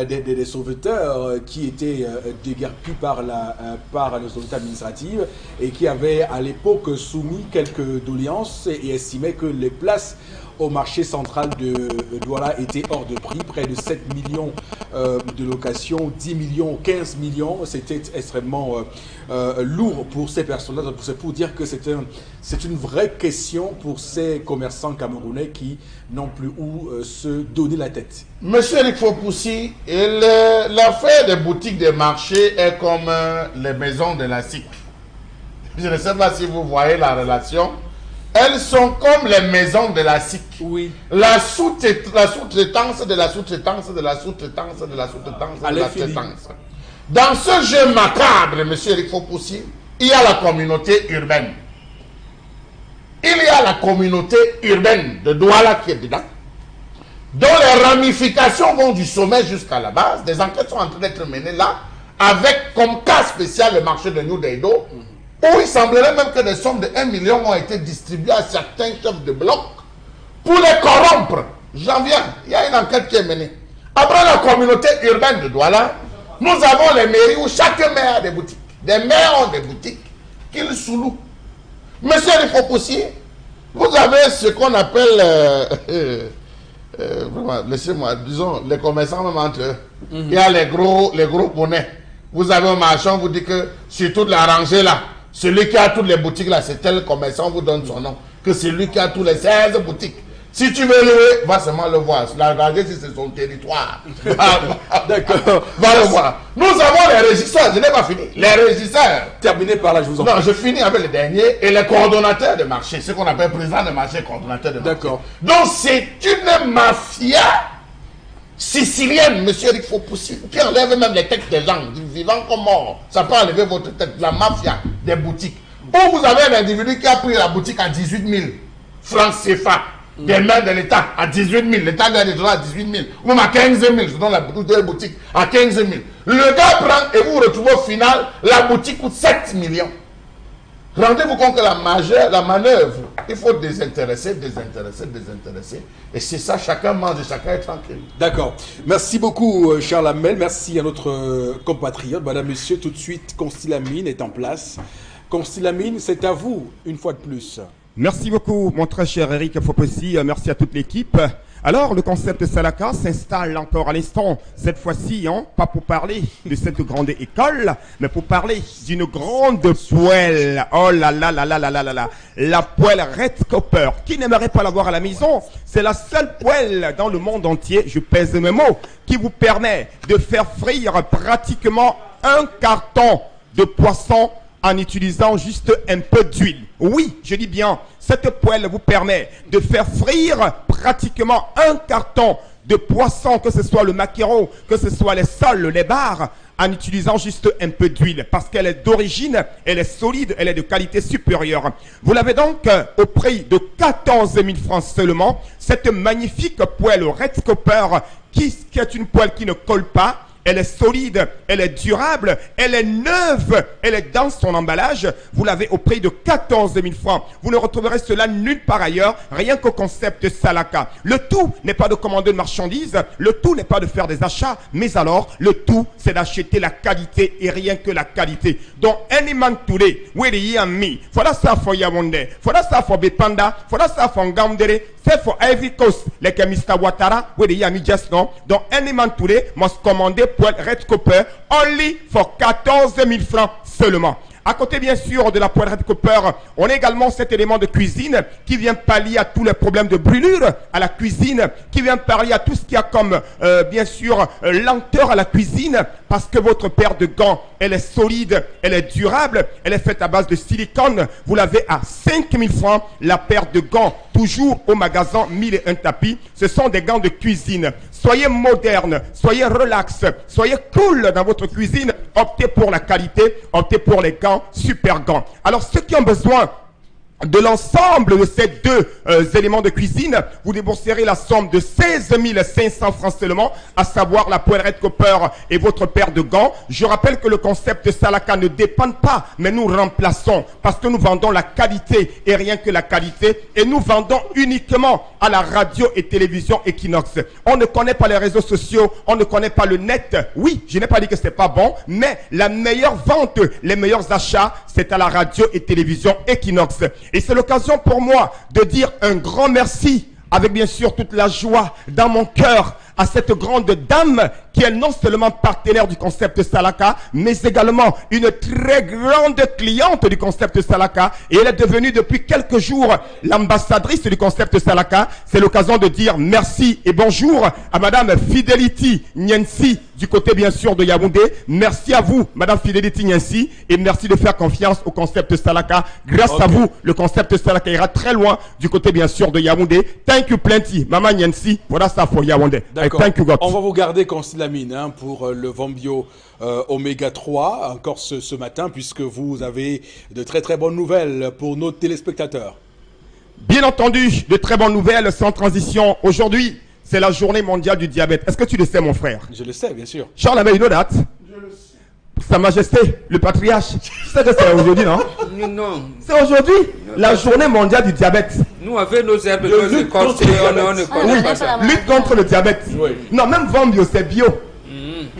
Speaker 1: des sauveteurs qui étaient déguerpis par les autorités administratives et qui avaient à l'époque soumis quelques doléances et estimaient que les places au marché central de Douala était hors de prix, près de 7 millions de locations, 10 millions, 15 millions. C'était extrêmement lourd pour ces personnes-là. C'est pour dire que c'est une vraie question pour ces commerçants camerounais qui n'ont plus où se donner la tête.
Speaker 2: Monsieur Eric Fopoussi, l'affaire des boutiques de marché est comme les maisons de la SIC. Je ne sais pas si vous voyez la relation. Elles sont comme les maisons de la SIC.
Speaker 1: Oui.
Speaker 2: La sous-traitance de la sous-traitance de la sous-traitance de la sous-traitance de la sous-traitance. Dans ce jeu macabre, monsieur Eric Fopoussi, il y a la communauté urbaine. Il y a la communauté urbaine de Douala qui est dedans, dont les ramifications vont du sommet jusqu'à la base. Des enquêtes sont en train d'être menées là, avec comme cas spécial le marché de New Daido, où il semblerait même que des sommes de 1 million ont été distribuées à certains chefs de bloc pour les corrompre. J'en viens, il y a une enquête qui est menée. Après la communauté urbaine de Douala, nous avons les mairies où chaque maire a des boutiques. Des maires ont des boutiques qu'ils sous-louent. Monsieur Rifopoussi, vous avez ce qu'on appelle, laissez-moi, disons, les commerçants même entre eux. Il y a les gros poneys. Vous avez un marchand, vous dit que sur toute la rangée là, celui qui a toutes les boutiques là, c'est tel commerçant, vous donne son nom. Que c'est lui qui a tous les 16 boutiques. Si tu veux louer, va seulement le voir. La rangée, si c'est son territoire. D'accord. Va le voir. Nous avons les régisseurs, je n'ai pas fini. Les régisseurs.
Speaker 1: Terminé par là, je vous en
Speaker 2: prie.
Speaker 1: Non,
Speaker 2: je finis avec les derniers. Et les coordonnateurs de marché, ce qu'on appelle président de marché, coordonnateur de marché.
Speaker 1: D'accord.
Speaker 2: Donc c'est une mafia sicilienne, monsieur Eric Fopoussi, qui enlève même les têtes des gens, vivants comme morts. Ça peut enlever votre tête, la mafia des boutiques. Où vous avez un individu qui a pris la boutique à 18 000 francs CFA, des mains de l'État à 18 000, l'État doit les donner à 18 000, ou même à 15 000, je donne la boutique à 15 000. Le gars prend et vous vous retrouvez au final, la boutique coûte 7 millions. Rendez-vous compte que la manœuvre, il faut désintéresser. Et c'est ça, chacun mange, chacun est tranquille.
Speaker 1: D'accord. Merci beaucoup, Charles Hamel. Merci à notre compatriote. Madame, monsieur, tout de suite, Constilamine est en place. Constilamine, c'est à vous, une fois de plus.
Speaker 6: Merci beaucoup, mon très cher Eric Fopoussi. Merci à toute l'équipe. Alors, le concept Salaka s'installe encore à l'instant. Cette fois-ci, pas pour parler de cette grande école, mais pour parler d'une grande poêle. Oh là là là là là là là là. La poêle Red Copper. Qui n'aimerait pas l'avoir à la maison? C'est la seule poêle dans le monde entier, je pèse mes mots, qui vous permet de faire frire pratiquement un carton de poisson en utilisant juste un peu d'huile. Oui, je dis bien, cette poêle vous permet de faire frire pratiquement un carton de poisson, que ce soit le maquereau, que ce soit les sols, les barres, en utilisant juste un peu d'huile, parce qu'elle est d'origine, elle est solide, elle est de qualité supérieure. Vous l'avez donc au prix de 14 000 francs seulement, cette magnifique poêle Red Copper, qui est une poêle qui ne colle pas. Elle est solide, elle est durable, elle est neuve, elle est dans son emballage. Vous l'avez au prix de 14 000 francs. Vous ne retrouverez cela nulle part ailleurs, rien qu'au concept Salaka. Le tout n'est pas de commander de marchandises, le tout n'est pas de faire des achats, mais alors, le tout, c'est d'acheter la qualité et rien que la qualité. Donc, any man today, where he and me, voilà ça for Yaoundé, voilà ça for Bepanda, voilà ça for Ngamdere, c'est for Ivory Coast, like Mr. Ouattara, where he and me just know. Donc, any man today must commander poêle Red Copper only for 14 000 francs seulement. À côté, bien sûr, de la poêlée de copper, on a également cet élément de cuisine qui vient pallier à tous les problèmes de brûlure à la cuisine, qui vient pallier à tout ce qu'il y a comme, bien sûr, lenteur à la cuisine, parce que votre paire de gants, elle est solide, elle est durable, elle est faite à base de silicone. Vous l'avez à 5000 francs, la paire de gants, toujours au magasin 1001 tapis. Ce sont des gants de cuisine. Soyez moderne, soyez relax, soyez cool dans votre cuisine. Optez pour la qualité, optez pour les gants, super gants. Alors ceux qui ont besoin de l'ensemble de ces deux éléments de cuisine, vous débourserez la somme de 16 500 francs seulement, à savoir la poêlée de copper et votre paire de gants. Je rappelle que le concept Salaka ne dépend pas, mais nous remplaçons, parce que nous vendons la qualité et rien que la qualité, et nous vendons uniquement à la radio et télévision Equinox. On ne connaît pas les réseaux sociaux, on ne connaît pas le net. Oui, je n'ai pas dit que c'est pas bon, mais la meilleure vente, les meilleurs achats, c'est à la radio et télévision Equinox. Et c'est l'occasion pour moi de dire un grand merci, avec bien sûr toute la joie dans mon cœur, à cette grande dame qui est non seulement partenaire du concept Salaka, mais également une très grande cliente du concept Salaka. Et elle est devenue depuis quelques jours l'ambassadrice du concept Salaka. C'est l'occasion de dire merci et bonjour à Madame Fidelity Nyensi du côté bien sûr de Yaoundé. Merci à vous, Madame Fidelity Nyensi, et merci de faire confiance au concept Salaka. Grâce à vous, le concept Salaka ira très loin du côté bien sûr de Yaoundé. Thank you plenty, Maman Nyensi. Voilà ça pour Yaoundé. Thank you, God.
Speaker 1: On va vous garder Consilamine hein, pour le Vombio Oméga 3 encore ce matin, puisque vous avez de très très bonnes nouvelles pour nos téléspectateurs.
Speaker 6: Bien entendu, de très bonnes nouvelles sans transition. Aujourd'hui, c'est la journée mondiale du diabète. Est-ce que tu le sais, mon frère?
Speaker 1: Je le sais, bien sûr.
Speaker 6: Charles, you know that?
Speaker 2: Je le sais.
Speaker 6: Sa Majesté, le patriarche. Tu sais que c'est aujourd'hui, non?
Speaker 4: Non.
Speaker 6: C'est aujourd'hui, la journée mondiale du diabète.
Speaker 4: Nous, avec nos herbes, on ne connaît pas ça.
Speaker 6: Lutte contre le diabète.
Speaker 1: Oui.
Speaker 6: Non, même Vombio, c'est bio.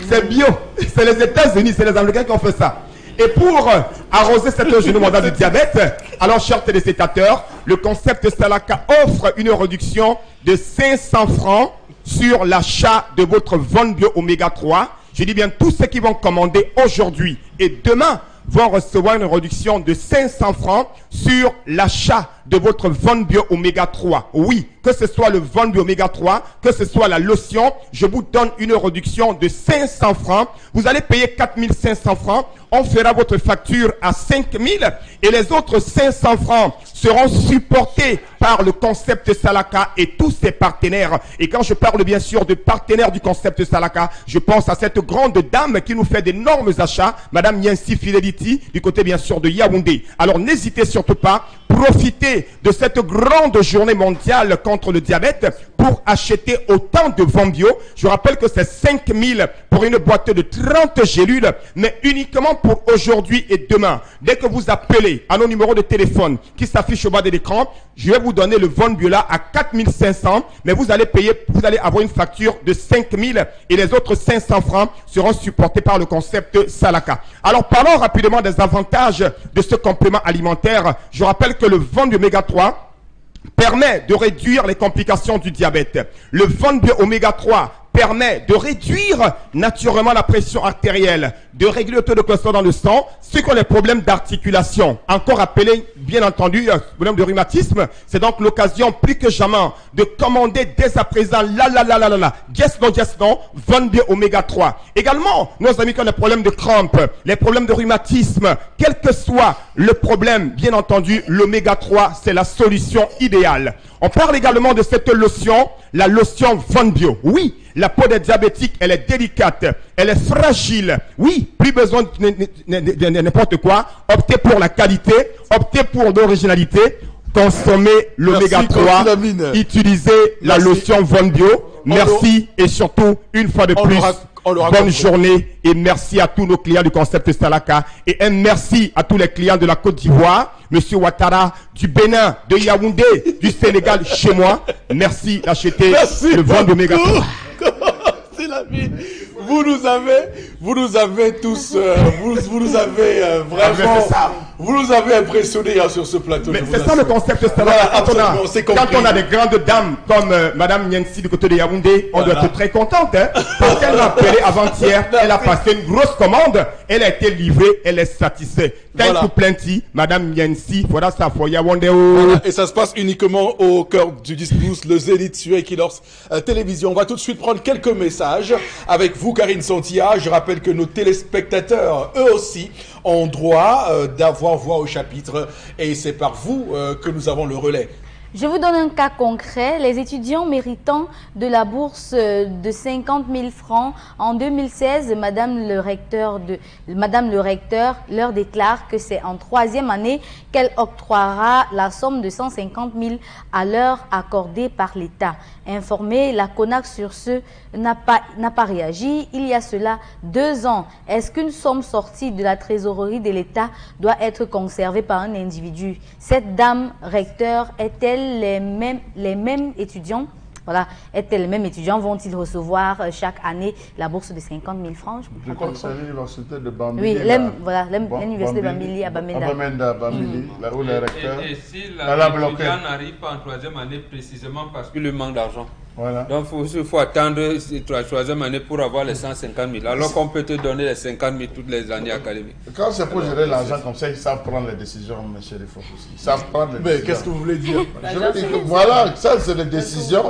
Speaker 6: C'est bio. C'est les États-Unis, c'est les Américains qui ont fait ça. Et pour arroser cette journée mondiale du diabète, alors, chers téléspectateurs, le concept Salaka offre une réduction de 500 francs sur l'achat de votre Vombio Oméga 3. Je dis bien, tous ceux qui vont commander aujourd'hui et demain vont recevoir une réduction de 500 francs sur l'achat de votre Vombio Oméga 3. Oui, que ce soit le Vombio Oméga 3, que ce soit la lotion, je vous donne une réduction de 500 francs. Vous allez payer 4500 francs. On fera votre facture à 5000 et les autres 500 francs seront supportés par le concept Salaka et tous ses partenaires. Et quand je parle bien sûr de partenaires du concept Salaka, je pense à cette grande dame qui nous fait d'énormes achats, Madame Nyensi Fidelity, du côté bien sûr de Yaoundé. Alors n'hésitez surtout pas, profitez de cette grande journée mondiale contre le diabète pour acheter autant de Vombio. Je rappelle que c'est 5000 pour une boîte de 30 gélules, mais uniquement pour aujourd'hui et demain. Dès que vous appelez à nos numéros de téléphone qui s'affichent au bas de l'écran, je vais vous donner le Vombio là à 4500, mais vous allez payer, vous allez avoir une facture de 5000 et les autres 500 francs seront supportés par le concept Salaka. Alors parlons rapidement des avantages de ce complément alimentaire. Je rappelle que le Vombio Oméga 3 permet de réduire les complications du diabète. Le Vombio Oméga 3 permet de réduire naturellement la pression artérielle, de régler le taux de cholestérol dans le sang, ceux qui ont les problèmes d'articulation. Encore appelé, bien entendu, problème de rhumatisme. C'est donc l'occasion plus que jamais de commander dès à présent, yes no, Vombio Oméga 3. Également, nos amis qui ont les problèmes de crampes, les problèmes de rhumatisme, quel que soit le problème, bien entendu, l'Oméga 3, c'est la solution idéale. On parle également de cette lotion, la lotion Vombio. Oui, la peau des diabétiques, elle est délicate, elle est fragile. Oui, plus besoin de n'importe quoi. Optez pour la qualité, optez pour l'originalité. Consommez l'Oméga 3, utilisez la lotion Vombio. Merci et surtout, une fois de plus, bonne journée et merci à tous nos clients du concept Salaka et un merci à tous les clients de la Côte d'Ivoire, Monsieur Ouattara, du Bénin, de Yaoundé, du Sénégal, chez moi. Merci d'acheter le Vombio Oméga 3.
Speaker 1: C'est la vie. Vous nous avez tous, vous nous avez vraiment Vous nous avez impressionnés sur ce plateau.
Speaker 6: Mais c'est ça le concept,
Speaker 1: Voilà,
Speaker 6: quand on a des grandes dames comme Madame Nyensi du côté de Yaoundé, on doit être très contente. Hein, parce qu'elle m'a appelé avant-hier, elle a passé une grosse commande, elle a été livrée, elle est satisfaite. Thank you plenty, Madame Nyensi, voilà ça pour Yaoundé.
Speaker 1: Voilà, et ça se passe uniquement au cœur du 10-12, le Zénith sur Equinox Télévision. On va tout de suite prendre quelques messages avec vous, Karine Santia. Je rappelle que nos téléspectateurs, eux aussi, ont droit d'avoir voix au chapitre. Et c'est par vous que nous avons le relais.
Speaker 3: Je vous donne un cas concret. Les étudiants méritant de la bourse de 50 000 francs en 2016, Madame le recteur leur déclare que c'est en 3e année qu'elle octroiera la somme de 150 000 à l'heure accordée par l'État. Informée, la CONAC sur ce n'a pas réagi. Il y a cela 2 ans. Est-ce qu'une somme sortie de la trésorerie de l'État doit être conservée par un individu? Cette dame recteur est-elle les mêmes étudiants? Voilà, est-elle les mêmes étudiants? Vont-ils recevoir chaque année la bourse de 50 000 francs?
Speaker 2: Je crois que c'est l'université de Bambili.
Speaker 3: Oui, l'université de Bambili à Bamenda.
Speaker 2: Là où le recteur.
Speaker 4: Et si l'étudiant n'arrive pas en 3e année précisément parce qu'il lui manque d'argent.
Speaker 2: Voilà.
Speaker 4: Donc il faut attendre la 3e année pour avoir les 150 000. Alors qu'on peut te donner les 50 000 toutes les années académiques.
Speaker 2: Quand c'est pour gérer l'argent comme ça, ils savent prendre les décisions, M. Rifo. Ils savent prendre les décisions.
Speaker 1: Mais qu'est-ce que vous voulez dire?
Speaker 2: Je veux dire que voilà, ça c'est les décisions.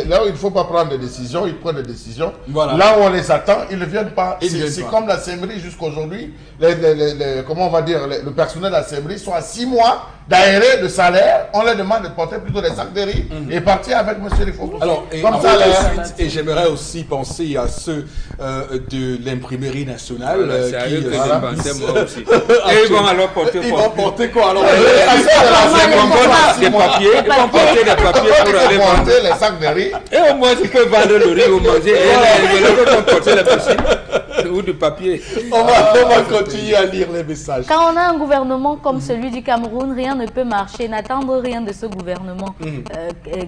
Speaker 2: Là où il ne faut pas prendre des décisions, ils prennent des décisions.
Speaker 1: Voilà.
Speaker 2: Là où on les attend, ils ne viennent pas.
Speaker 1: C'est
Speaker 2: comme la CEMRI jusqu'aujourd'hui. Comment on va dire, le personnel de la CEMRI sont à 6 mois d'aéré de salaire. On leur demande de porter plutôt des sacs de riz et partir avec M. Rifo.
Speaker 1: Alors,
Speaker 2: comme ça,
Speaker 1: et j'aimerais aussi penser à ceux de l'imprimerie nationale qui
Speaker 4: ils vont alors porter
Speaker 1: ils vont porter quoi alors?
Speaker 4: Ils vont porter des papiers pour aller vendre
Speaker 2: les sacs de riz.
Speaker 4: Et au moins tu peux vendre le riz ou manger et les autres vont porter les papiers ou du papier.
Speaker 1: On va continuer à lire les messages.
Speaker 3: Quand on a un gouvernement comme celui du Cameroun, rien ne peut marcher. N'attendre rien de ce gouvernement.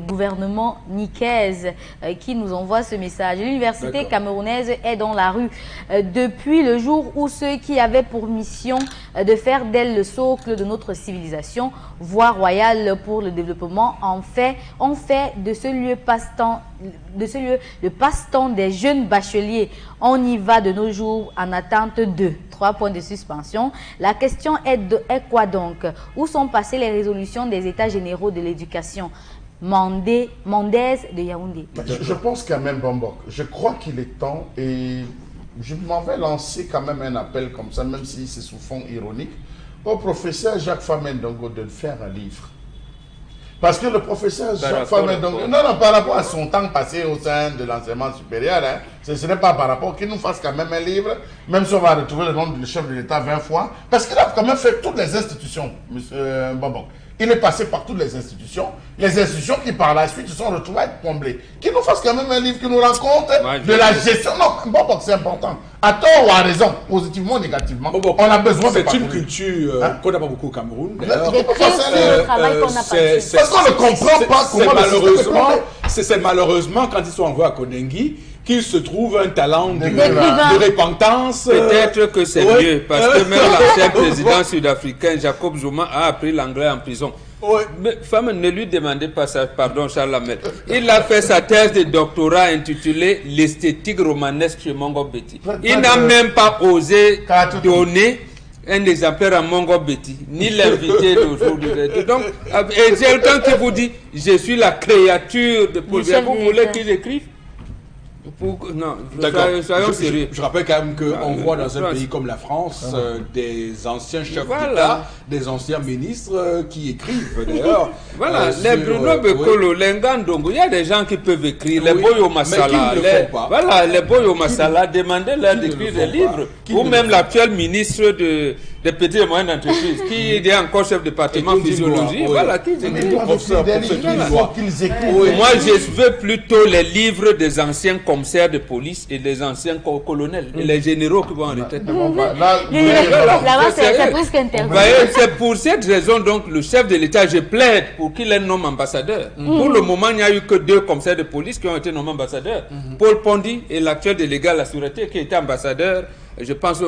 Speaker 3: Gouvernement nicaise qui nous envoie ce message. L'université camerounaise est dans la rue depuis le jour où ceux qui avaient pour mission de faire d'elle le socle de notre civilisation, voie royale pour le développement, ont fait de ce lieu passe-temps le passe-temps des jeunes bacheliers. On y va de nos jours en attente de 3 points de suspension. La question est quoi donc? Où sont passées les résolutions des états généraux de l'éducation? Mendès de Yaoundé.
Speaker 2: Je pense quand même, Bambok, je crois qu'il est temps et je m'en vais lancer quand même un appel comme ça, même si c'est sous fond ironique, au professeur Jacques Famendongo de faire un livre. Parce que le professeur Jacques Famendongo, par rapport à son temps passé au sein de l'enseignement supérieur, hein, ce n'est pas par rapport qu'il nous fasse quand même un livre, même si on va retrouver le nom du chef de l'État 20 fois, parce qu'il a quand même fait toutes les institutions, M. Bambok. Il est passé par toutes les institutions qui par la suite se sont retrouvées à être comblées. Qu'il nous fasse quand même un livre qui nous raconte de la gestion. Non, bon, c'est important. À tort ou à raison, positivement ou négativement, on a besoin de
Speaker 1: c'est une culture qu'on n'a pas beaucoup au Cameroun.
Speaker 2: Parce qu'on ne comprend pas comment
Speaker 1: c'est malheureusement quand ils sont envoyés à Kondengi qu'il se trouve un talent de repentance.
Speaker 4: Peut-être que c'est mieux, parce que même l'ancien président sud-africain, Jacob Zuma, a appris l'anglais en prison. Mais femme, ne lui demandez pas ça, pardon Charles Lamel. Il a fait sa thèse de doctorat intitulée L'esthétique romanesque chez Mongo Betty. Il n'a même pas osé donner un exemplaire à Mongo Betty, ni l'invité d'aujourd'hui. Donc, et j'ai quelqu'un qui vous dit, je suis la créature de Paul Biya, vous voulez qu'il écrive? Non, soyons sérieux.
Speaker 1: Je rappelle quand même qu'on voit dans un pays comme la France des anciens chefs d'État, des anciens ministres qui écrivent d'ailleurs.
Speaker 4: Voilà, les Bruno Bekolo, les Ngandongo, il y a des gens qui peuvent écrire, les Boyo Massala, les Boyo Massala, demandez-leur d'écrire des livres. Ou même l'actuel ministre des petites et moyennes entreprises, qui est encore chef de département physiologie, voilà, qui écrit. Moi, je veux plutôt les livres des anciens commissaires de police et des anciens colonels, et les généraux qui vont en retraite. C'est pour cette raison, donc, le chef de l'État, je plaide pour qu'il ait nommé ambassadeur. Pour le moment, il n'y a eu que 2 commissaires de police qui ont été nommés ambassadeurs. Paul Pondi et l'actuel délégué à la sûreté qui était ambassadeur, je pense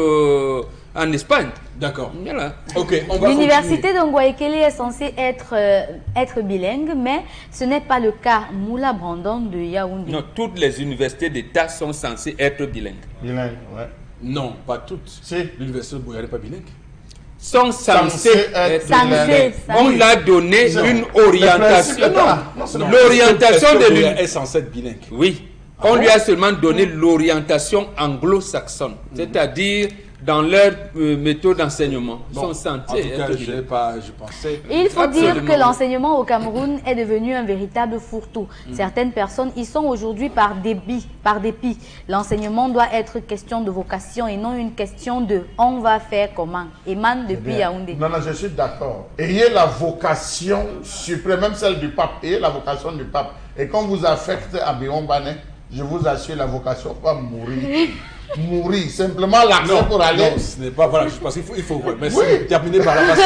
Speaker 4: en Espagne.
Speaker 1: D'accord.
Speaker 4: Voilà.
Speaker 1: Ok, on va
Speaker 3: L'université de Ngouaekele est censée être bilingue, mais ce n'est pas le cas. Moula Brandon de Yaoundé.
Speaker 4: Non, toutes les universités d'État sont censées être bilingues.
Speaker 2: Bilingue, ouais.
Speaker 1: Non, pas toutes.
Speaker 2: Si.
Speaker 1: L'université de Bouygues n'est pas bilingue.
Speaker 4: Sont censées être bilingues.
Speaker 3: Censé.
Speaker 4: On l'a donné une orientation.
Speaker 1: Non,
Speaker 4: L'orientation
Speaker 1: est-ce que
Speaker 4: de
Speaker 1: Bouygues
Speaker 4: l'université.
Speaker 1: est censée être bilingue.
Speaker 4: Oui. On lui a seulement donné l'orientation anglo-saxonne, c'est-à-dire dans leur méthode d'enseignement. Ils sont
Speaker 1: En
Speaker 4: censés
Speaker 1: tout cas,
Speaker 4: être
Speaker 1: je
Speaker 4: bilingues.
Speaker 1: pensais...
Speaker 3: Il faut dire
Speaker 4: Absolument.
Speaker 3: que l'enseignement au Cameroun est devenu un véritable fourre-tout. Certaines personnes y sont aujourd'hui par dépit. L'enseignement doit être question de vocation et non une question de « on va faire comment ». Eman depuis Yaoundé.
Speaker 2: Non, non, je suis d'accord. Ayez la vocation suprême, même celle du pape. Ayez la vocation du pape. Et quand vous affectez à Birombane, je vous assure, la vocation va mourir. Mourir. Simplement l'accès pour aller.
Speaker 1: Non, ce n'est pas... Voilà, je pense qu'il faut mais
Speaker 2: Oui.
Speaker 1: c'est terminé par la façon.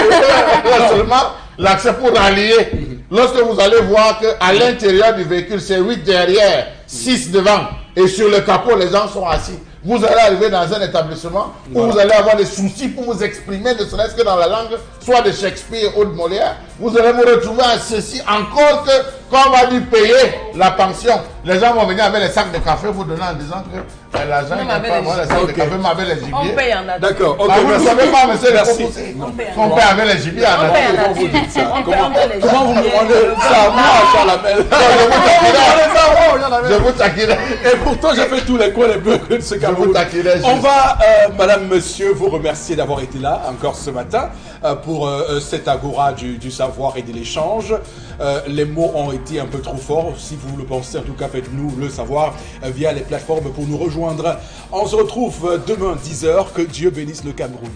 Speaker 2: Seulement l'accès pour rallier. Lorsque vous allez voir qu'à l'intérieur du véhicule, c'est 8 derrière, 6 devant, et sur le capot, les gens sont assis. Vous allez arriver dans un établissement où vous allez avoir des soucis pour vous exprimer, ne serait-ce que dans la langue, soit de Shakespeare ou de Molière. Vous allez vous retrouver à ceci, encore que quand on va lui payer la pension, les gens vont venir avec les sacs de café vous donner en disant que l'argent
Speaker 5: Non,
Speaker 2: n'est
Speaker 5: avec
Speaker 2: pas
Speaker 5: les
Speaker 2: moi, les sacs de café, mais avec les
Speaker 5: On
Speaker 2: gibiers.
Speaker 5: paye en attendant.
Speaker 1: D'accord, ok,
Speaker 2: Ah, vous ne
Speaker 1: merci.
Speaker 2: savez pas, monsieur le
Speaker 1: Merci.
Speaker 2: Fopoussé,
Speaker 5: On paye en
Speaker 2: qu'on paye avec les gibiers en
Speaker 5: On paye en
Speaker 2: attendant.
Speaker 5: attendant.
Speaker 1: Comment vous dites ça?
Speaker 5: On paye entre les
Speaker 1: Comment vous me
Speaker 5: gibiers.
Speaker 1: demandez ça à moi, Charles Amel?
Speaker 2: Je vous taquinerai.
Speaker 1: Et pourtant, j'ai fait tous les coins les bleus de ce
Speaker 2: Je vous
Speaker 1: Cameroun.
Speaker 2: taquinerai.
Speaker 1: On va, madame, monsieur, vous remercier d'avoir été là encore ce matin pour cette agora du savoir et de l'échange. Les mots ont été un peu trop forts. Si vous le pensez, en tout cas, faites-nous le savoir via les plateformes pour nous rejoindre. On se retrouve demain 10h. Que Dieu bénisse le Cameroun.